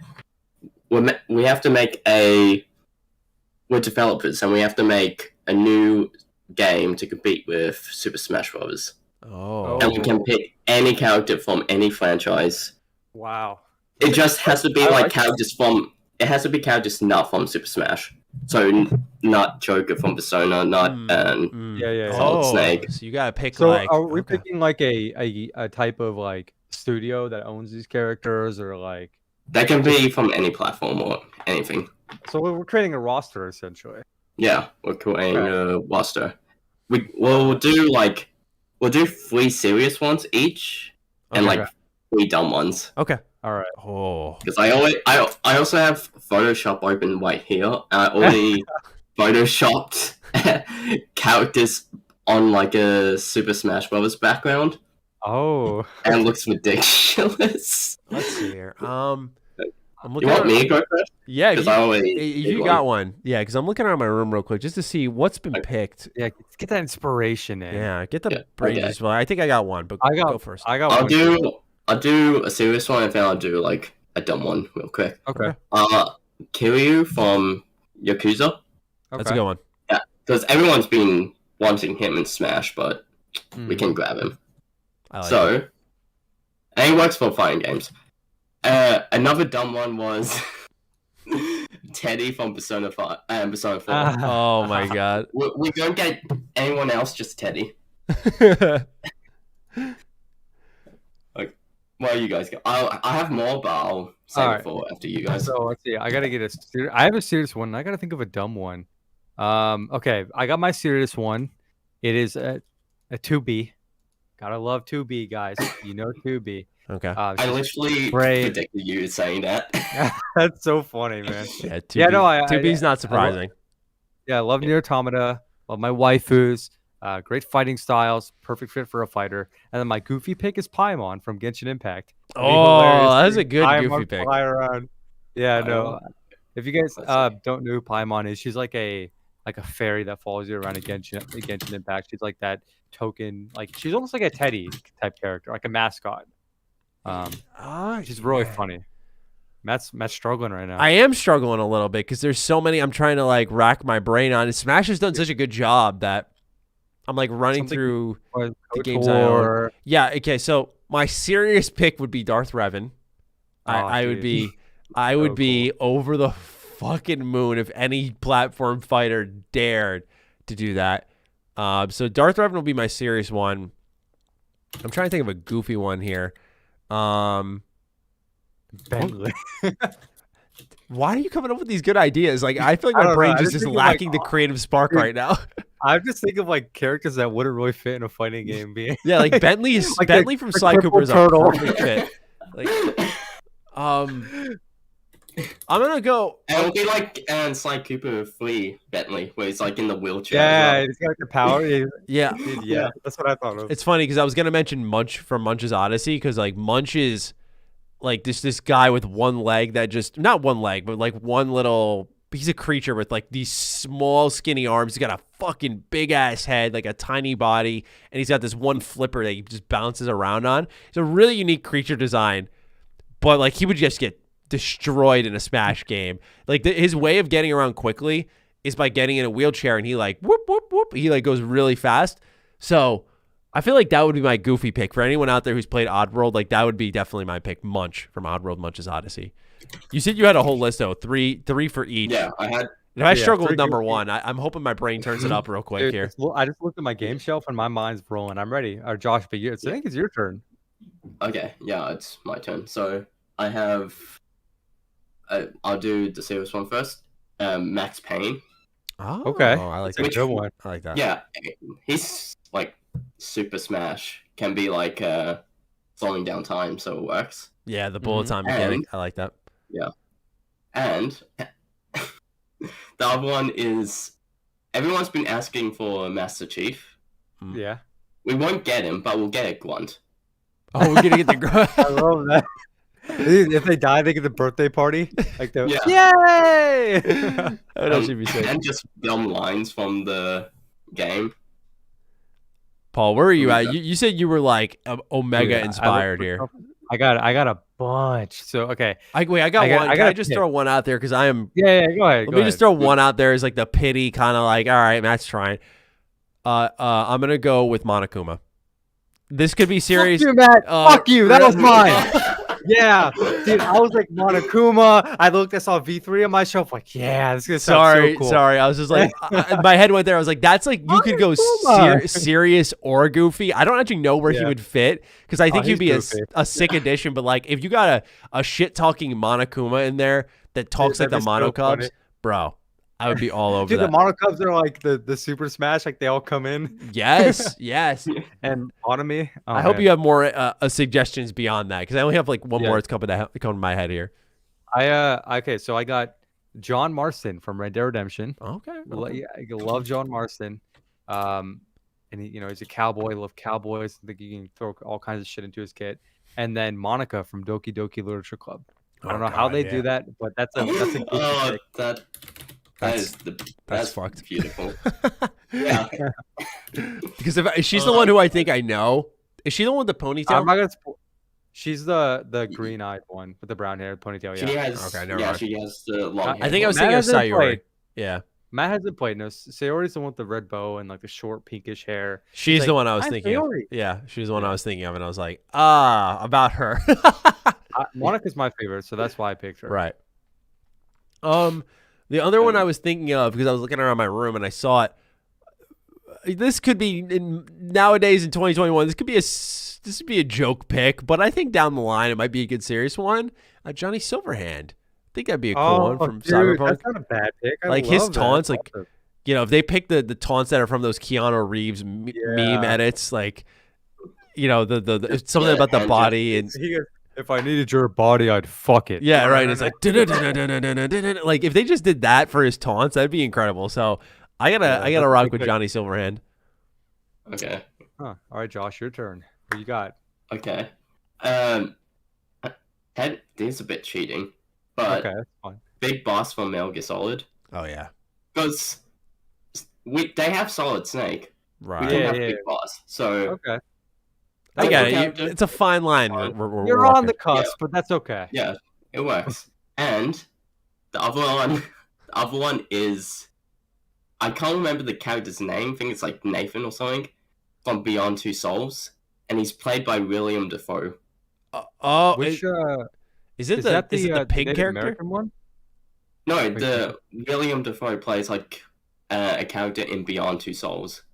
we have to make we're developers and we have to make a new game to compete with Super Smash Bros. Oh. And we can pick any character from any franchise. Wow. It just has to be characters from. It has to be characters not from Super Smash. So not Joker from Persona, not Solid Snake. So you gotta pick. So are we picking like a type of like studio that owns these characters, or like? That can be from any platform or anything. So we're creating a roster essentially. Yeah, we're creating a roster. We'll do 3 serious ones each, and 3 dumb ones. Okay. All right. Oh. Because I also have Photoshop open right here. I already photoshopped characters on like a Super Smash Bros. Background. Oh. And it looks ridiculous. Let's see here. I'm You looking. want me to go first? Yeah, If you got one. Yeah, because I'm looking around my room real quick just to see what's been picked. Yeah, get that inspiration in. Yeah, get the brain as well. I think I got one, but go first. I'll do a serious one, and then I'll do like a dumb one real quick. Okay. Kiryu from Yakuza. That's a good one. Yeah, because everyone's been wanting him in Smash, but we can grab him. And he works for fighting games. Another dumb one was Teddy from Persona 5 and Persona 4. Oh my god. We don't get anyone else, just Teddy. Well, you guys go. I have more, but I'll save it for after you guys. So let's see. I gotta get I have a serious one. I gotta think of a dumb one. Okay, I got my serious one. It is a 2B. Gotta love 2B, guys. You know 2B. Okay. I literally predicted you saying that. That's so funny, man. Yeah, 2B's not surprising. I love Nier Automata. Love my waifus. Great fighting styles. Perfect fit for a fighter. And then my goofy pick is Paimon from Genshin Impact. Oh, that's a good goofy pick. Yeah, no. If you guys don't know who Paimon is, she's like a fairy that follows you around Genshin Impact. She's like that token, like she's almost like a Teddy type character, like a mascot. She's really funny. Matt's struggling right now. I am struggling a little bit because there's so many I'm trying to like rack my brain on. Smash has done such a good job that I'm like running through the games I own. Yeah, okay, so my serious pick would be Darth Revan. I would be over the fucking moon if any platform fighter dared to do that. So Darth Revan will be my serious one. I'm trying to think of a goofy one here. Bentley. Why are you coming up with these good ideas? Like I feel like my brain just is lacking the creative spark right now. I'm just thinking of like characters that wouldn't really fit in a fighting game. Yeah, like Bentley from Sly Cooper is a perfect fit. Like, I'm gonna go. It'll be like Sly Cooper 3 Bentley, where he's like in the wheelchair. Yeah, he's got like the power. Yeah, that's what I thought of. It's funny because I was gonna mention Munch from Munch's Odyssey because like Munch is like this guy with one leg that just not one leg, but like one little. He's a creature with like these small skinny arms. He's got a fucking big ass head, like a tiny body, and he's got this one flipper that he just bounces around on. It's a really unique creature design, but like he would just get destroyed in a Smash game. Like his way of getting around quickly is by getting in a wheelchair and he like whoop whoop whoop. He like goes really fast. So I feel like that would be my goofy pick for anyone out there who's played Oddworld. Like that would be definitely my pick. Munch from Oddworld, Munch's Odyssey. You said you had a whole list though, three for each. Yeah, I had. If I struggle with number one, I'm hoping my brain turns it up real quick here. I just looked at my game shelf and my mind's rolling. I'm ready. Or Josh, but I think it's your turn. Okay, yeah, it's my turn. So I have. I'll do the serious one first. Max Payne. Oh, okay. I like that. Good one. I like that. Yeah, he's like Super Smash can be like slowing down time, so it works. Yeah, the bullet time getting. I like that. Yeah, and the other one is everyone's been asking for Master Chief. Yeah, we won't get him, but we'll get a Grunt. Oh, we're gonna get the Grunt. I love that. If they die, they get the birthday party. Like the yay! That would actually be sick. And just dumb lines from the game. Paul, where are you at? You said you were like Omega inspired here. I got a bunch. So okay. I got one. Can I just throw one out there because I am. Yeah. Go ahead. Let me just throw one out there as like the pity kind of like. All right, Matt's trying. I'm gonna go with Monokuma. This could be serious. Fuck you, Matt. Fuck you. That was mine. Yeah, dude, I was like Monokuma. I saw V3 on my shelf, like, yeah, this is gonna sound so cool. Sorry, I was just like, my head went there. I was like, that's like you could go serious or goofy. I don't actually know where he would fit because I think he'd be a sick addition. But like, if you got a shit talking Monokuma in there that talks like the Mono Cubs, bro, I would be all over that. Dude, the Mono Cubs are like the Super Smash, like they all come in. Yes. And Autonomy. I hope you have more suggestions beyond that because I only have like one more that's coming to my head here. Okay, so I got John Marston from Red Dead Redemption. Okay. I love John Marston. And he's a cowboy. I love cowboys. I think you can throw all kinds of shit into his kit. And then Monica from Doki Doki Literature Club. I don't know how they do that, but that's a good pick. That's fucked. Beautiful. Yeah. Because if she's the one who I think I know. Is she the one with the ponytail? I'm not gonna. She's the green-eyed one with the brown hair, ponytail. She has. Okay, never yeah, mind. she has the long hair. I think I was thinking of Sayori. Yeah. Matt hasn't played. No, Sayori's the one with the red bow and like the short pinkish hair. She's the one I was thinking of. Yeah, she's the one I was thinking of, and I was like, about her. Monica's my favorite, so that's why I picked her. Right. The other one I was thinking of, because I was looking around my room and I saw it. This could be nowadays in 2021. This would be a joke pick, but I think down the line it might be a good serious one. Johnny Silverhand. I think that'd be a cool one from Cyberpunk. That's not a bad pick. Like his taunts, like if they pick the taunts that are from those Keanu Reeves meme edits, like the something about the body and. If I needed your body, I'd fuck it. Yeah, right. It's like like if they just did that for his taunts, that'd be incredible. So I gotta rock with Johnny Silverhand. Okay. All right, Josh, your turn. What you got? Okay. This is a bit cheating, but okay, that's fine. Big Boss from Metal Gear Solid. Oh yeah. Because they have Solid Snake. Right. We don't have Big Boss. So okay. I get it. It's a fine line. You're on the cusp, but that's okay. Yeah, it works. And the other one is I can't remember the character's name. I think it's like Nathan or something from Beyond Two Souls, and he's played by William Dafoe. Which is it the pig Native character? American one? No, the William Dafoe plays like a character in Beyond Two Souls.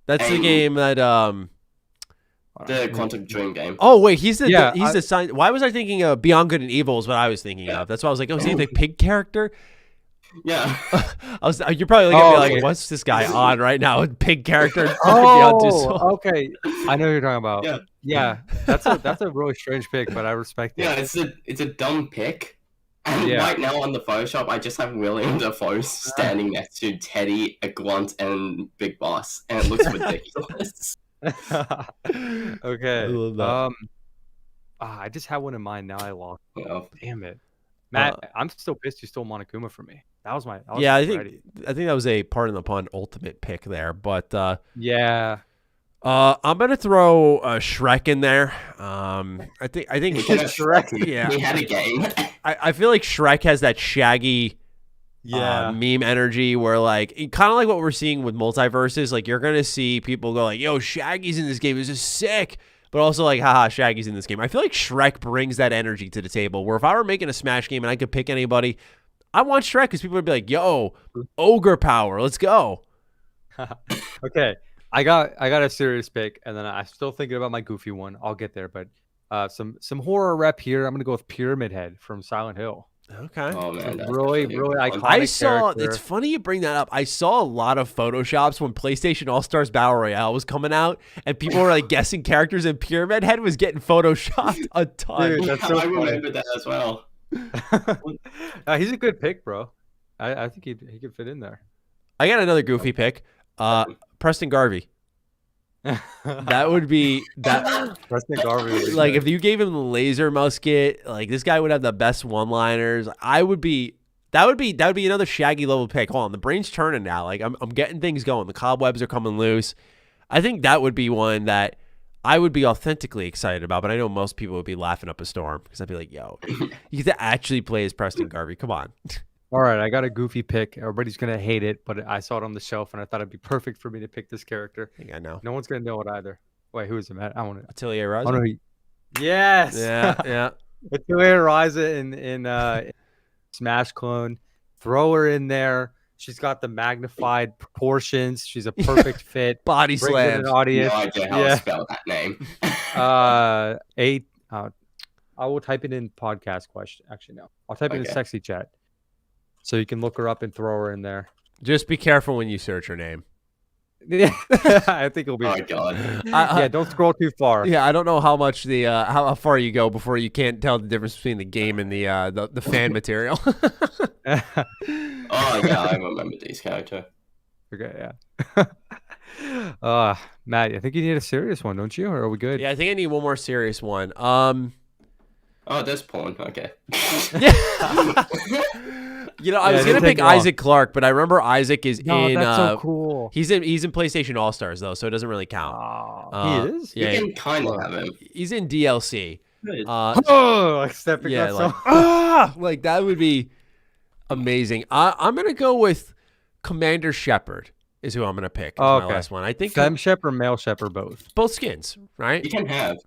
That's the game that the Quantum Dream game. Oh wait, he's the sign. Why was I thinking of Beyond Good and Evil? Is what I was thinking of. That's why I was like, is he the pig character? Yeah. You're probably looking at me like, what's this guy on right now? Pig character. Okay. I know what you're talking about. Yeah. That's a really strange pick, but I respect it. Yeah, it's a dumb pick. And right now on the Photoshop, I just have William Dafoe standing next to Teddy, a Grunt, and Big Boss, and it looks ridiculous. Okay. I just had one in mind. Now I lost. Oh. Damn it, Matt. I'm still pissed you stole Monokuma from me. That was my. I think that was a pardon the pun ultimate pick there, but yeah. I'm gonna throw Shrek in there. I think Shrek. Yeah, we had a game. I feel like Shrek has that shaggy. Meme energy where like kind of like what we're seeing with multiverses, like you're gonna see people go like, yo, Shaggy's in this game, this is sick, but also like, haha, Shaggy's in this game. I feel like Shrek brings that energy to the table where if I were making a Smash game and I could pick anybody, I want Shrek because people would be like, yo, ogre power, let's go. Okay, I got a serious pick, and then I'm still thinking about my goofy one. I'll get there, but some horror rep here. I'm gonna go with Pyramid Head from Silent Hill. Okay. Oh man, really iconic character. It's funny you bring that up. I saw a lot of Photoshops when PlayStation All-Stars Battle Royale was coming out, and people were like guessing characters, and Pyramid Head was getting Photoshopped a ton. Dude, that's so I remember that as well. He's a good pick, bro. I think he could fit in there. I got another goofy pick. Preston Garvey. That would be that. Preston Garvey would be like good. if you gave him the laser musket, like this guy would have the best one-liners. That would be another Shaggy level pick. Hold on, the brain's turning now. Like I'm getting things going. The cobwebs are coming loose. I think that would be one that I would be authentically excited about, but I know most people would be laughing up a storm because I'd be like, yo, you get to actually play as Preston Garvey. Come on. All right, I got a goofy pick. Everybody's gonna hate it, but I saw it on the shelf and I thought it'd be perfect for me to pick this character. I think I know. No one's gonna know it either. Wait, who is it, Matt? I want to. Atelier Ryza. Yes. Yeah. Atelier Ryza in Smash Clone. Throw her in there. She's got the magnified proportions. She's a perfect fit. Body slam. Audience. No idea how to spell that name. I will type it in podcast question. Actually, no. I'll type it in sexy chat. So you can look her up and throw her in there. Just be careful when you search her name. I think it'll be. Oh my god! Yeah, don't scroll too far. Yeah, I don't know how much how far you go before you can't tell the difference between the game and the fan material. Oh yeah, I remember this character. Okay, yeah. Matt, I think you need a serious one, don't you? Or are we good? Yeah, I think I need one more serious one. Oh, there's porn. Okay. Yeah. I was gonna pick Isaac Clarke, but I remember Isaac is in. That's so cool. He's in PlayStation All Stars though, so it doesn't really count. He is. Yeah, you can kind of have him. He's in DLC. Like stepping. Yeah, like that would be amazing. I'm gonna go with Commander Shepard. Is who I'm gonna pick. As my last one. I think Fem Shep or Male Shep or both. Both skins, right? You can have,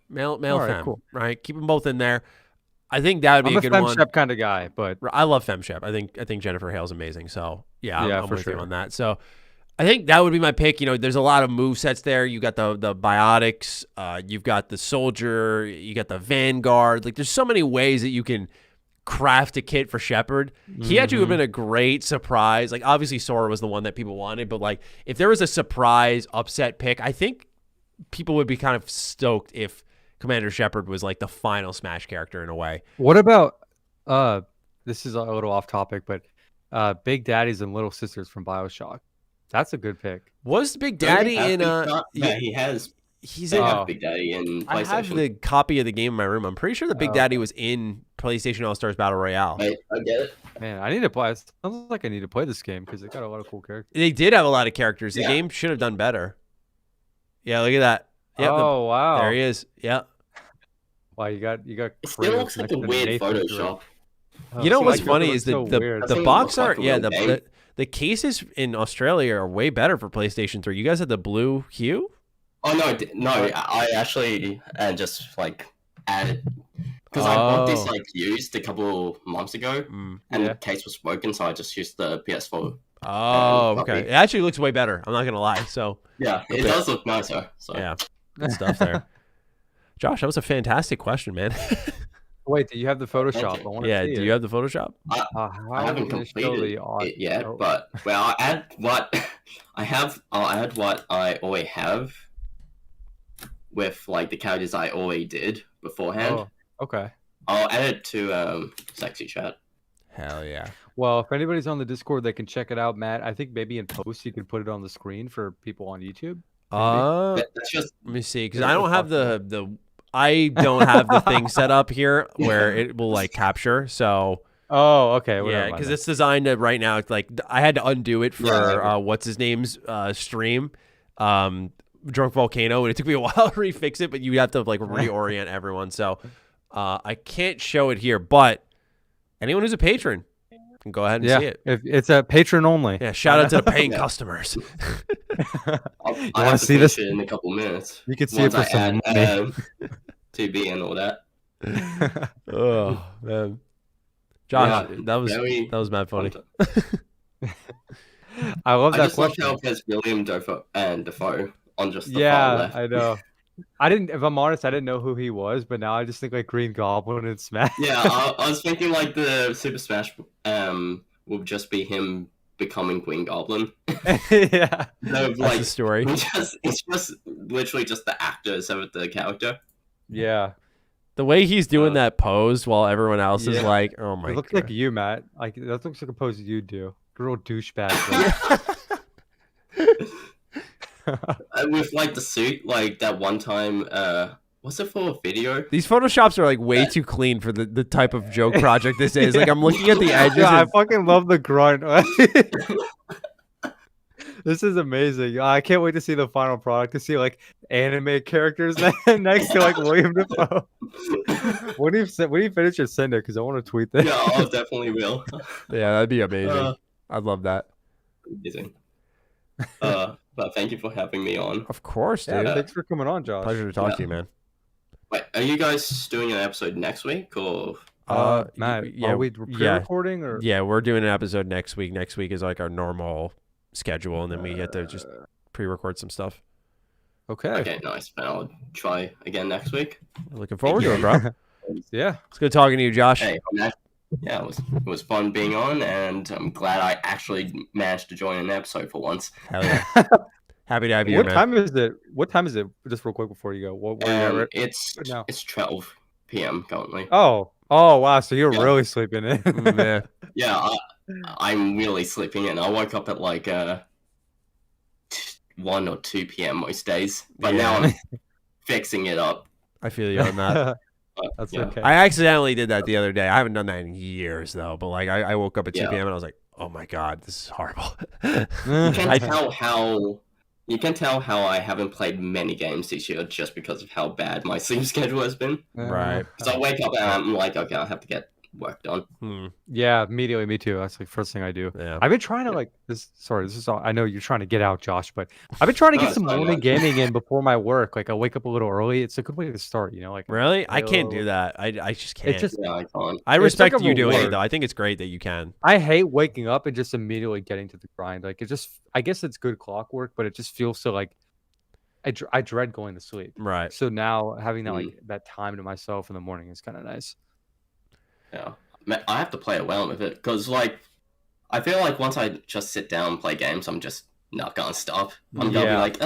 male right, fem, cool. right? Keep them both in there. I think that would be a good one. I'm a Fem Shep kind of guy, but I love Fem Shep. I think Jennifer Hale's amazing. So I'm for with sure you on that. So I think that would be my pick. There's a lot of movesets there. You got the biotics, you've got the soldier, you got the Vanguard. Like there's so many ways that you can craft a kit for Shepard. He actually would have been a great surprise. Like obviously Sora was the one that people wanted, but like if there was a surprise upset pick, I think people would be kind of stoked if Commander Shepard was like the final Smash character in a way. What about this is a little off topic, but Big Daddies and Little Sisters from BioShock. That's a good pick. Was Big Daddy in he has. He's in Big Daddy in PlayStation. I have the copy of the game in my room. I'm pretty sure the Big Daddy was in PlayStation All Stars Battle Royale. I get it. Man, I need to play. It sounds like I need to play this game because it got a lot of cool characters. They did have a lot of characters. The game should have done better. Yeah, look at that. Yep, wow. There he is. Yeah. Wow, you got. It still looks like a weird Photoshop. What's funny is the box art. Yeah, the cases in Australia are way better for PlayStation 3. You guys had the blue hue. Oh no! I actually just like added because I bought this like used a couple months ago, and the case was broken, so I just used the PS4. Oh, okay. It actually looks way better. I'm not gonna lie. So yeah, it does look nicer. So yeah, good stuff there. Josh, that was a fantastic question, man. Wait, do you have the Photoshop? I want to see do you have the Photoshop? I haven't completed it yet, but I'll add what I have. I'll add what I already have with like the characters I already did beforehand. Oh, okay. I'll add it to Sexy Chat. Hell yeah. Well, if anybody's on the Discord, they can check it out, Matt. I think maybe in post you could put it on the screen for people on YouTube. That's just let me see, because I don't have I don't have the thing set up here where it will like capture. So okay. Yeah, because it's designed to right now. It's like I had to undo it for what's his name's stream, Drunk Volcano, and it took me a while to refix it. But you have to like reorient everyone. So I can't show it here, but anyone who's a patron can go ahead and see it. If it's a patron only. Yeah, shout out to the paying customers. I want to see this in a couple minutes. You can see it for some money. 2B and all that. Oh man, Josh, that was mad funny. I love that question. I just love how it has William Dafoe and Defoe on just the far left. I know. If I'm honest, I didn't know who he was, but now I just think like Green Goblin and Smash. Yeah, I was thinking like the Super Smash would just be him becoming Green Goblin. Yeah. No, that's the story. It's just literally just the actor instead of the character. Yeah. The way he's doing that pose while everyone else is like, oh my god. It looks like you, Matt. Like that looks like a pose you do. Girl douchebag. With like the suit, like that one time, what's it for a video? These photoshops are like way too clean for the type of joke project this is. Like I'm looking at the edges. Yeah, I fucking love the grunt. This is amazing. I can't wait to see the final product, to see like anime characters next to like William Dafoe. When do you finish your send it? Because I want to tweet this. Yeah, I definitely will. Yeah, that'd be amazing. I'd love that. Amazing. But thank you for having me on. Of course, dude. Yeah, thanks for coming on, Josh. Pleasure to talk to you, man. Wait, are you guys doing an episode next week or? Matt, are we pre-recording or? Yeah, we're doing an episode next week. Next week is like our normal schedule, and then we get to just pre-record some stuff. Okay, nice. I'll try again next week. Looking forward to it, bro. Yeah, it's good talking to you, Josh. Hey, yeah, it was fun being on, and I'm glad I actually managed to join an episode for once. Hell yeah. Happy to have you. What time is it? What time is it? Just real quick before you go. It's 12 p.m. currently. Oh wow! So you're really sleeping in. Yeah, I'm really sleeping in. I woke up at like 1 or 2 p.m. most days, but now I'm fixing it up. I feel you on that. That's Yeah. okay. I accidentally did that the other day. I haven't done that in years though. But like I woke up at 2 p.m. and I was like, oh my god, this is horrible. You can tell how I haven't played many games this year just because of how bad my sleep schedule has been. Right. Because I wake up and I'm like, okay, I'll have to get work done. Yeah, immediately. Me too. That's like first thing I do. Yeah. I've been trying to like this. Sorry, this is all. I know you're trying to get out, Josh, but I've been trying to get some morning gaming in before my work. Like I wake up a little early. It's a good way to start. You know, like really, I can't do that. I just can't. It's just I can't. I respect like a you doing it reward. though. I think it's great that you can. I hate waking up and just immediately getting to the grind. Like it just, I guess it's good clockwork, but it just feels so like I dread going to sleep. Right. So now having that like that time to myself in the morning is kind of nice. Yeah. I have to play it well with it because, like, I feel like once I just sit down and play games, I'm just not gonna stop. I'm gonna be like,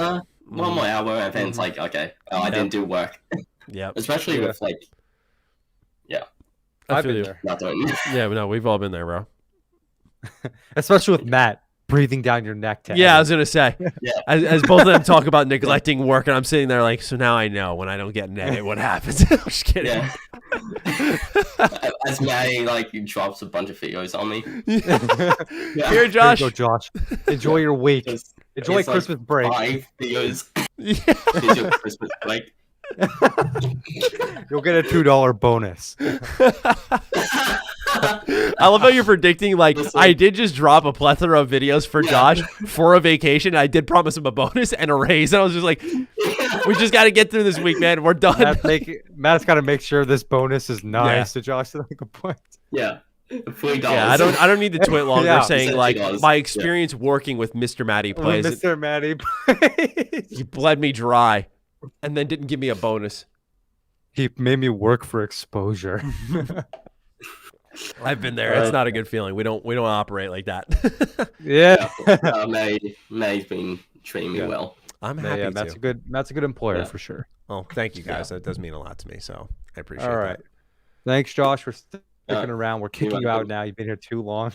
one more hour, and then it's like, okay, I didn't do work. Yeah. Especially with like, I've been there. not doing. Yeah, but no, we've all been there, bro. Especially with Matt breathing down your neck. Yeah, I was gonna say. Yeah. As both of them talk about neglecting work, and I'm sitting there like, so now I know when I don't get an edit, what happens. I'm just kidding. Yeah. As Maddie like drops a bunch of videos on me. Here, Here Josh. you go, Josh. Enjoy your week. Enjoy It's Christmas like break. 5 videos. Yeah. Here's your Christmas break. You'll get a $2 bonus. I love how you're predicting. Like, Listen. I did just drop a plethora of videos for Josh for a vacation. I did promise him a bonus and a raise. And I was just like, we just got to get through this week, man. We're done. Matt's got to make sure this bonus is nice to Josh to make a point. Yeah. $3. Yeah, I don't need to twit longer Yeah. saying like $60. my experience working with Mr. Matty Plays. Mr. Matty Plays. He bled me dry and then didn't give me a bonus. He made me work for exposure. I've been there. It's not a good feeling. We don't operate like that. Yeah. May's been treating me well. I'm happy to. Matt's a good employer for sure. Oh, thank you guys. That does mean a lot to me. So I appreciate All right. that. Thanks, Josh, for sticking around. We're kicking you out welcome. now. You've been here too long.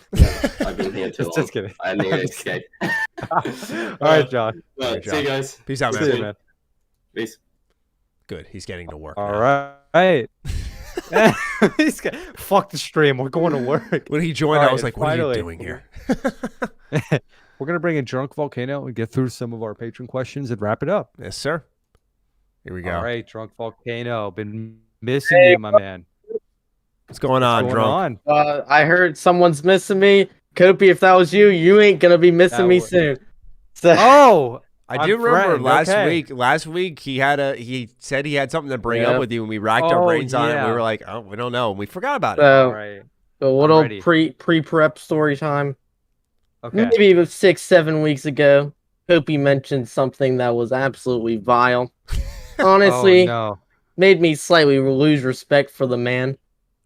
I've been here too long. Just kidding. I need to escape. All right, Josh. Well, see you guys. Peace out, See man. you, man. Peace. Good. He's getting to work. All now. right. Fuck the stream. We're going to work. When he joined, All I was right, like, what are you finally. doing here? We're going to bring in Drunk Volcano and get through some of our patron questions and wrap it up. Yes, sir. Here we go. All right, Drunk Volcano. Been missing you, my man. What's going on, What's Drunk? going on? I heard someone's missing me. Kopi, if that was you, you ain't gonna be missing me soon. So, Oh, I do remember friend, okay. last week he said he had something to bring up with you, and we racked our Oh, brains on it. And we yeah. were like, oh, we don't know. And we forgot about it. so, right. a I'm little ready. pre-prep story time. Okay. Maybe about 6-7 weeks ago, Kopi mentioned something that was absolutely vile. Honestly, Oh, no. made me slightly lose respect for the man.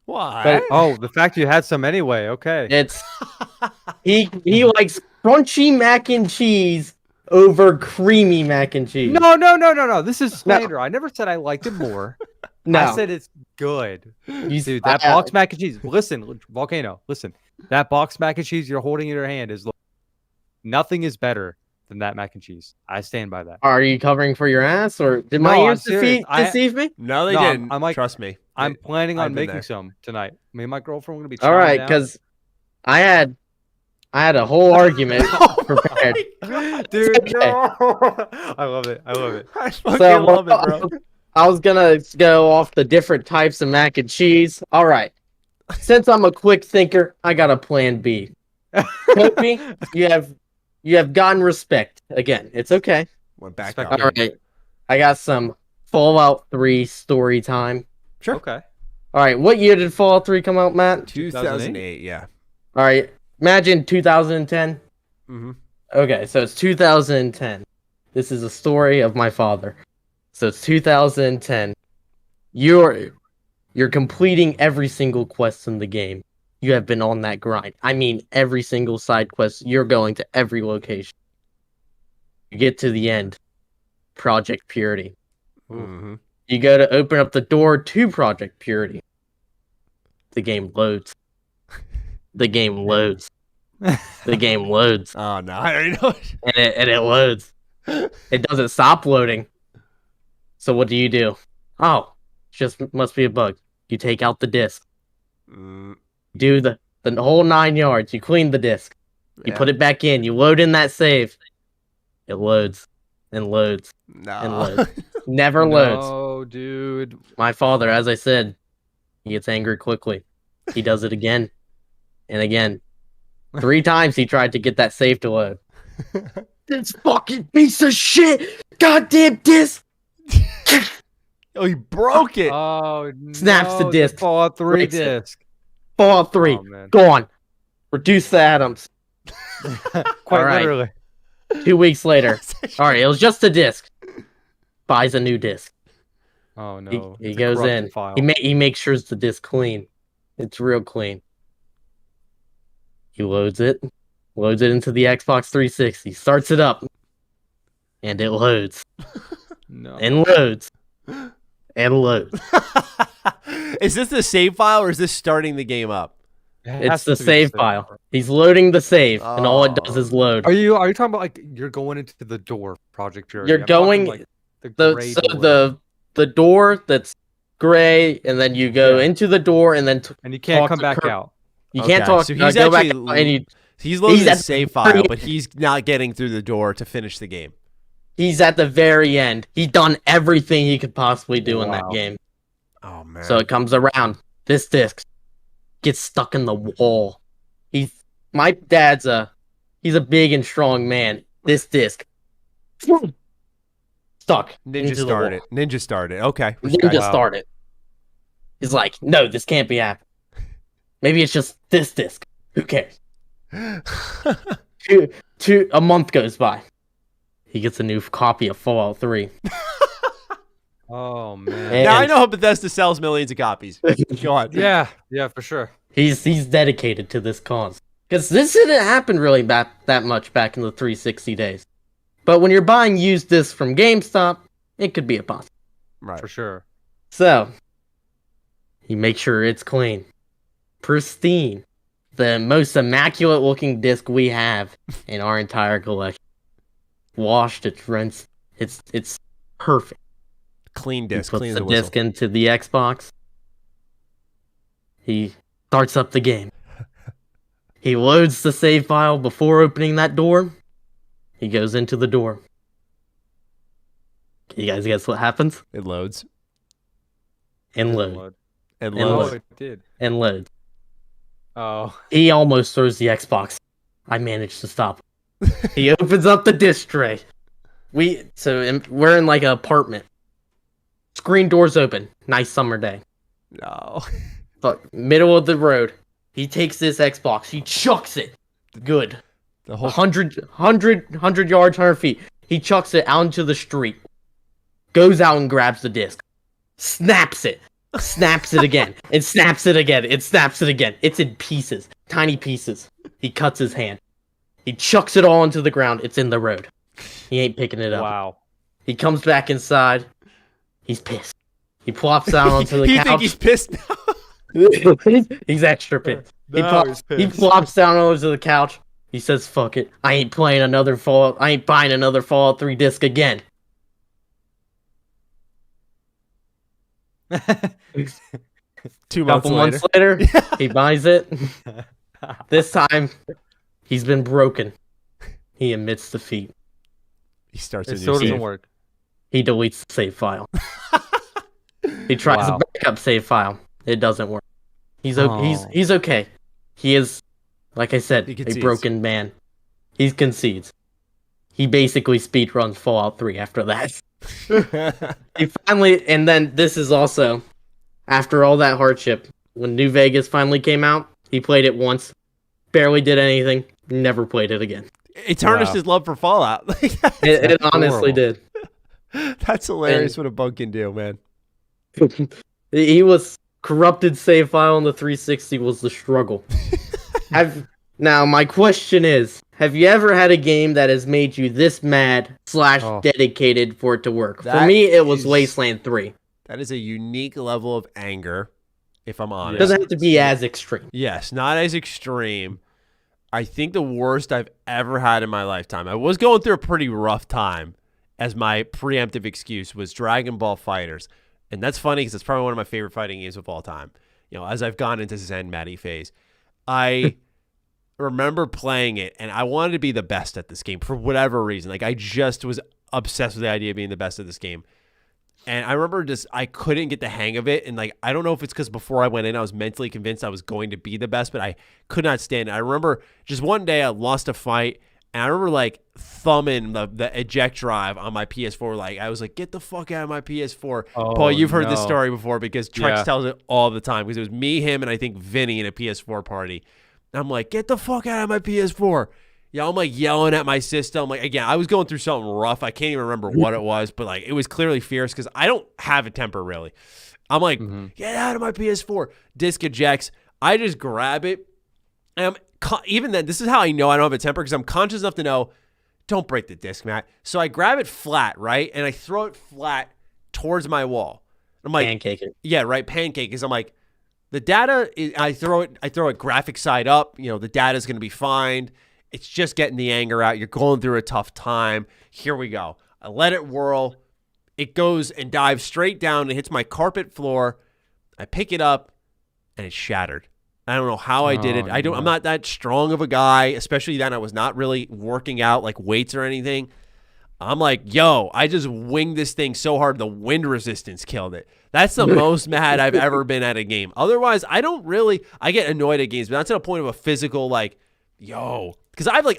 Why? But Oh, the fact you had some anyway. Okay. it's he likes crunchy mac and cheese over creamy mac and cheese. No. This is slander. I never said I liked it more. No. I said it's good. You- Dude, that box mac and cheese. Listen, Volcano, listen. That box mac and cheese you're holding in your hand is nothing is better than that mac and cheese. I stand by that. Are you covering for your ass, or did my No, I'm ears serious. deceive me? No, they No, didn't. I'm like- Trust me. I'm planning I've on been making there. some tonight. Me and my girlfriend are gonna be All chowing right, down. because I had a whole argument prepared. Dude, Okay. no. I love it. I fucking So, love it, bro. I was gonna go off the different types of mac and cheese. All right, since I'm a quick thinker, I got a plan B. Kopi, you have gotten respect again. It's okay. Went back Respect up. All right, I got some Fallout 3 story time. Sure. Okay. All right, what year did Fallout 3 come out, Matt? 2008, yeah. All right, imagine 2010. Mm-hmm. Okay, so it's 2010. This is a story of my father. So it's 2010. You're completing every single quest in the game. You have been on that grind. I mean, every single side quest. You're going to every location. You get to the end. Project Purity. Mm-hmm. You go to open up the door to Project Purity. The game loads. The game loads. The game loads. Oh, no. I already know it. And it loads. It doesn't stop loading. So what do? Oh, just must be a bug. You take out the disc. Do the whole 9 yards. You clean the disc. You put it back in. You load in that save. It loads and loads and loads. Never loads. No, dude. My father, as I said, he gets angry quickly. He does it again and again. 3 times he tried to get that save to load. This fucking piece of shit! Goddamn disc! Oh, he broke it. Oh, Snaps the disc. Fallout 3 Breaks it. disc. Fallout 3. Oh, Gone. Reduce the atoms. Quite All right. literally. 2 weeks later. All right, it was just a disc. Buys a new disc. Oh no. He It's a goes corrupted in. file. He makes sure the disc clean. It's real clean. He loads it into the Xbox 360, starts it up, and it loads. No. And loads. And loads. Is this the save file or is this starting the game up? It's the save file. He's loading the save, and all it does is load. Are you talking about like you're going into the door project period? You're going like the gray door. the door that's gray, and then you go into the door, and then and you can't talk come to back Kurt. out. You can't talk. So he's go back actually out, and he's loading he's the at save the file, very- but he's not getting through the door to finish the game. he's at the very end. He's done everything he could possibly do in that game. Oh man! So it comes around. This disc gets stuck in the wall. My dad's he's a big and strong man. This disc stuck. into the wall. Ninja started. Okay. Ninja started. He's like, no, this can't be happening. Maybe it's just this disc. Who cares? A month goes by. He gets a new copy of Fallout 3. Oh man. And Now I know how Bethesda sells millions of copies. Go on. Yeah, for sure. he's dedicated to this cause. Because this didn't happen really that much back in the 360 days. But when you're buying used discs from GameStop, it could be a possibility. Right. For sure. So, you make sure it's clean. Pristine. The most immaculate looking disc we have in our entire collection. Washed, it's rinsed. It's perfect. Clean disc. He puts Clean as the a whistle. disc into the Xbox. He starts up the game. He loads the save file before opening that door. He goes into the door. Can you guys guess what happens? It loads. And load. It And loads. Oh, it did. And load. Oh. He almost throws the Xbox. I managed to stop him. He opens up the disc tray. We're in like an apartment. Screen doors open. Nice summer day. No. But middle of the road. He takes this Xbox. He chucks it. Good. The whole 100 yards, 100 feet. He chucks it out into the street. Goes out and grabs the disc. Snaps it. Snaps it again. And snaps it again. And snaps it again. It's in pieces. Tiny pieces. He cuts his hand. He chucks it all into the ground. It's in the road. He ain't picking it up. Wow. He comes back inside. He's pissed. He plops down onto the you couch. think he's pissed now? He's extra pissed. No, he's pissed. He flops down onto the couch. He says, "Fuck it. I ain't playing another Fallout. I ain't buying another Fallout 3 disc again." 2 months Couple later. months later, he buys it. This time, he's been broken. He admits defeat. He starts It a new still doesn't save. work. He deletes the save file. He tries Wow. a backup save file. It doesn't work. He's Oh. he's okay. He is, like I said, He a concedes. broken man. He concedes. He basically speedruns Fallout 3 after that. He finally, and then this is also, after all that hardship, when New Vegas finally came out, he played it once, barely did anything, never played it again. It tarnished Wow. his love for Fallout. It honestly horrible. did. That's hilarious what a bug can do, man. He was corrupted save file on the 360 was the struggle. Now my question is, have you ever had a game that has made you this mad / Oh. dedicated for it to work? For That me, it was is- Wasteland 3. That is a unique level of anger, if I'm It honest. doesn't have to be as extreme. Yes, not as extreme. I think the worst I've ever had in my lifetime. I was going through a pretty rough time, as my preemptive excuse was Dragon Ball Fighters. And that's funny because it's probably one of my favorite fighting games of all time. You know, as I've gone into Zen Matty phase, I remember playing it and I wanted to be the best at this game for whatever reason. Like I just was obsessed with the idea of being the best at this game. And I remember I couldn't get the hang of it. And like, I don't know if it's because before I went in, I was mentally convinced I was going to be the best, but I could not stand it. I remember just one day I lost a fight and I remember like thumbing the eject drive on my PS4. Like I was like, get the fuck out of my PS4. Paul, you've heard this story before because Trex tells it all the time because it was me, him, and I think Vinny in a PS4 party. And I'm like, get the fuck out of my PS4. Yeah, I'm like yelling at my system. Like again, I was going through something rough. I can't even remember what it was, but like it was clearly fierce because I don't have a temper really. I'm like, get out of my PS4. Disc ejects. I just grab it. And even then, this is how I know I don't have a temper because I'm conscious enough to know, don't break the disc, Matt. So I grab it flat, right? And I throw it flat towards my wall. I'm like, pancake it. Yeah, right. Pancake. Because I'm like, the data, I throw it graphic side up. You know, the data's going to be fine. It's just getting the anger out. You're going through a tough time. Here we go. I let it whirl. It goes and dives straight down and hits my carpet floor. I pick it up and it's shattered. I don't know how I did it. I'm not that strong of a guy, especially then I was not really working out like weights or anything. I'm like, yo, I just winged this thing so hard the wind resistance killed it. That's the most mad I've ever been at a game. Otherwise, I get annoyed at games, but not to the point of a physical like, yo. Because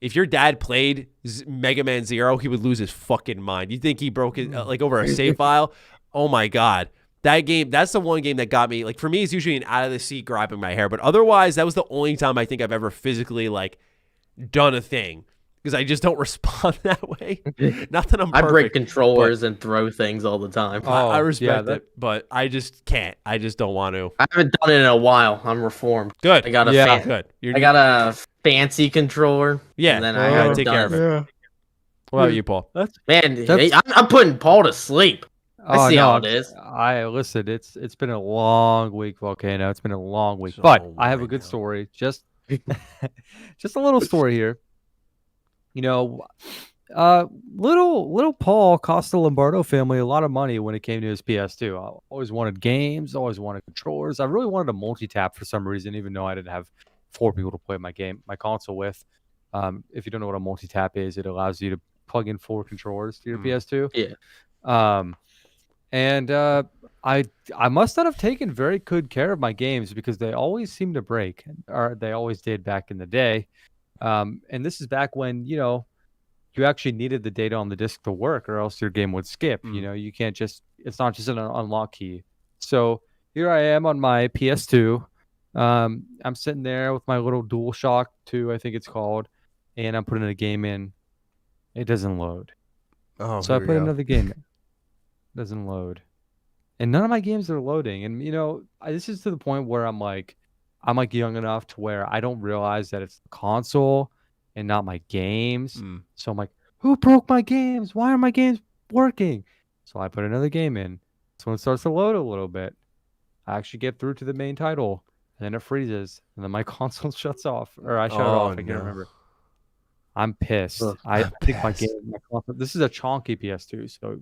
if your dad played Mega Man Zero, he would lose his fucking mind. You think he broke it like over a save file? Oh my God. That game, that's the one game that got me. Like for me, it's usually an out of the seat grabbing my hair. But otherwise, that was the only time I think I've ever physically like done a thing. Because I just don't respond that way. Not that I'm perfect, I break controllers and throw things all the time. I respect it, but I just can't. I just don't want to. I haven't done it in a while. I'm reformed. Good. I got I got a fancy controller. Yeah. And then I gotta take care of it. Yeah. What about you, Paul? I'm putting Paul to sleep. I see how it is. Listen. It's been a long week, Volcano. It's been a long week, but I have a good story. Just a little story here. You know, little Paul cost the Lombardo family a lot of money when it came to his PS2. I always wanted games, always wanted controllers. I really wanted a multi-tap for some reason, even though I didn't have 4 people to play my console with. If you don't know what a multi-tap is, it allows you to plug in 4 controllers to your PS2. Yeah. And I must not have taken very good care of my games because they always seem to break, or they always did back in the day. And this is back when, you know, you actually needed the data on the disc to work or else your game would skip. You know, you can't it's not just an unlock key. So here I am on my PS2. I'm sitting there with my little DualShock 2, I think it's called, and I'm putting a game in. It doesn't load. So I put another game in. It doesn't load. And none of my games are loading. And, you know, this is to the point where I'm like young enough to where I don't realize that it's the console and not my games. So I'm like, who broke my games? Why are my games working? So I put another game in. So when it starts to load a little bit, I actually get through to the main title, and then it freezes, and then my console shuts off, or I shut it off. I can't remember. I'm pissed. I think my console. This is a chonky PS2, so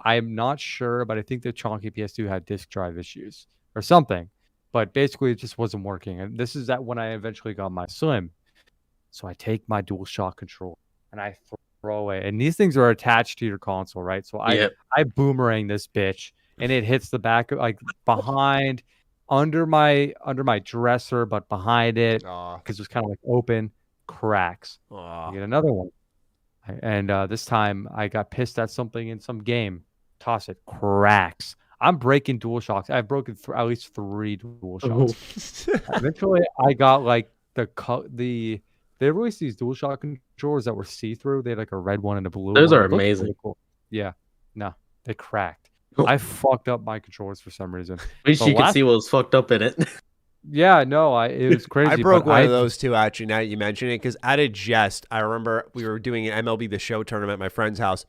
I'm not sure, but I think the chonky PS2 had disk drive issues or something. But basically, it just wasn't working. And this is when I eventually got my Slim. So I take my DualShock controller and I throw away. And these things are attached to your console, right? So I boomerang this bitch, and it hits the back, like behind, under my dresser, but behind it, because it's kind of like open, cracks. I get another one. And this time I got pissed at something in some game. Toss it, cracks. I'm breaking DualShocks. I've broken at least 3 DualShocks. Eventually, I got like they released these DualShock controllers that were see-through. They had like a red one and a blue one. Those are amazing. Really cool. Yeah. No, they cracked. I fucked up my controllers for some reason. At least you could see what was fucked up in it. Yeah, no, it was crazy. I broke one of those too, actually, now that you mention it, because out of jest, I remember we were doing an MLB The Show tournament at my friend's house,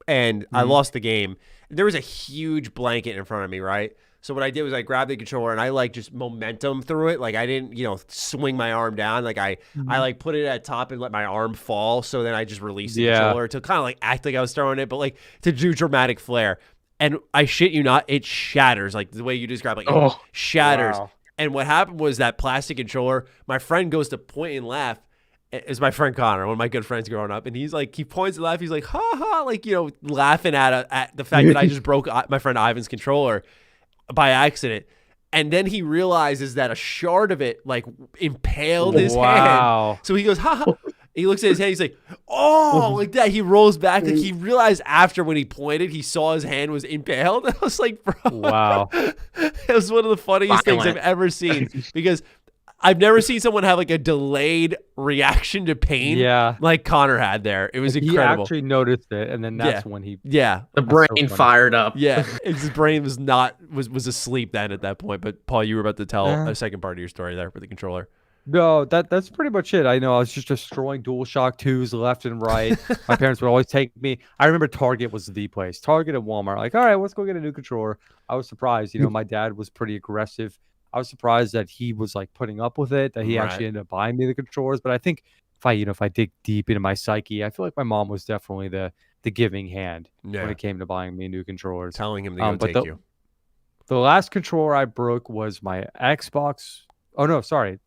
and I lost the game. There was a huge blanket in front of me, right? So what I did was I grabbed the controller and I like just momentum through it. Like I didn't, swing my arm down. Like I like put it at top and let my arm fall. So then I just released the controller to kind of like act like I was throwing it, but like to do dramatic flair. And I shit you not, it shatters like the way you described, like it shatters. Wow. And what happened was that plastic controller, my friend goes to point and laugh. It's my friend Connor, one of my good friends growing up. And he's like, he points and laughs. He's like, ha ha, like, laughing at the fact that I just broke my friend Ivan's controller by accident. And then he realizes that a shard of it like impaled his hand. So he goes, ha ha. He looks at his hand. He's like, oh, like that. He rolls back. Like he realized after when he pointed, he saw his hand was impaled. I was like, bro. Wow. It was one of the funniest things I've ever seen because I've never seen someone have like a delayed reaction to pain like Connor had there. It was incredible. He actually noticed it, and then that's when he the brain fired up. Yeah, his brain was asleep then at that point. But Paul, you were about to tell a second part of your story there with the controller. No, that's pretty much it. I know I was just destroying DualShock 2s left and right. My parents would always take me. I remember Target was the place. Target and Walmart. Like, all right, let's go get a new controller. I was surprised. My dad was pretty aggressive. I was surprised that he was like putting up with it, that he actually ended up buying me the controllers. But I think if I dig deep into my psyche, I feel like my mom was definitely the giving hand when it came to buying me new controllers. Telling him to go take you. The last controller I broke was my Xbox. Oh, no, sorry.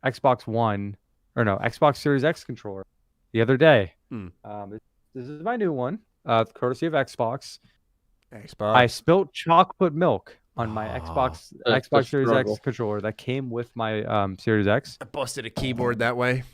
Xbox One, or no, Xbox Series X controller the other day. This is my new one, courtesy of Xbox. I spilt chocolate milk on my Xbox Series X controller that came with my Series X. I busted a keyboard that way.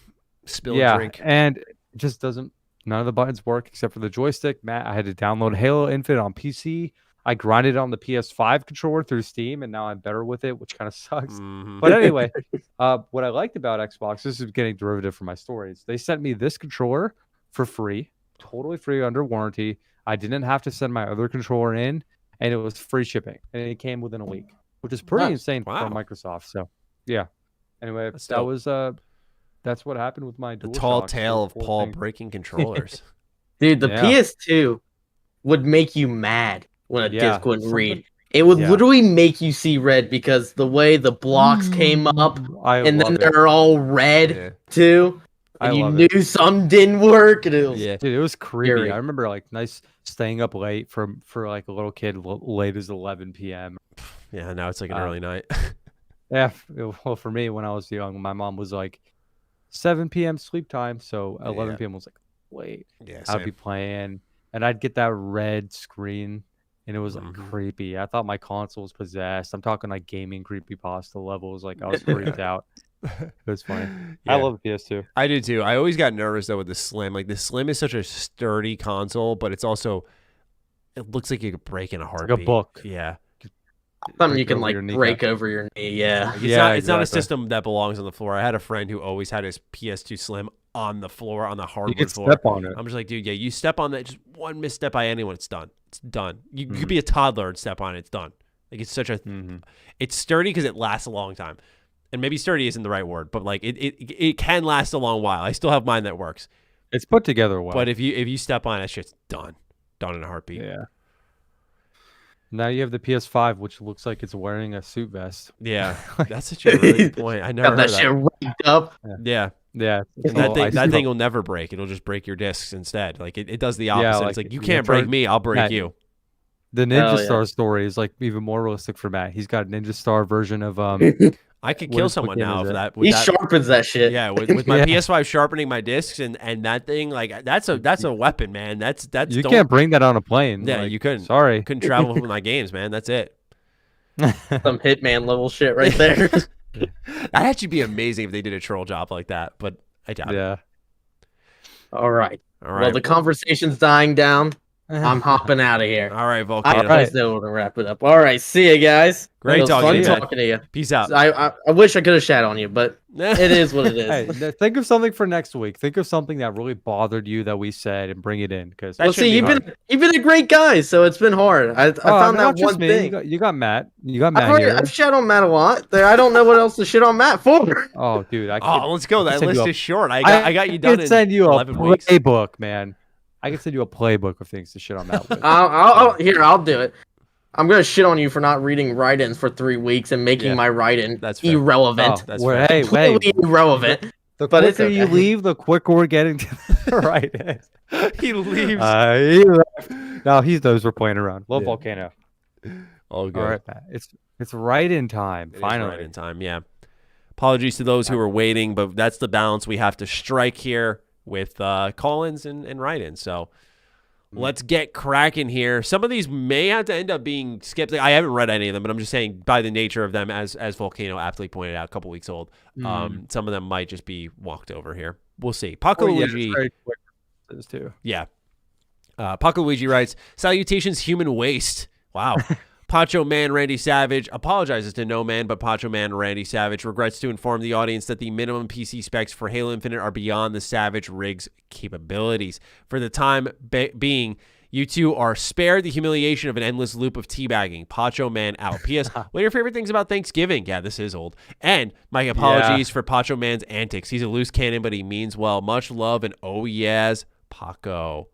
Spilled a drink. And it just doesn't. None of the buttons work except for the joystick. Matt, I had to download Halo Infinite on PC. I grinded it on the PS5 controller through Steam, and now I'm better with it, which kind of sucks. But anyway, what I liked about Xbox, this is getting derivative from my stories. They sent me this controller for free, totally free under warranty. I didn't have to send my other controller in, and it was free shipping. And it came within a week, which is pretty insane for Microsoft. So, yeah. Anyway, that's what happened with my DualShock. The tall tale of Paul breaking controllers. Dude, the PS2 would make you mad when a disc wouldn't read. It would literally make you see red because the way the blocks came up and then they're all red too. And you knew some didn't work. And it was, dude, it was creepy. I remember like staying up late for like a little kid, late as 11 p.m. Yeah, now it's like an early night. Yeah, well, for me when I was young, my mom was like 7 p.m. sleep time, so 11 p.m. was like late. Yeah, I'd be playing, and I'd get that red screen. And it was like creepy. I thought my console was possessed. I'm talking like gaming creepypasta levels. Like I was freaked out. It was funny. I love the PS2. I do too. I always got nervous though with the Slim. Like the Slim is such a sturdy console, but it looks like you could break in a heartbeat. Like a book. Yeah. Something you can like break over your knee. Yeah. It's not a system that belongs on the floor. I had a friend who always had his PS2 Slim on the floor, on the hardwood floor. Step on it. I'm just like, dude, you step on that, just one misstep by anyone, it's done. It's done. You could be a toddler and step on it, it's done. Like it's such a, it's sturdy because it lasts a long time. And maybe sturdy isn't the right word, but like it can last a long while. I still have mine that works. It's put together well. But if you step on it, that shit's done. Done in a heartbeat. Yeah. Now you have the PS5, which looks like it's wearing a suit vest. Yeah, that's such a really good point. I never heard that shit rigged up. Yeah. And that thing will never break. It'll just break your discs instead. Like it does the opposite. Like, it's like you can't break me, I'll break you. The Ninja Star story is like even more realistic for Matt. He's got a Ninja Star version of I could kill someone now for that. He sharpens that shit. Yeah, with my PS5 sharpening my discs and that thing, like that's a weapon, man. That's you can't bring that on a plane. Yeah, like, you couldn't. Sorry, couldn't travel with my games, man. That's it. Some Hitman level shit right there. That'd actually be amazing if they did a troll job like that, but I doubt it. All right. Well, the conversation's dying down. I'm hopping out of here. All right, Volcano. I know to wrap it up. All right, see you guys. Great talking to you. Peace out. I wish I could have shat on you, but it is what it is. Hey, think of something for next week. Think of something that really bothered you that we said and bring it in. Because you've been a great guy, so it's been hard. I found that one thing. You got Matt. You got Matt here. I've shat on Matt a lot. I don't know what else to shit on Matt for. Oh, dude. Let's go. That list is short. I got you done in send you 11 weeks. Playbook, man. I can send you a playbook of things to shit on Matt with. I'll do it. I'm gonna shit on you for not reading write-ins for 3 weeks and making my write-in irrelevant. That's hey, irrelevant. The But it's quicker you okay. leave, the quicker we're getting to the right end. He leaves. He left. No, he knows we're playing around. Love Yeah. Volcano. All good. All right, Matt. It's right in time. It is Finally. right in time. Yeah. Apologies to those who were waiting, but that's the balance we have to strike here with call-ins and write-ins. So let's get cracking here. Some of these may have to end up being skipped. I haven't read any of them, but I'm just saying by the nature of them, as Volcano aptly pointed out, a couple weeks old, some of them might just be walked over here. We'll see. Paco Luigi. Very quick too. Yeah. Paco Luigi writes, salutations, human waste. Wow. Pacho Man Randy Savage apologizes to no man but Pacho Man Randy Savage regrets to inform the audience that the minimum PC specs for Halo Infinite are beyond the Savage rig's capabilities. For the time being, you two are spared the humiliation of an endless loop of teabagging. Pacho Man out. P.S. What are your favorite things about Thanksgiving? Yeah, this is old. And my apologies for Pacho Man's antics. He's a loose cannon, but he means well. Much love and oh yes, Paco.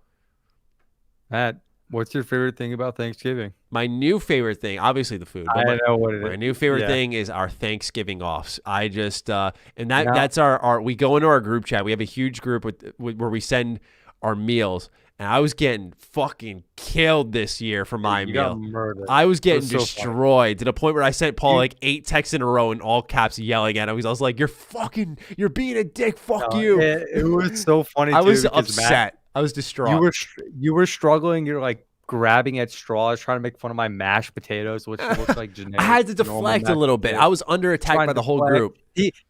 Matt, what's your favorite thing about Thanksgiving? My new favorite thing, obviously the food. I know what it is. My new favorite thing is our Thanksgiving offs. I just that's our we go into our group chat. We have a huge group where we send our meals, and I was getting fucking killed this year for my meal. Got murdered. I was getting destroyed to the point where I sent Paul like 8 texts in a row in all caps yelling at him. I was like, you're being a dick. Fuck you. It was so funny. I was upset. Matt, I was distraught. You were struggling. You're like grabbing at straws, trying to make fun of my mashed potatoes, which looks like generic. I had to deflect a little bit. I was under attack by the whole group.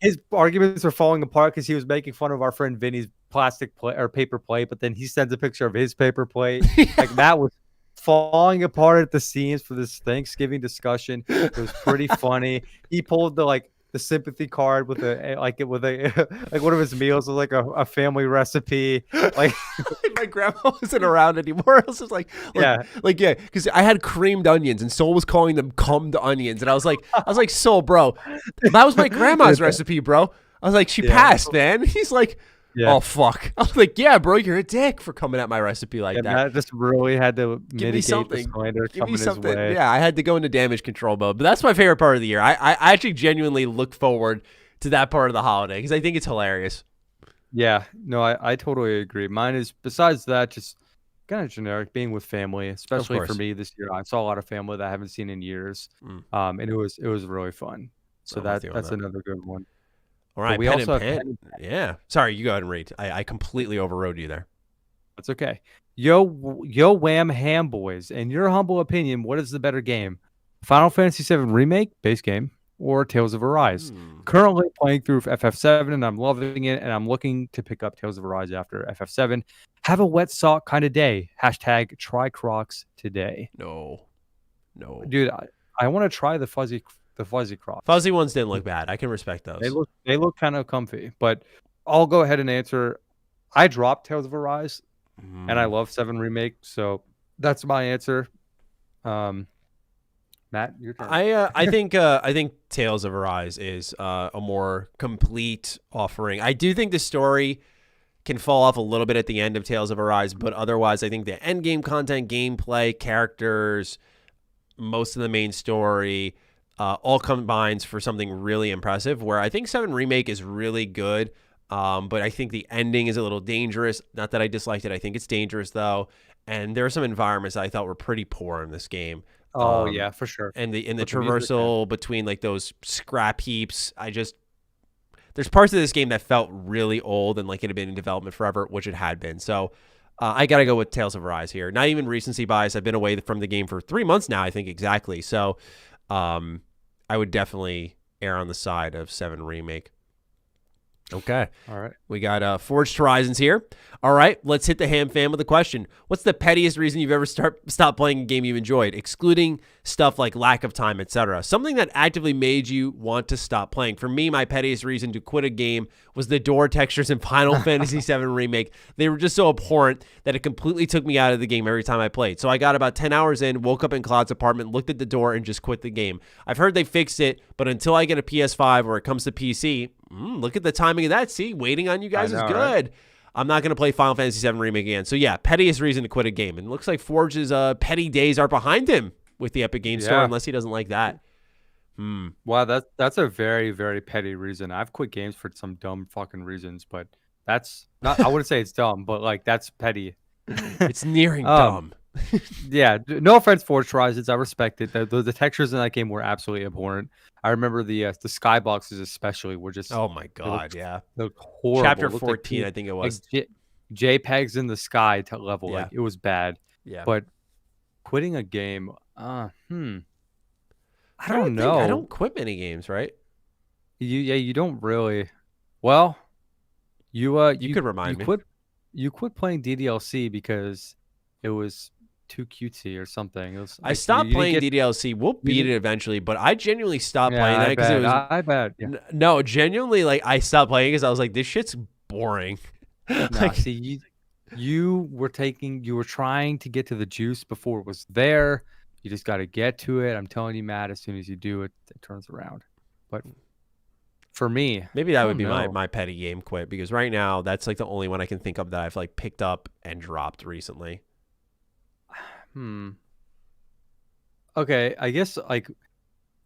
His arguments were falling apart because he was making fun of our friend Vinny's plastic plate or paper plate, but then he sends a picture of his paper plate. Like Matt was falling apart at the seams for this Thanksgiving discussion. It was pretty funny. He pulled the sympathy card with like one of his meals was like a family recipe. Like my grandma wasn't around anymore. I was just because I had creamed onions and Soul was calling them cummed onions, and I was like, Soul, bro, that was my grandma's recipe, bro. I was like, she passed, man. He's like, oh fuck. I was like, yeah, bro, you're a dick for coming at my recipe like that. Matt just really had to Give me something. Give me something. Yeah, I had to go into damage control mode. But that's my favorite part of the year. I actually genuinely look forward to that part of the holiday because I think it's hilarious. Yeah, no, I totally agree. Mine is, besides that, just kind of generic, being with family, especially for me this year. I saw a lot of family that I haven't seen in years, and it was really fun. So that's another good one. All right, pen and pen. Yeah. Sorry, you go ahead and read. I completely overrode you there. That's okay. Yo Wham Ham Boys, in your humble opinion, what is the better game? Final Fantasy VII Remake, base game, or Tales of Arise? Currently playing through FF7, and I'm loving it, and I'm looking to pick up Tales of Arise after FF7. Have a wet sock kind of day. # try Crocs today. No. Dude, I want to try the fuzzy Crocs. Fuzzy ones didn't look bad. I can respect those. They look kind of comfy, but I'll go ahead and answer. I dropped Tales of Arise, and I love 7 Remake, so that's my answer. Matt, your turn. I think Tales of Arise is a more complete offering. I do think the story can fall off a little bit at the end of Tales of Arise, but otherwise I think the end game content, gameplay, characters, most of the main story all combines for something really impressive, where I think 7 Remake is really good, but I think the ending is a little dangerous. Not that I disliked it. I think it's dangerous, though, and there are some environments that I thought were pretty poor in this game. Oh, yeah, for sure. And the traversal between like those scrap heaps, there's parts of this game that felt really old and like it had been in development forever, which it had been. So I got to go with Tales of Arise here. Not even recency bias. I've been away from the game for 3 months now, I think exactly. So I would definitely err on the side of 7 Remake. Okay. All right. We got Forged Horizons here. All right, let's hit the ham fam with a question. What's the pettiest reason you've ever stopped playing a game you enjoyed, excluding stuff like lack of time, etc.? Something that actively made you want to stop playing. For me, my pettiest reason to quit a game was the door textures in Final Fantasy VII Remake. They were just so abhorrent that it completely took me out of the game every time I played. So I got about 10 hours in, woke up in Cloud's apartment, looked at the door, and just quit the game. I've heard they fixed it, but until I get a PS5 or it comes to PC, look at the timing of that. See, waiting on you guys is good. Right? I'm not going to play Final Fantasy VII Remake again. So yeah, pettiest reason to quit a game. And it looks like Forge's petty days are behind him with the Epic Games Store, unless he doesn't like that. Wow, that's a very, very petty reason. I've quit games for some dumb fucking reasons, but that's not. I wouldn't say it's dumb, but like that's petty. It's nearing dumb. Yeah, no offense, Forge Horizons. I respect it. The textures in that game were absolutely abhorrent. I remember the skyboxes especially were just. Oh my god, they looked horrible. Chapter 14, I think it was. Like JPEGs in the sky level. Yeah. Like it was bad. Yeah. But quitting a game, I don't know. I don't quit many games, right? You don't really. Well, you could remind me. You quit playing DDLC because it was too cutesy or something. It was, I stopped playing DDLC. We'll beat it eventually, but I genuinely stopped playing that because it was. I bet. Yeah. No, genuinely, like I stopped playing because I was like, this shit's boring. Like, see, you were trying to get to the juice before it was there. You just got to get to it. I'm telling you, Matt, as soon as you do it, it turns around. But for me, maybe that would be my petty game quit, because right now that's like the only one I can think of that I've like picked up and dropped recently. Okay, I guess like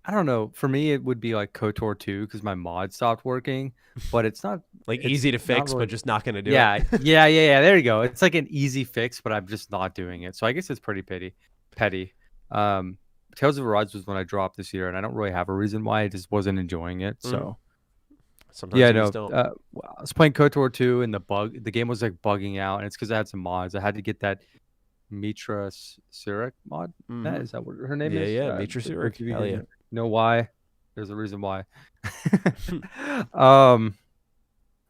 I don't know. For me, it would be like KOTOR 2 because my mod stopped working, but it's not like easy to fix, but just not going to do it. Yeah. There you go. It's like an easy fix, but I'm just not doing it. So I guess it's pretty petty. Tales of Arise was when I dropped this year, and I don't really have a reason why. I just wasn't enjoying it. So sometimes I was playing KOTOR 2, and the game was like bugging out, and it's because I had some mods. I had to get that Mitra Surik mod. Is that what her name is? Yeah, Mitra Surik. Hell yeah. Know why? There's a reason why.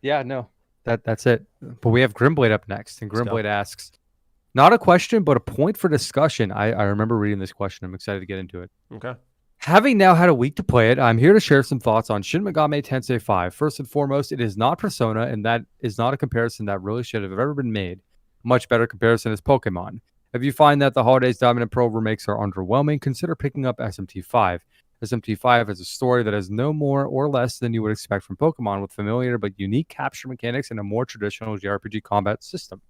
Yeah, no. That's it. But we have Grimblade up next, and Grimblade asks, not a question, but a point for discussion. I remember reading this question. I'm excited to get into it. Okay. Having now had a week to play it, I'm here to share some thoughts on Shin Megami Tensei 5. First and foremost, it is not Persona, and that is not a comparison that really should have ever been made. Much better comparison is Pokemon. If you find that the Holidays Diamond and Pearl remakes are underwhelming, consider picking up SMT5. SMT5 is a story that is no more or less than you would expect from Pokemon, with familiar but unique capture mechanics and a more traditional JRPG combat system.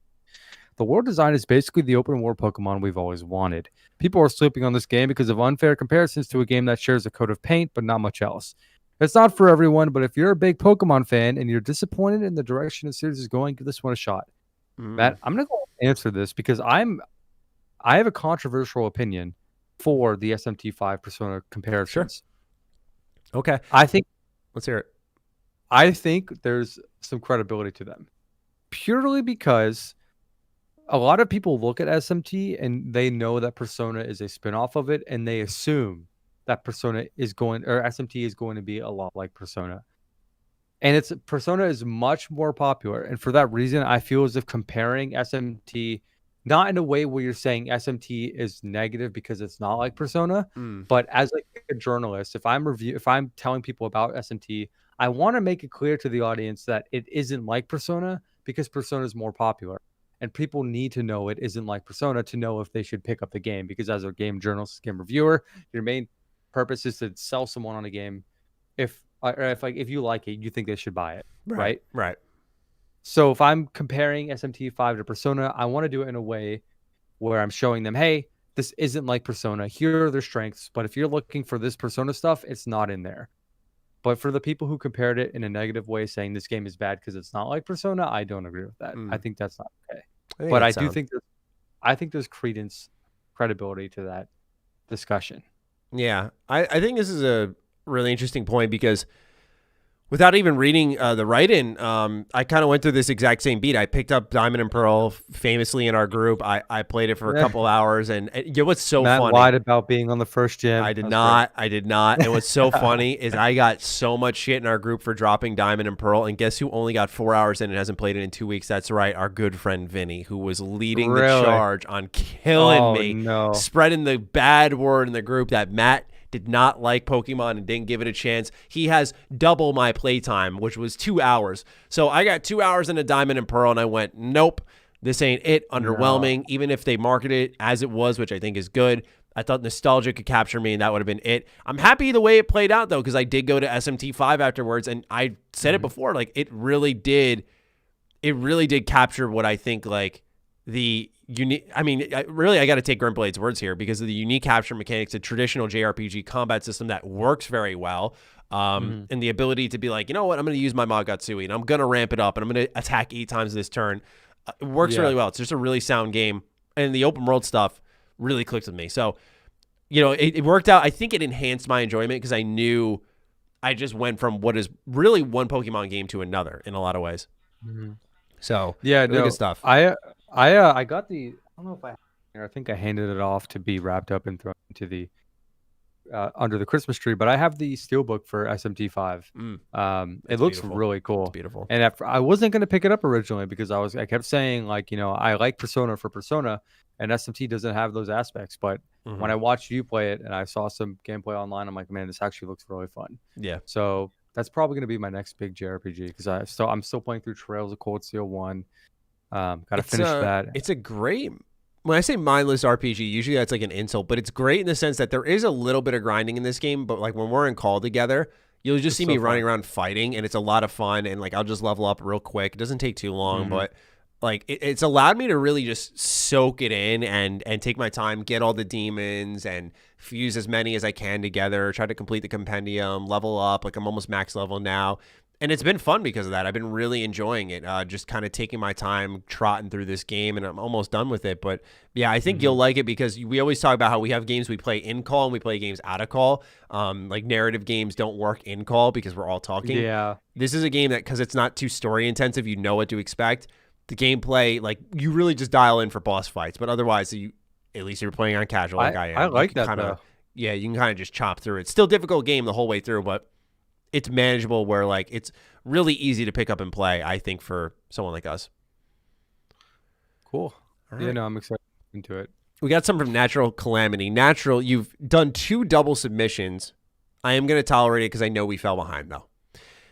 The world design is basically the open world Pokemon we've always wanted. People are sleeping on this game because of unfair comparisons to a game that shares a coat of paint, but not much else. It's not for everyone, but if you're a big Pokemon fan and you're disappointed in the direction the series is going, give this one a shot. Matt, I'm going to go answer this because I have a controversial opinion for the SMT5 Persona comparisons. Sure. Okay. Let's hear it. I think there's some credibility to them. Purely because a lot of people look at SMT and they know that Persona is a spin-off of it, and they assume that SMT is going to be a lot like Persona. And Persona is much more popular. And for that reason, I feel as if comparing SMT, not in a way where you're saying SMT is negative because it's not like Persona, but as like a journalist, if I'm telling people about SMT, I want to make it clear to the audience that it isn't like Persona because Persona is more popular. And people need to know it isn't like Persona to know if they should pick up the game, because as a game journalist, game reviewer, your main purpose is to sell someone on a game. If you like it, you think they should buy it, right? Right. So if I'm comparing SMT5 to Persona, I want to do it in a way where I'm showing them, hey, this isn't like Persona. Here are their strengths. But if you're looking for this Persona stuff, it's not in there. But for the people who compared it in a negative way, saying this game is bad because it's not like Persona, I don't agree with that. I think that's not okay. But I think there's credibility to that discussion. Yeah, I think this is a really interesting point, because without even reading the write-in, I kind of went through this exact same beat. I picked up Diamond and Pearl famously in our group. I played it for a couple hours, and you know what's so Matt funny? lied about being on the first gym. I did not. And what's so funny is I got so much shit in our group for dropping Diamond and Pearl, and guess who only got 4 hours in and hasn't played it in 2 weeks? That's right, our good friend Vinny, who was leading the charge on killing me, spreading the bad word in the group that Matt did not like Pokemon and didn't give it a chance. He has double my playtime, which was 2 hours. So I got 2 hours into Diamond and Pearl, and I went, nope, this ain't it. Underwhelming. Even if they marketed it as it was, which I think is good, I thought nostalgia could capture me, and that would have been it. I'm happy the way it played out, though, because I did go to SMT5 afterwards, and I said it before, like it really did capture what I think like the unique. I mean, I got to take Gruntblade's words here because of the unique capture mechanics, a traditional JRPG combat system that works very well. And the ability to be like, you know what, I'm going to use my Magatsuki and I'm going to ramp it up and I'm going to attack 8 times this turn. It works really well. It's just a really sound game. And the open world stuff really clicks with me. So, you know, it worked out. I think it enhanced my enjoyment because I knew I just went from what is really one Pokemon game to another in a lot of ways. So, really good stuff. I got the, I don't know if I think I handed it off to be wrapped up and thrown into the under the Christmas tree, but I have the steelbook for SMT5. It looks beautiful. really cool. It's beautiful. And I wasn't going to pick it up originally because I kept saying, like, you know, I like Persona for Persona, and SMT doesn't have those aspects. But when I watched you play it and I saw some gameplay online, I'm like, man, this actually looks really fun. Yeah. So that's probably going to be my next big JRPG because I'm still playing through Trails of Cold Steel 1. Got to finish that. It's a great. When I say mindless RPG, usually that's like an insult, but it's great in the sense that there is a little bit of grinding in this game. But like when we're in call together, you'll just see me running around fighting, and it's a lot of fun. And like I'll just level up real quick. It doesn't take too long, but like it's allowed me to really just soak it in and take my time, get all the demons, and fuse as many as I can together. Try to complete the compendium, level up. Like I'm almost max level now. And it's been fun because of that. I've been really enjoying it, just kind of taking my time, trotting through this game, and I'm almost done with it. But, yeah, I think you'll like it because we always talk about how we have games we play in call and we play games out of call. Like narrative games don't work in call because we're all talking. Yeah. This is a game that, because it's not too story intensive, you know what to expect. The gameplay, like, you really just dial in for boss fights. But otherwise, at least you're playing on casual like I am. I like that, though. Yeah, you can kind of just chop through it. Still a difficult game the whole way through, but it's manageable where like it's really easy to pick up and play, I think, for someone like us. Cool. Yeah, no, I'm excited into it. We got some from Natural Calamity. Natural, you've done 2 double submissions. I am going to tolerate it because I know we fell behind, though.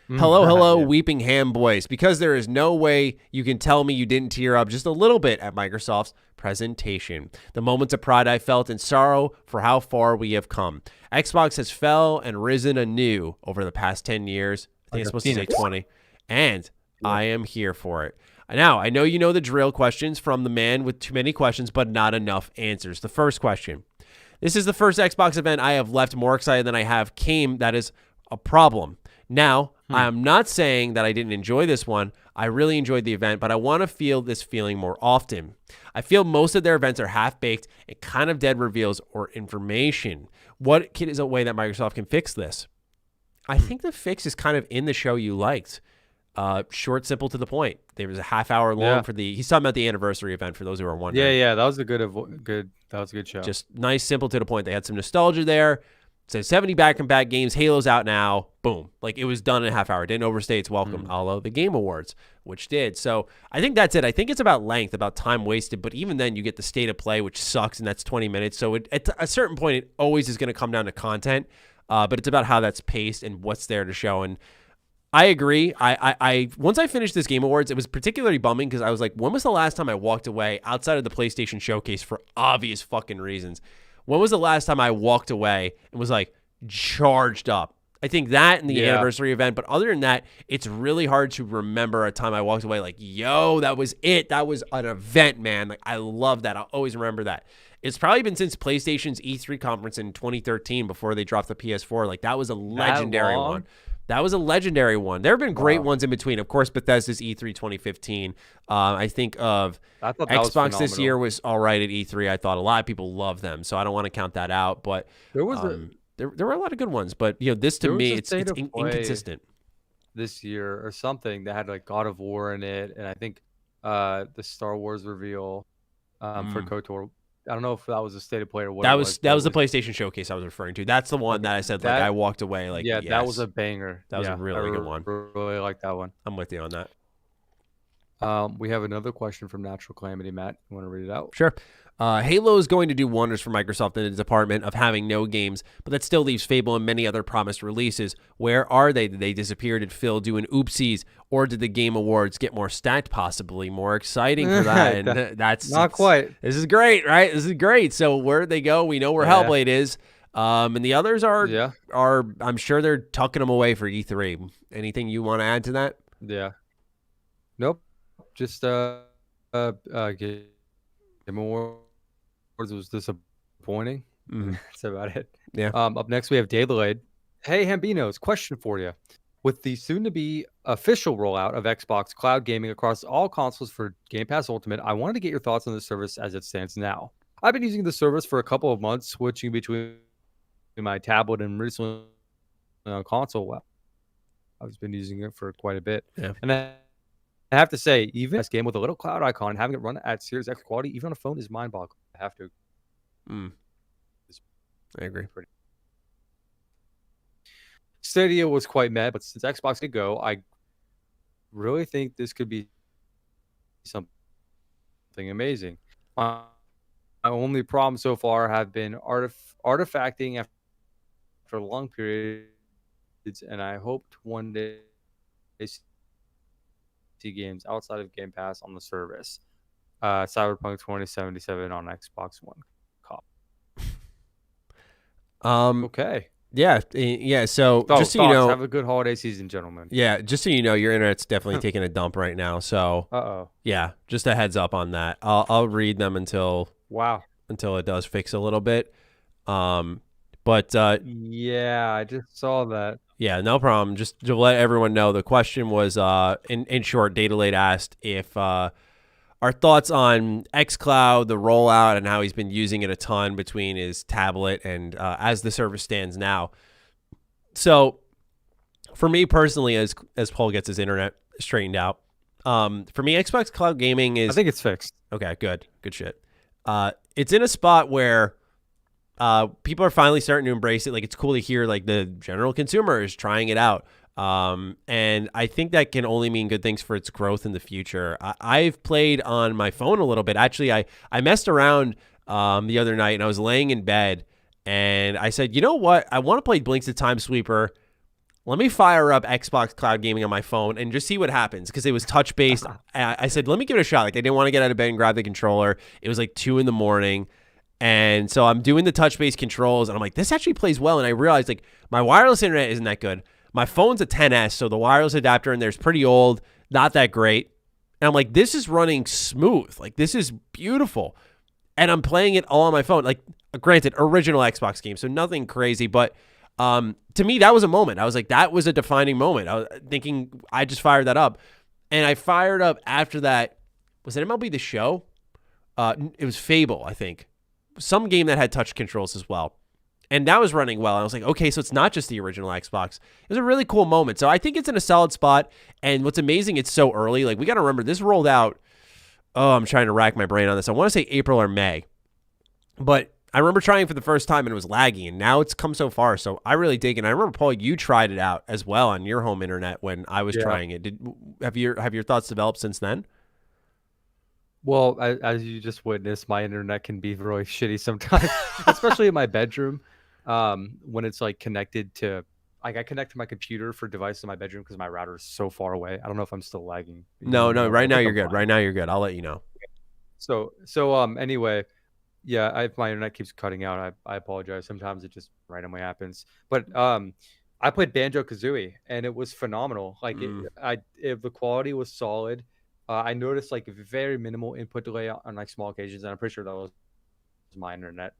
Hello, yeah. Weeping Ham Boys. Because there is no way you can tell me you didn't tear up just a little bit at Microsoft's presentation. The moments of pride I felt and sorrow for how far we have come. Xbox has fell and risen anew over the past 10 years. I think it's supposed to say 20. And I am here for it. Now, I know you know the drill. Questions from the man with too many questions, but not enough answers. The first question. This is the first Xbox event I have left more excited than I have came. That is a problem. Now, I am not saying that I didn't enjoy this one. I really enjoyed the event, but I want to feel this feeling more often. I feel most of their events are half-baked and kind of dead reveals or information. What is a way that Microsoft can fix this? I think the fix is kind of in the show you liked. Short, simple, to the point. There was a half hour long for the. He's talking about the anniversary event for those who are wondering. Yeah, that was a good. That was a good show. Just nice, simple, to the point. They had some nostalgia there. So 70 back-and-back games. Halo's out now. Boom. Like, it was done in a half hour. Didn't overstay its welcome. Although the Game Awards, which did. So I think that's it. I think it's about length, about time wasted. But even then, you get the state of play, which sucks, and that's 20 minutes. So at a certain point, it always is going to come down to content. But it's about how that's paced and what's there to show. And I agree. I once I finished this Game Awards, it was particularly bumming because I was like, when was the last time I walked away outside of the PlayStation Showcase for obvious fucking reasons? When was the last time I walked away and was like charged up? I think that and the anniversary event. But other than that, it's really hard to remember a time I walked away like, yo, that was it. That was an event, man. Like, I love that. I'll always remember that. It's probably been since PlayStation's E3 conference in 2013 before they dropped the PS4. Like, that was a legendary one. That was a legendary one. There have been great ones in between. Of course, Bethesda's E3 2015. I think of Xbox this year was all right at E3. I thought a lot of people love them, so I don't want to count that out. But there was there were a lot of good ones. But this to me, it's inconsistent. This year or something that had like God of War in it, and I think the Star Wars reveal for KOTOR. I don't know if that was a state of play or what. That was the PlayStation Showcase I was referring to. That's the one that I said like I walked away like. Yeah, that was a banger. That was a really good one. Really like that one. I'm with you on that. We have another question from Natural Calamity. Matt, you want to read it out? Sure. Halo is going to do wonders for Microsoft in the department of having no games, but that still leaves Fable and many other promised releases. Where are they? Did they disappear? Did Phil do an oopsies? Or did the Game Awards get more stacked, possibly more exciting for that? And that's not quite. This is great, right? This is great. So where'd they go? We know where Hellblade is. And the others are I'm sure they're tucking them away for E3. Anything you want to add to that? Yeah. Nope. Just Wars was disappointing. That's about it. Yeah. Up next, we have Daylight. Hey, Hambinos, question for you. With the soon-to-be official rollout of Xbox Cloud Gaming across all consoles for Game Pass Ultimate, I wanted to get your thoughts on the service as it stands now. I've been using the service for a couple of months, switching between my tablet and recently on console. Well, I've been using it for quite a bit. Yeah. And I have to say, even this game with a little cloud icon, having it run at Series X quality, even on a phone, is mind-boggling. I have to. I agree. Stadia was quite mad, but since Xbox could go, I really think this could be something amazing. My only problem so far have been artifacting after long periods, and I hoped one day see games outside of Game Pass on the service. Cyberpunk 2077 on Xbox One. Okay. Yeah. So just so you know, have a good holiday season, gentlemen. Yeah, just so you know, your internet's definitely taking a dump right now. So, yeah, just a heads up on that. I'll read them until it does fix a little bit. But yeah, I just saw that. Yeah, no problem. Just to let everyone know, the question was, in short, Data Late asked if our thoughts on xCloud, the rollout, and how he's been using it a ton between his tablet and as the service stands now. So, for me personally, as Paul gets his internet straightened out, for me, Xbox Cloud Gaming is... I think it's fixed. Okay, good shit. It's in a spot where people are finally starting to embrace it. Like, it's cool to hear like the general consumer is trying it out. And I think that can only mean good things for its growth in the future. I've played on my phone a little bit. Actually, I messed around the other night, and I was laying in bed, and I said, you know what? I want to play Blinks the Time Sweeper. Let me fire up Xbox Cloud Gaming on my phone and just see what happens, because it was touch-based. I said, let me give it a shot. Like, I didn't want to get out of bed and grab the controller. It was like 2 a.m, and so I'm doing the touch-based controls, and I'm like, this actually plays well, and I realized, like, my wireless internet isn't that good. My phone's a 10S, so the wireless adapter in there is pretty old, not that great. And I'm like, this is running smooth. Like, this is beautiful. And I'm playing it all on my phone. Like, granted, original Xbox game, so nothing crazy. But to me, that was a moment. I was like, that was a defining moment. I was thinking, I just fired that up. And I fired up after that. Was it MLB The Show? It was Fable, I think. Some game that had touch controls as well. And that was running well. I was like, okay, so it's not just the original Xbox. It was a really cool moment. So I think it's in a solid spot. And what's amazing, it's so early. Like, we got to remember, this rolled out. Oh, I'm trying to rack my brain on this. I want to say April or May. But I remember trying for the first time and it was laggy. And now it's come so far. So I really dig it. And I remember, Paul, you tried it out as well on your home internet when I was trying it. Have your thoughts developed since then? Well, as you just witnessed, my internet can be really shitty sometimes, especially in my bedroom. When it's like connected to, like, I connect to my computer for device in my bedroom because my router is so far away. I don't know if I'm still lagging. No, right now you're good. Right now you're good. I'll let you know. So anyway, yeah, if my internet keeps cutting out, I apologize. Sometimes it just randomly happens. But I played Banjo-Kazooie and it was phenomenal. Like the quality was solid. I noticed like very minimal input delay on like small occasions, and I'm pretty sure that was my internet.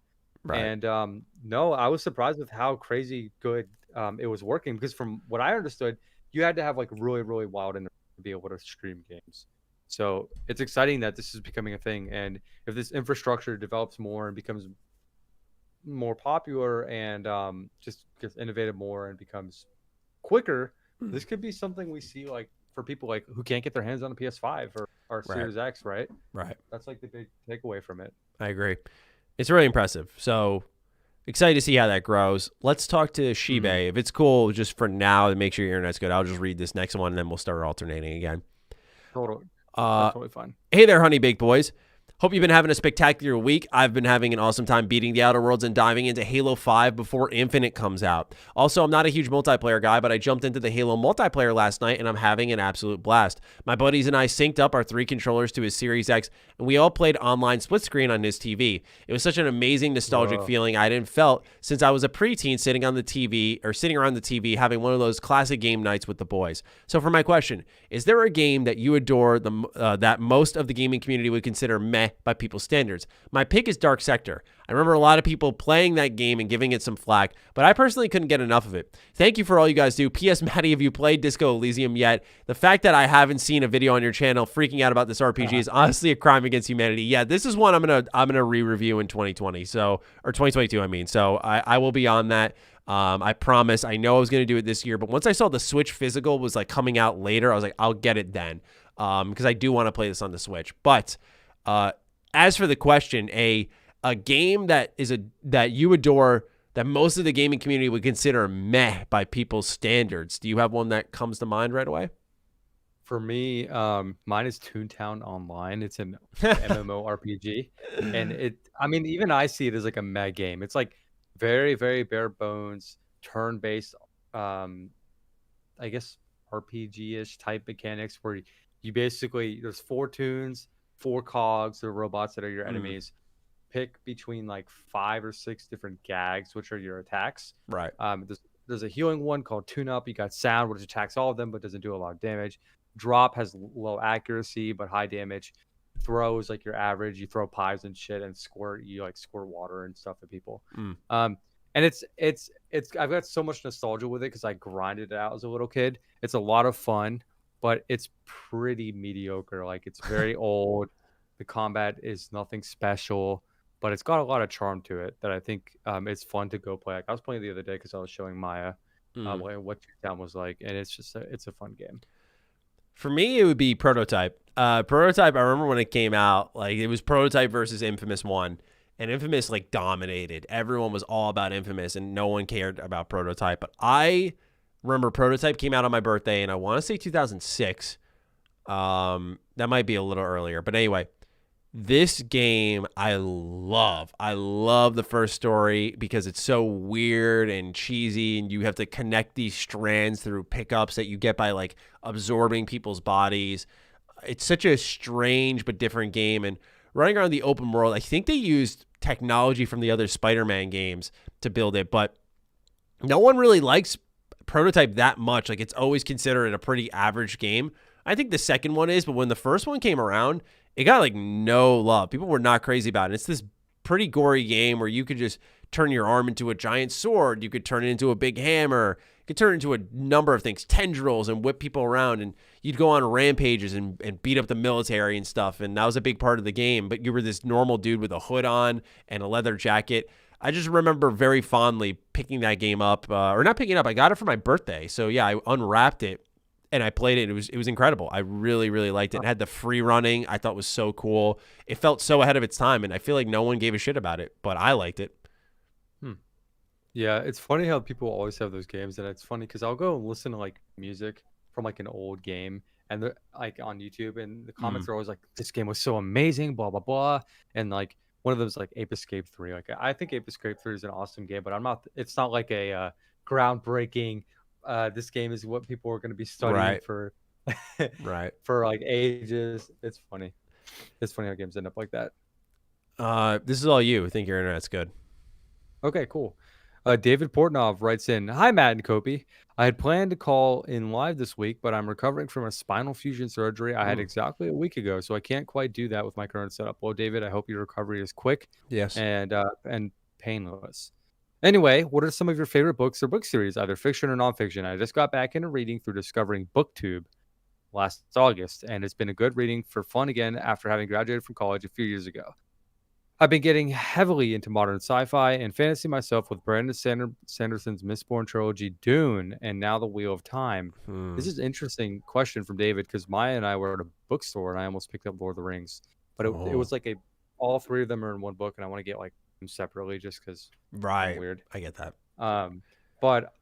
Right. And no, I was surprised with how crazy good it was working, because from what I understood, you had to have like really, really wild internet to be able to stream games. So it's exciting that this is becoming a thing. And if this infrastructure develops more and becomes more popular and just gets innovated more and becomes quicker, this could be something we see like for people like who can't get their hands on a PS5 or Series X, right? Right. That's like the big takeaway from it. I agree. It's really impressive. So excited to see how that grows. Let's talk to Shibe. If it's cool, just for now, to make sure your internet's good, I'll just read this next one, and then we'll start alternating again. Totally. Totally fine. Hey there, honey baked boys. Hope you've been having a spectacular week. I've been having an awesome time beating the Outer Worlds and diving into Halo 5 before Infinite comes out. Also, I'm not a huge multiplayer guy, but I jumped into the Halo multiplayer last night, and I'm having an absolute blast. My buddies and I synced up our 3 controllers to his Series X, and we all played online split screen on his TV. It was such an amazing nostalgic feeling I hadn't felt since I was a preteen sitting around the TV having one of those classic game nights with the boys. So for my question, is there a game that you adore that most of the gaming community would consider meh, meh by people's standards. My pick is Dark Sector. I remember a lot of people playing that game and giving it some flack, but I personally couldn't get enough of it. Thank you for all you guys do. P.S. Matty, have you played Disco Elysium yet? The fact that I haven't seen a video on your channel freaking out about this RPG is honestly a crime against humanity. Yeah, this is one I'm gonna re-review in 2020, or 2022, I mean. So I will be on that. I promise. I know I was going to do it this year, but once I saw the Switch physical was like coming out later, I was like, I'll get it then, because I do want to play this on the Switch. But as for the question, a game that you adore, that most of the gaming community would consider meh by people's standards, do you have one that comes to mind right away? For me, mine is Toontown Online. It's an MMORPG, and I mean, even I see it as like a meh game. It's like very, very bare bones, turn-based, I guess RPG-ish type mechanics where you basically, there's 4 toons, 4 cogs, the robots that are your enemies. Pick between like 5 or 6 different gags, which are your attacks. Right. There's a healing one called Tune Up. You got Sound, which attacks all of them but doesn't do a lot of damage. Drop has low accuracy but high damage. Throw is like your average. You throw pies and shit, and squirt water and stuff at people. And it's I've got so much nostalgia with it because I grinded it out as a little kid. It's a lot of fun, but it's pretty mediocre. Like, it's very old. The combat is nothing special, but it's got a lot of charm to it that I think it's fun to go play. Like, I was playing the other day because I was showing Maya what Town was like, and it's just it's a fun game. For me, it would be Prototype. Prototype, I remember when it came out, like, it was Prototype versus Infamous 1, and Infamous, like, dominated. Everyone was all about Infamous, and no one cared about Prototype. But I remember Prototype came out on my birthday, and I want to say 2006. That might be a little earlier. But anyway, this game I love. I love the first story because it's so weird and cheesy, and you have to connect these strands through pickups that you get by like absorbing people's bodies. It's such a strange but different game, and running around the open world, I think they used technology from the other Spider-Man games to build it, but no one really likes Prototype that much. Like, it's always considered a pretty average game. I think the second one is, but when the first one came around, it got like no love. People were not crazy about it. It's this pretty gory game where you could just turn your arm into a giant sword. You could turn it into a big hammer. You could turn it into a number of things, tendrils, and whip people around. And you'd go on rampages and beat up the military and stuff. And that was a big part of the game. But you were this normal dude with a hood on and a leather jacket. I just remember very fondly picking that game up, or not picking it up. I got it for my birthday. So yeah, I unwrapped it and I played it. It was incredible. I really, really liked it. It had the free running. I thought was so cool. It felt so ahead of its time, and I feel like no one gave a shit about it, but I liked it. Yeah, it's funny how people always have those games, and it's funny because I'll go and listen to like music from like an old game, and they're like on YouTube, and the comments are always like, "This game was so amazing," blah blah blah, and like one of them is like Ape Escape 3. Like, I think Ape Escape 3 is an awesome game, but it's not like a groundbreaking. This game is what people are going to be studying for for like ages. It's funny how games end up like that. This is all you. I think your internet's good. Okay, cool. David Portnov writes in, "Hi, Matt and Kopi. I had planned to call in live this week, but I'm recovering from a spinal fusion surgery I had exactly a week ago, so I can't quite do that with my current setup. Well, David, I hope your recovery is quick and painless. Anyway, what are some of your favorite books or book series, either fiction or nonfiction? I just got back into reading through discovering BookTube last August, and it's been a good reading for fun again after having graduated from college a few years ago. I've been getting heavily into modern sci-fi and fantasy myself with Brandon Sanderson's Mistborn trilogy, Dune, and now The Wheel of Time. This is an interesting question from David because Maya and I were at a bookstore and I almost picked up Lord of the Rings, but it was like all 3 of them are in one book, and I want to get like them separately just because weird. I get that. But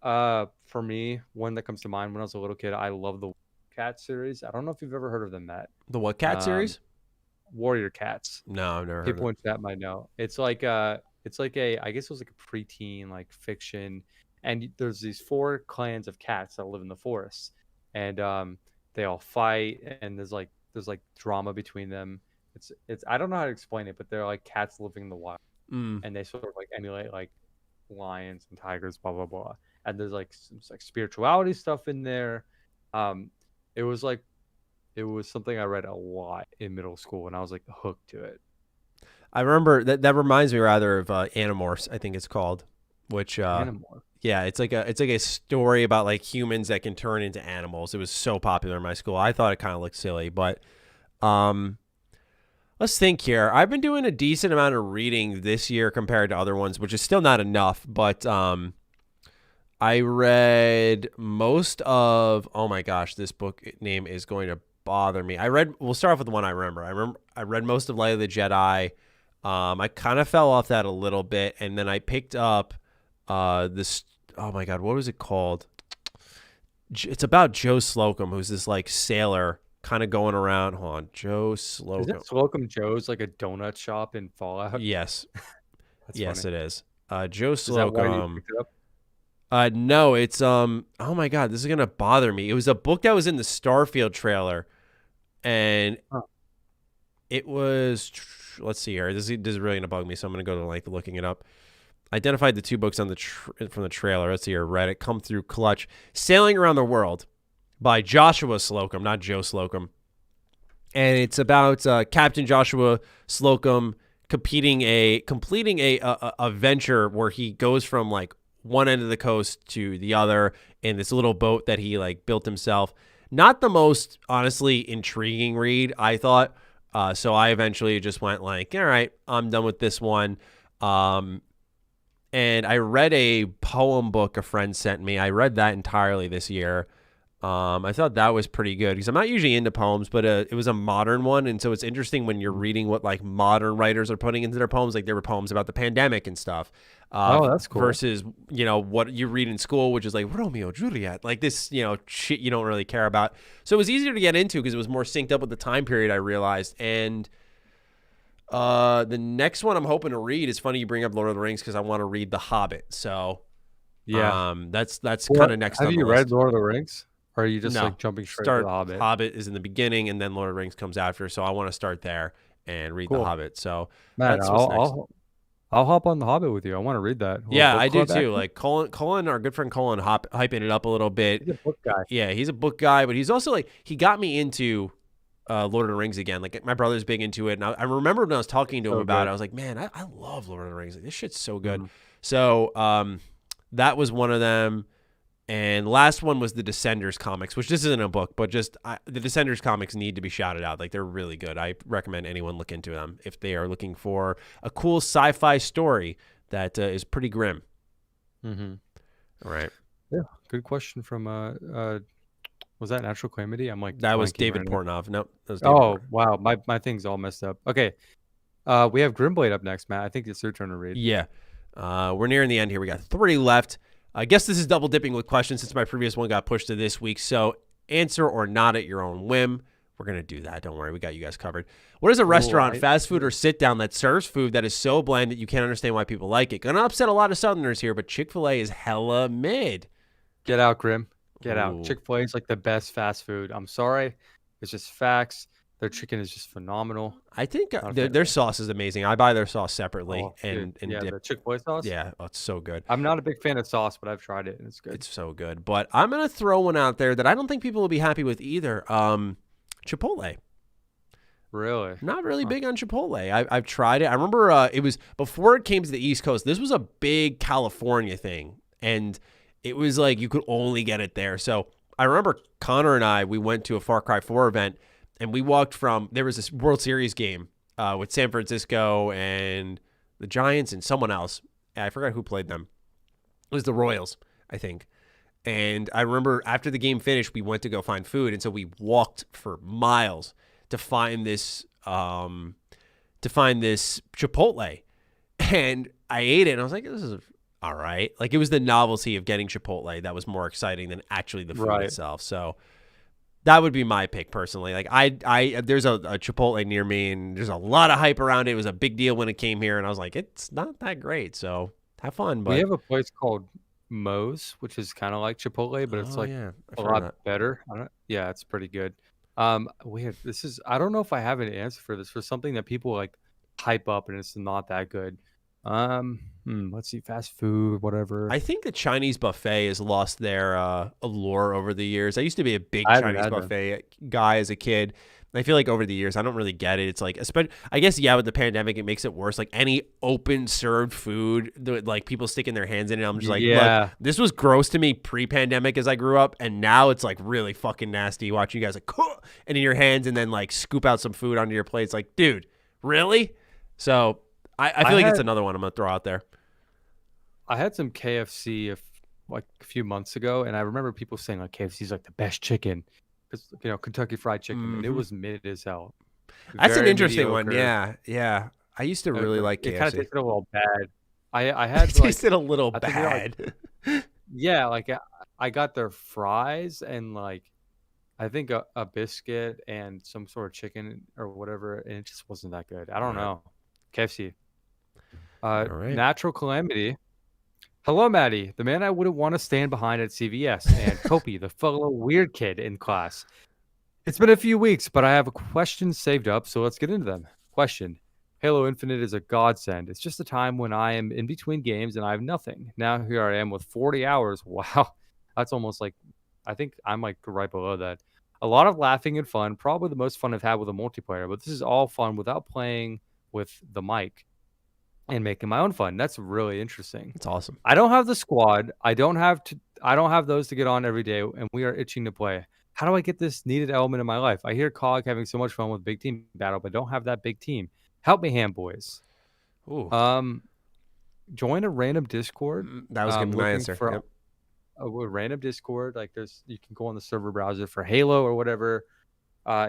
for me, one that comes to mind when I was a little kid, I love the Cat series. I don't know if you've ever heard of them, Matt. The what cat series? Warrior Cats. No, I've never heard People in chat might know. It's like I guess it was like a preteen like fiction, and there's these 4 clans of cats that live in the forest, and they all fight, and there's like drama between them. It's I don't know how to explain it, but they're like cats living in the wild, and they sort of like emulate like lions and tigers, blah blah blah. And there's like some like spirituality stuff in there. It was something I read a lot in middle school, and I was like hooked to it. I remember that reminds me rather of Animorphs, I think it's called, which Animorphs. yeah, it's like a story about like humans that can turn into animals. It was so popular in my school. I thought it kind of looked silly, but let's think here. I've been doing a decent amount of reading this year compared to other ones, which is still not enough, but I read most of, oh my gosh, this book name is going to bother me. We'll start off with the one I remember. I read most of Light of the Jedi. I kind of fell off that a little bit, and then I picked up this, oh my God, what was it called? It's about Joe Slocum, who's this like sailor kind of going around. Hold on, Joe Slocum. Isn't Slocum Joe's like a donut shop in Fallout? Yes. Yes, funny. it is. Joe Is that why you Slocum. picked it up? No, it's oh my God, this is gonna bother me. It was a book that was in the Starfield trailer, and it was, let's see here. This is really gonna bug me, so I'm gonna go to like looking it up. Identified the two books on from the trailer. Let's see here. Read it. Come through clutch. Sailing Around the World by Joshua Slocum, not Joe Slocum, and it's about Captain Joshua Slocum completing a venture where he goes from like one end of the coast to the other in this little boat that he like built himself. Not the most honestly intriguing read, I thought. So I eventually just went like, all right, I'm done with this one. And I read a poem book a friend sent me. I read that entirely this year. I thought that was pretty good because I'm not usually into poems, but it was a modern one. And so it's interesting when you're reading what like modern writers are putting into their poems. Like there were poems about the pandemic and stuff. Oh, that's cool. Versus, what you read in school, which is like Romeo, Juliet, like this, shit you don't really care about. So it was easier to get into because it was more synced up with the time period, I realized. And the next one I'm hoping to read is funny you bring up Lord of the Rings because I want to read The Hobbit. So yeah, that's kind of next. Have you read Lord of the Rings? Or are you just No. like jumping straight to The Hobbit? Hobbit is in the beginning, and then Lord of the Rings comes after. So I want to start there and read The Hobbit. So man, that's what's next. I'll hop on The Hobbit with you. I want to read that. Yeah, I do too. Like Colin, our good friend Colin, hyping it up a little bit. He's a book guy. Yeah, he's a book guy, but he's also like he got me into Lord of the Rings again. Like my brother's big into it, and I remember when I was talking to him about it, I was like, man, I love Lord of the Rings. Like, this shit's so good. So that was one of them. And last one was the Descenders comics, which this isn't a book, but just the Descenders comics need to be shouted out. Like they're really good. I recommend anyone look into them if they are looking for a cool sci-fi story that is pretty grim. Mm-hmm. All right. Yeah. Good question from was that Natural Calamity? I'm like that was David Portnoy. Nope. That was David Portnoy. Wow. My thing's all messed up. Okay. We have Grimblade up next, Matt. I think it's your turn to read. Yeah. We're nearing the end here. We got 3 left. I guess this is double dipping with questions since my previous one got pushed to this week. So answer or not at your own whim. We're going to do that. Don't worry. We got you guys covered. What is a restaurant, fast food, or sit down that serves food that is so bland that you can't understand why people like it? Going to upset a lot of Southerners here, but Chick-fil-A is hella mid. Get out, Grim. Get out. Chick-fil-A is like the best fast food. I'm sorry. It's just facts. Their chicken is just phenomenal. I think their sauce is amazing. I buy their sauce separately and yeah, dip. The Chick-fil-A sauce. Yeah, it's so good. I'm not a big fan of sauce, but I've tried it and it's good. It's so good. But I'm gonna throw one out there that I don't think people will be happy with either. Chipotle. Really? Not really big on Chipotle. I've tried it. I remember it was before it came to the East Coast. This was a big California thing, and it was like you could only get it there. So I remember Connor and we went to a Far Cry 4 event. And we walked there was this World Series game with San Francisco and the Giants and someone else. I forgot who played them. It was the Royals, I think. And I remember after the game finished, we went to go find food. And so we walked for miles to find this Chipotle. And I ate it and I was like, this is all right. Like it was the novelty of getting Chipotle that was more exciting than actually the food itself. So that would be my pick personally. Like there's a Chipotle near me and there's a lot of hype around it. It was a big deal when it came here and I was like, it's not that great. So have fun. But we have a place called Moe's, which is kind of like Chipotle, but it's a lot better. Yeah, it's pretty good. I don't know if I have an answer for this, for something that people like hype up and it's not that good. Let's see, fast food, whatever. I think the Chinese buffet has lost their allure over the years. I used to be a big Chinese buffet guy as a kid, I feel like over the years, I don't really get it. It's like, I guess, yeah, with the pandemic, it makes it worse. Like any open served food, like people sticking their hands in it. I'm just like, look, this was gross to me pre-pandemic as I grew up. And now it's like really fucking nasty watching you guys like, and in your hands and then like scoop out some food onto your plate. It's like, dude, really? So I feel like it's another one I'm going to throw out there. I had some KFC like a few months ago, and I remember people saying like KFC is like the best chicken. Because, Kentucky Fried Chicken, and it was mid as hell. That's an interesting one. Yeah. I used to really like KFC. It kind of tasted a little bad. I had it tasted a little bad. Yeah, like I got their fries and like I think a biscuit and some sort of chicken or whatever, and it just wasn't that good. I don't know. KFC. Natural Calamity. Hello, Maddie, the man I wouldn't want to stand behind at CVS, and Kopi, the fellow weird kid in class. It's been a few weeks, but I have a question saved up, so let's get into them. Question. Halo Infinite is a godsend. It's just a time when I am in between games and I have nothing. Now here I am with 40 hours. Wow. That's almost like, I think I'm like right below that. A lot of laughing and fun, probably the most fun I've had with a multiplayer, but this is all fun without playing with the mic and making my own fun. That's really interesting. It's awesome. I don't have the squad. I don't have those to get on every day, and we are itching to play. How do I get this needed element in my life? I hear COG having so much fun with big team battle, but don't have that big team. Help me, Ham boys. Ooh. Join a random Discord. That was gonna be my answer. For a random Discord. Like you can go on the server browser for Halo or whatever.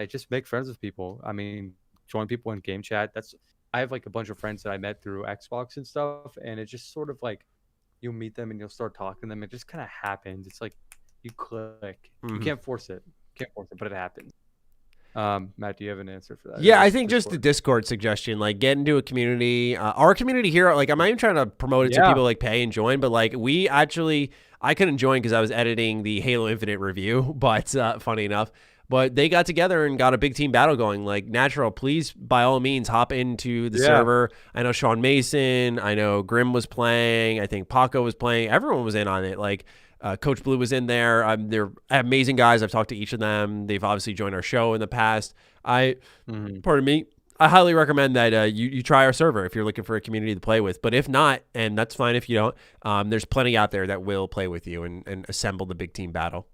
Just make friends with people. I mean, join people in game chat. I have like a bunch of friends that I met through Xbox and stuff, and it just sort of like you'll meet them and you'll start talking to them. It just kind of happens. It's like you click. You can't force it. But it happens. Matt, do you have an answer for that? Yeah, I think just the Discord suggestion, like get into a community. Our community here, like I'm not even trying to promote it so people like pay and join, but like I couldn't join because I was editing the Halo Infinite review, but funny enough. But they got together and got a big team battle going. Like, Natural, please, by all means, hop into the server. I know Sean Mason. I know Grim was playing. I think Paco was playing. Everyone was in on it. Like, Coach Blue was in there. They're amazing guys. I've talked to each of them. They've obviously joined our show in the past. Pardon me, I highly recommend that you try our server if you're looking for a community to play with. But if not, and that's fine if you don't, there's plenty out there that will play with you and assemble the big team battle.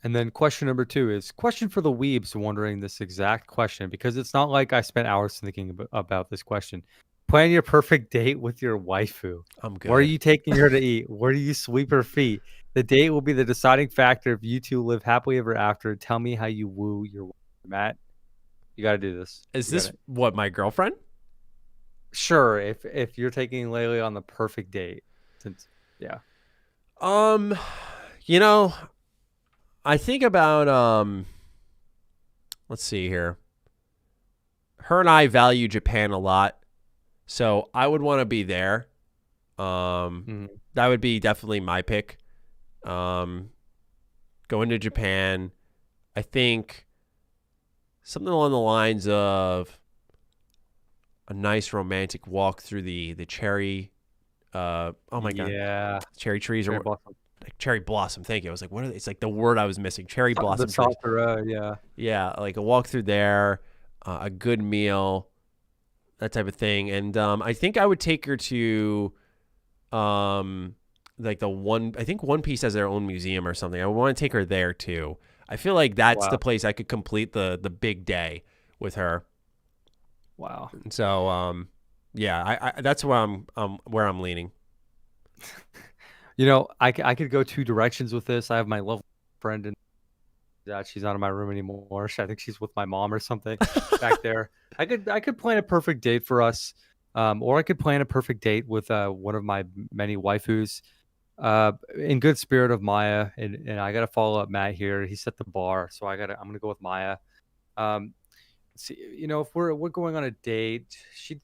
And then question number 2 is question for the weebs wondering this exact question, because it's not like I spent hours thinking about this question. Plan your perfect date with your waifu. I'm good. Where are you taking her to eat? Where do you sweep her feet? The date will be the deciding factor if you two live happily ever after. Tell me how you woo your wife. Matt, you got to do this. Is this what, my girlfriend? Sure, if you're taking Laylee on the perfect date. I think about let's see here. Her and I value Japan a lot, so I would want to be there. That would be definitely my pick. Going to Japan, I think something along the lines of a nice romantic walk through the cherry. Oh my god, cherry trees cherry or blossom. Cherry blossom. Thank you. I was like, what are they? It's like the word I was missing. Cherry blossom. Yeah, like a walk through there, a good meal, that type of thing. And I think I would take her to like I think One Piece has their own museum or something. I would want to take her there too. I feel like that's the place I could complete the big day with her. Wow. So I that's where I'm leaning. I could go 2 directions with this. I have my lovely friend, and she's not in my room anymore. I think she's with my mom or something back there. I could plan a perfect date for us, or I could plan a perfect date with one of my many waifus. In good spirit of Maya, and I gotta follow up Matt here. He set the bar, so I'm gonna go with Maya. See, if we're going on a date, she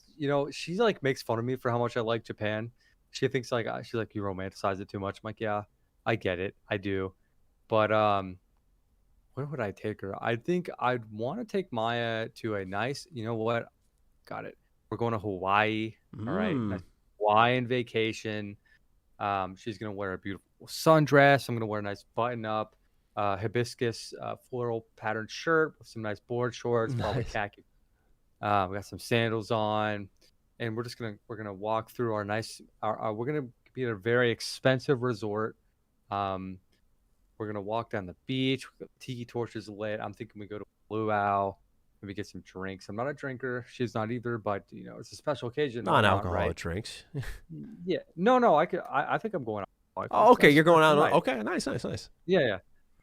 like makes fun of me for how much I like Japan. She thinks she's like, you romanticize it too much. I'm like, yeah, I get it. I do. But where would I take her? I think I'd want to take Maya to a nice, you know what? Got it. We're going to Hawaii. All right. Nice Hawaiian vacation. She's going to wear a beautiful sundress. I'm going to wear a nice button up. hibiscus floral patterned shirt with some nice board shorts, probably khaki. We got some sandals on, and we're gonna walk through our we're gonna be at a very expensive resort. We're gonna walk down the beach. Tiki torches lit. I'm thinking we go to Luau, maybe get some drinks. I'm not a drinker. She's not either, but it's a special occasion. Non-alcoholic drinks. Yeah. No. I think I'm going out. Oh, okay. You're going out. Okay. Nice. Yeah.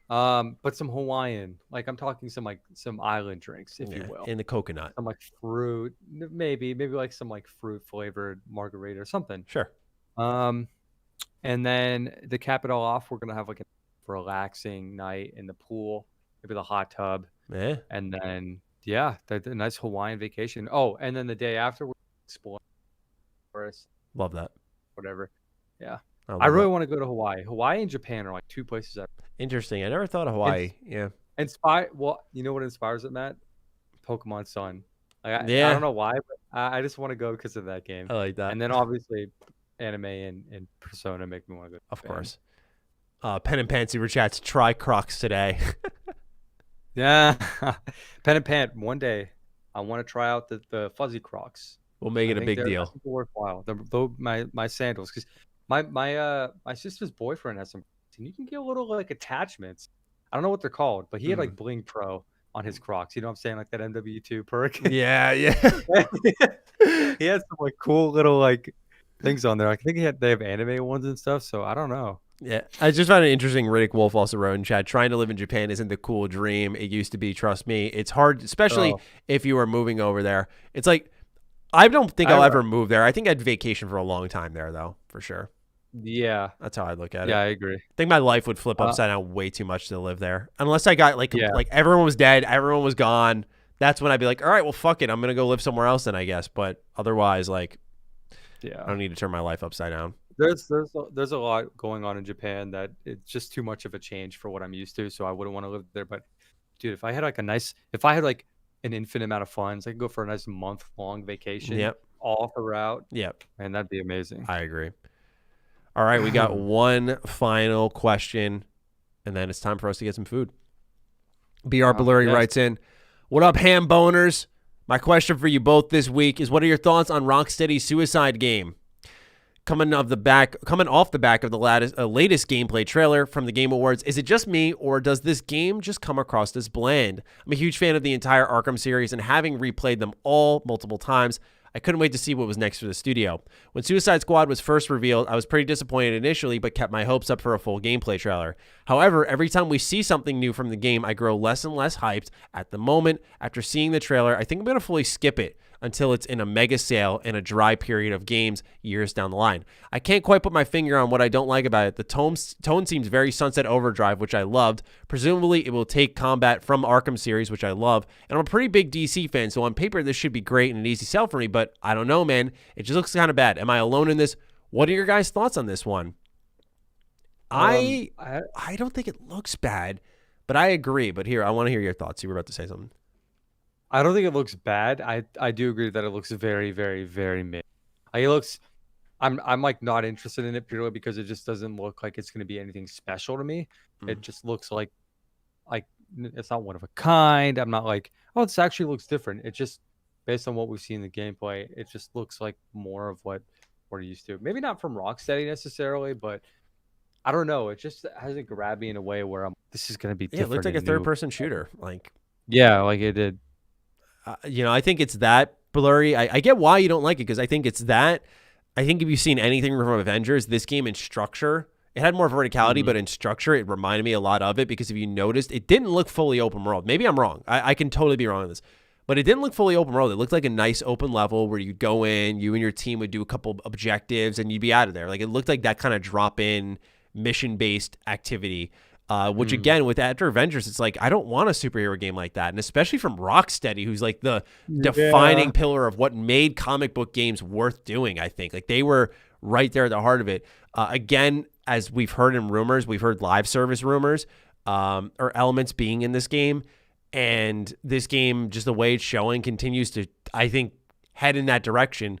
But some Hawaiian, like I'm talking some island drinks, if you will. In the coconut. Some like fruit, maybe like some like fruit flavored margarita or something. Sure. And then to cap it all off, we're gonna have like a relaxing night in the pool, maybe the hot tub. Yeah. And then the nice Hawaiian vacation. Oh, and then the day after we're exploring forest. Love that. Whatever. Yeah. I really want to go to Hawaii. Hawaii and Japan are like two places that interesting. I never thought of Hawaii. Well, you know what inspires it, Matt? Pokemon Sun. I don't know why, but I just want to go because of that game. I like that. And then obviously anime and Persona make me want to go. Of course. Pen and Pant super chats. Try Crocs today. Yeah. Pen and Pant. One day, I want to try out the fuzzy Crocs. We'll make it a big deal. Worthwhile. My sandals, because my sister's boyfriend has some, and you can get little like attachments. I don't know what they're called, but he had like Bling Pro on his Crocs. You know what I'm saying? Like that MW2 perk. Yeah. He had some like cool little like things on there. I think they have anime ones and stuff. So I don't know. Yeah, I just found it interesting. Riddick Wolf also wrote in chat, trying to live in Japan isn't the cool dream it used to be. Trust me. It's hard, especially if you are moving over there. It's like, I don't think I'll ever move there. I think I'd vacation for a long time there, though, for sure. Yeah. That's how I look at it. Yeah, I agree. I think my life would flip upside down way too much to live there. Unless I got like everyone was dead, everyone was gone. That's when I'd be like, all right, well, fuck it. I'm going to go live somewhere else then, I guess. But otherwise, like, I don't need to turn my life upside down. There's a lot going on in Japan that it's just too much of a change for what I'm used to. So I wouldn't want to live there. But dude, if I had like an infinite amount of funds, I could go for a nice month-long vacation all throughout. Yep. And that'd be amazing. I agree. All right, we got one final question, and then it's time for us to get some food. BR Blurry writes in, what up, ham boners? My question for you both this week is, what are your thoughts on Rocksteady's Suicide game? Coming off the back of the latest gameplay trailer from the Game Awards, is it just me, or does this game just come across as bland? I'm a huge fan of the entire Arkham series, and having replayed them all multiple times, I couldn't wait to see what was next for the studio. When Suicide Squad was first revealed, I was pretty disappointed initially, but kept my hopes up for a full gameplay trailer. However, every time we see something new from the game, I grow less and less hyped. At the moment, after seeing the trailer, I think I'm going to fully skip it until it's in a mega sale in a dry period of games years down the line. I can't quite put my finger on what I don't like about it. The tone seems very Sunset Overdrive, which I loved. Presumably, it will take combat from Arkham series, which I love. And I'm a pretty big DC fan, so on paper, this should be great and an easy sell for me, but I don't know, man. It just looks kind of bad. Am I alone in this? What are your guys' thoughts on this one? I don't think it looks bad, but I agree. But here, I want to hear your thoughts. You were about to say something. I don't think it looks bad. I do agree that it looks very, very, very mid. I'm like not interested in it purely because it just doesn't look like it's going to be anything special to me. It just looks like it's not one of a kind. I'm not like, oh, this actually looks different. It just, based on what we've seen in the gameplay, it just looks like more of what we're used to. Maybe not from Rocksteady necessarily, but I don't know. It just hasn't grabbed me in a way where this is going to be different. It looked like a third-person shooter. Like it did. I think it's that blurry. I get why you don't like it, because I think it's that. I think if you've seen anything from Avengers, this game in structure, it had more verticality, but in structure, it reminded me a lot of it, because if you noticed, it didn't look fully open world. Maybe I'm wrong. I can totally be wrong on this. But it didn't look fully open world. It looked like a nice open level where you'd go in, you and your team would do a couple objectives, and you'd be out of there. Like, it looked like that kind of drop-in, mission-based activity. Which again, with after Avengers, it's like, I don't want a superhero game like that. And especially from Rocksteady, who's like the defining pillar of what made comic book games worth doing, I think. Like, they were right there at the heart of it. Again, as we've heard in rumors, we've heard live service rumors, or elements being in this game. And this game, just the way it's showing, continues to, I think, head in that direction.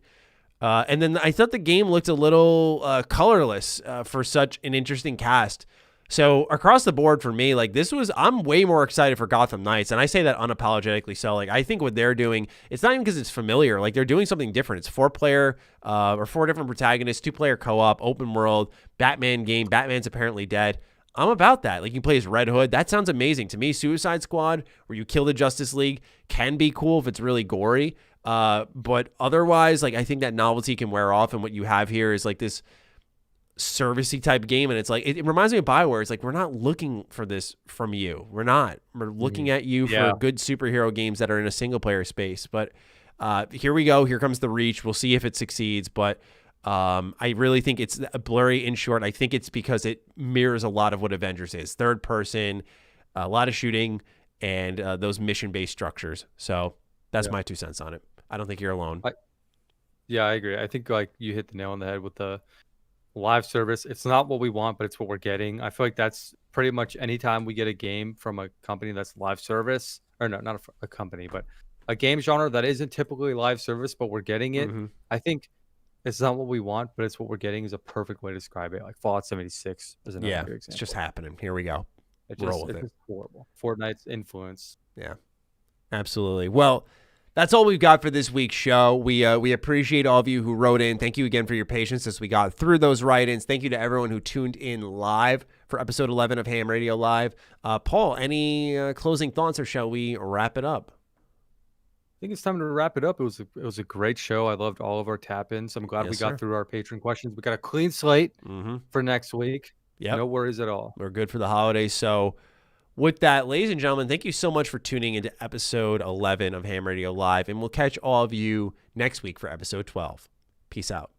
And then I thought the game looked a little colorless for such an interesting cast. So across the board for me, like I'm way more excited for Gotham Knights, and I say that unapologetically. So like I think what they're doing, it's not even because it's familiar. Like they're doing something different. It's 4-player or 4 different protagonists, 2-player co-op, open world, Batman game. Batman's apparently dead. I'm about that. Like you play as Red Hood. That sounds amazing to me. Suicide Squad, where you kill the Justice League, can be cool if it's really gory. But otherwise, like I think that novelty can wear off, and what you have here is like this servicey type game, and it's like it reminds me of BioWare. It's like we're not looking for this from you. We're looking at you for good superhero games that are in a single player space. But here we go. Here comes the Reach. We'll see if it succeeds. But I really think it's blurry. In short, I think it's because it mirrors a lot of what Avengers is: third person, a lot of shooting, and those mission based structures. So that's my 2 cents on it. I don't think you're alone. I agree. I think like you hit the nail on the head with the live service. It's not what we want, but it's what we're getting. I feel like that's pretty much anytime we get a game from a company that's live service, or no, not a company, but a game genre that isn't typically live service, but we're getting it. I think it's not what we want, but it's what we're getting is a perfect way to describe it. Like Fallout 76 is another good example. It's just happening. Here we go. It's just horrible. Fortnite's influence. Yeah, absolutely. Well, that's all we've got for this week's show. We appreciate all of you who wrote in. Thank you again for your patience as we got through those write-ins. Thank you to everyone who tuned in live for episode 11 of Ham Radio Live. Paul, any closing thoughts, or shall we wrap it up? I think it's time to wrap it up. It was a great show. I loved all of our tap-ins. I'm glad we got through our patron questions. We got a clean slate for next week. No worries at all. We're good for the holidays. So with that, ladies and gentlemen, thank you so much for tuning into episode 11 of Ham Radio Live, and we'll catch all of you next week for episode 12. Peace out.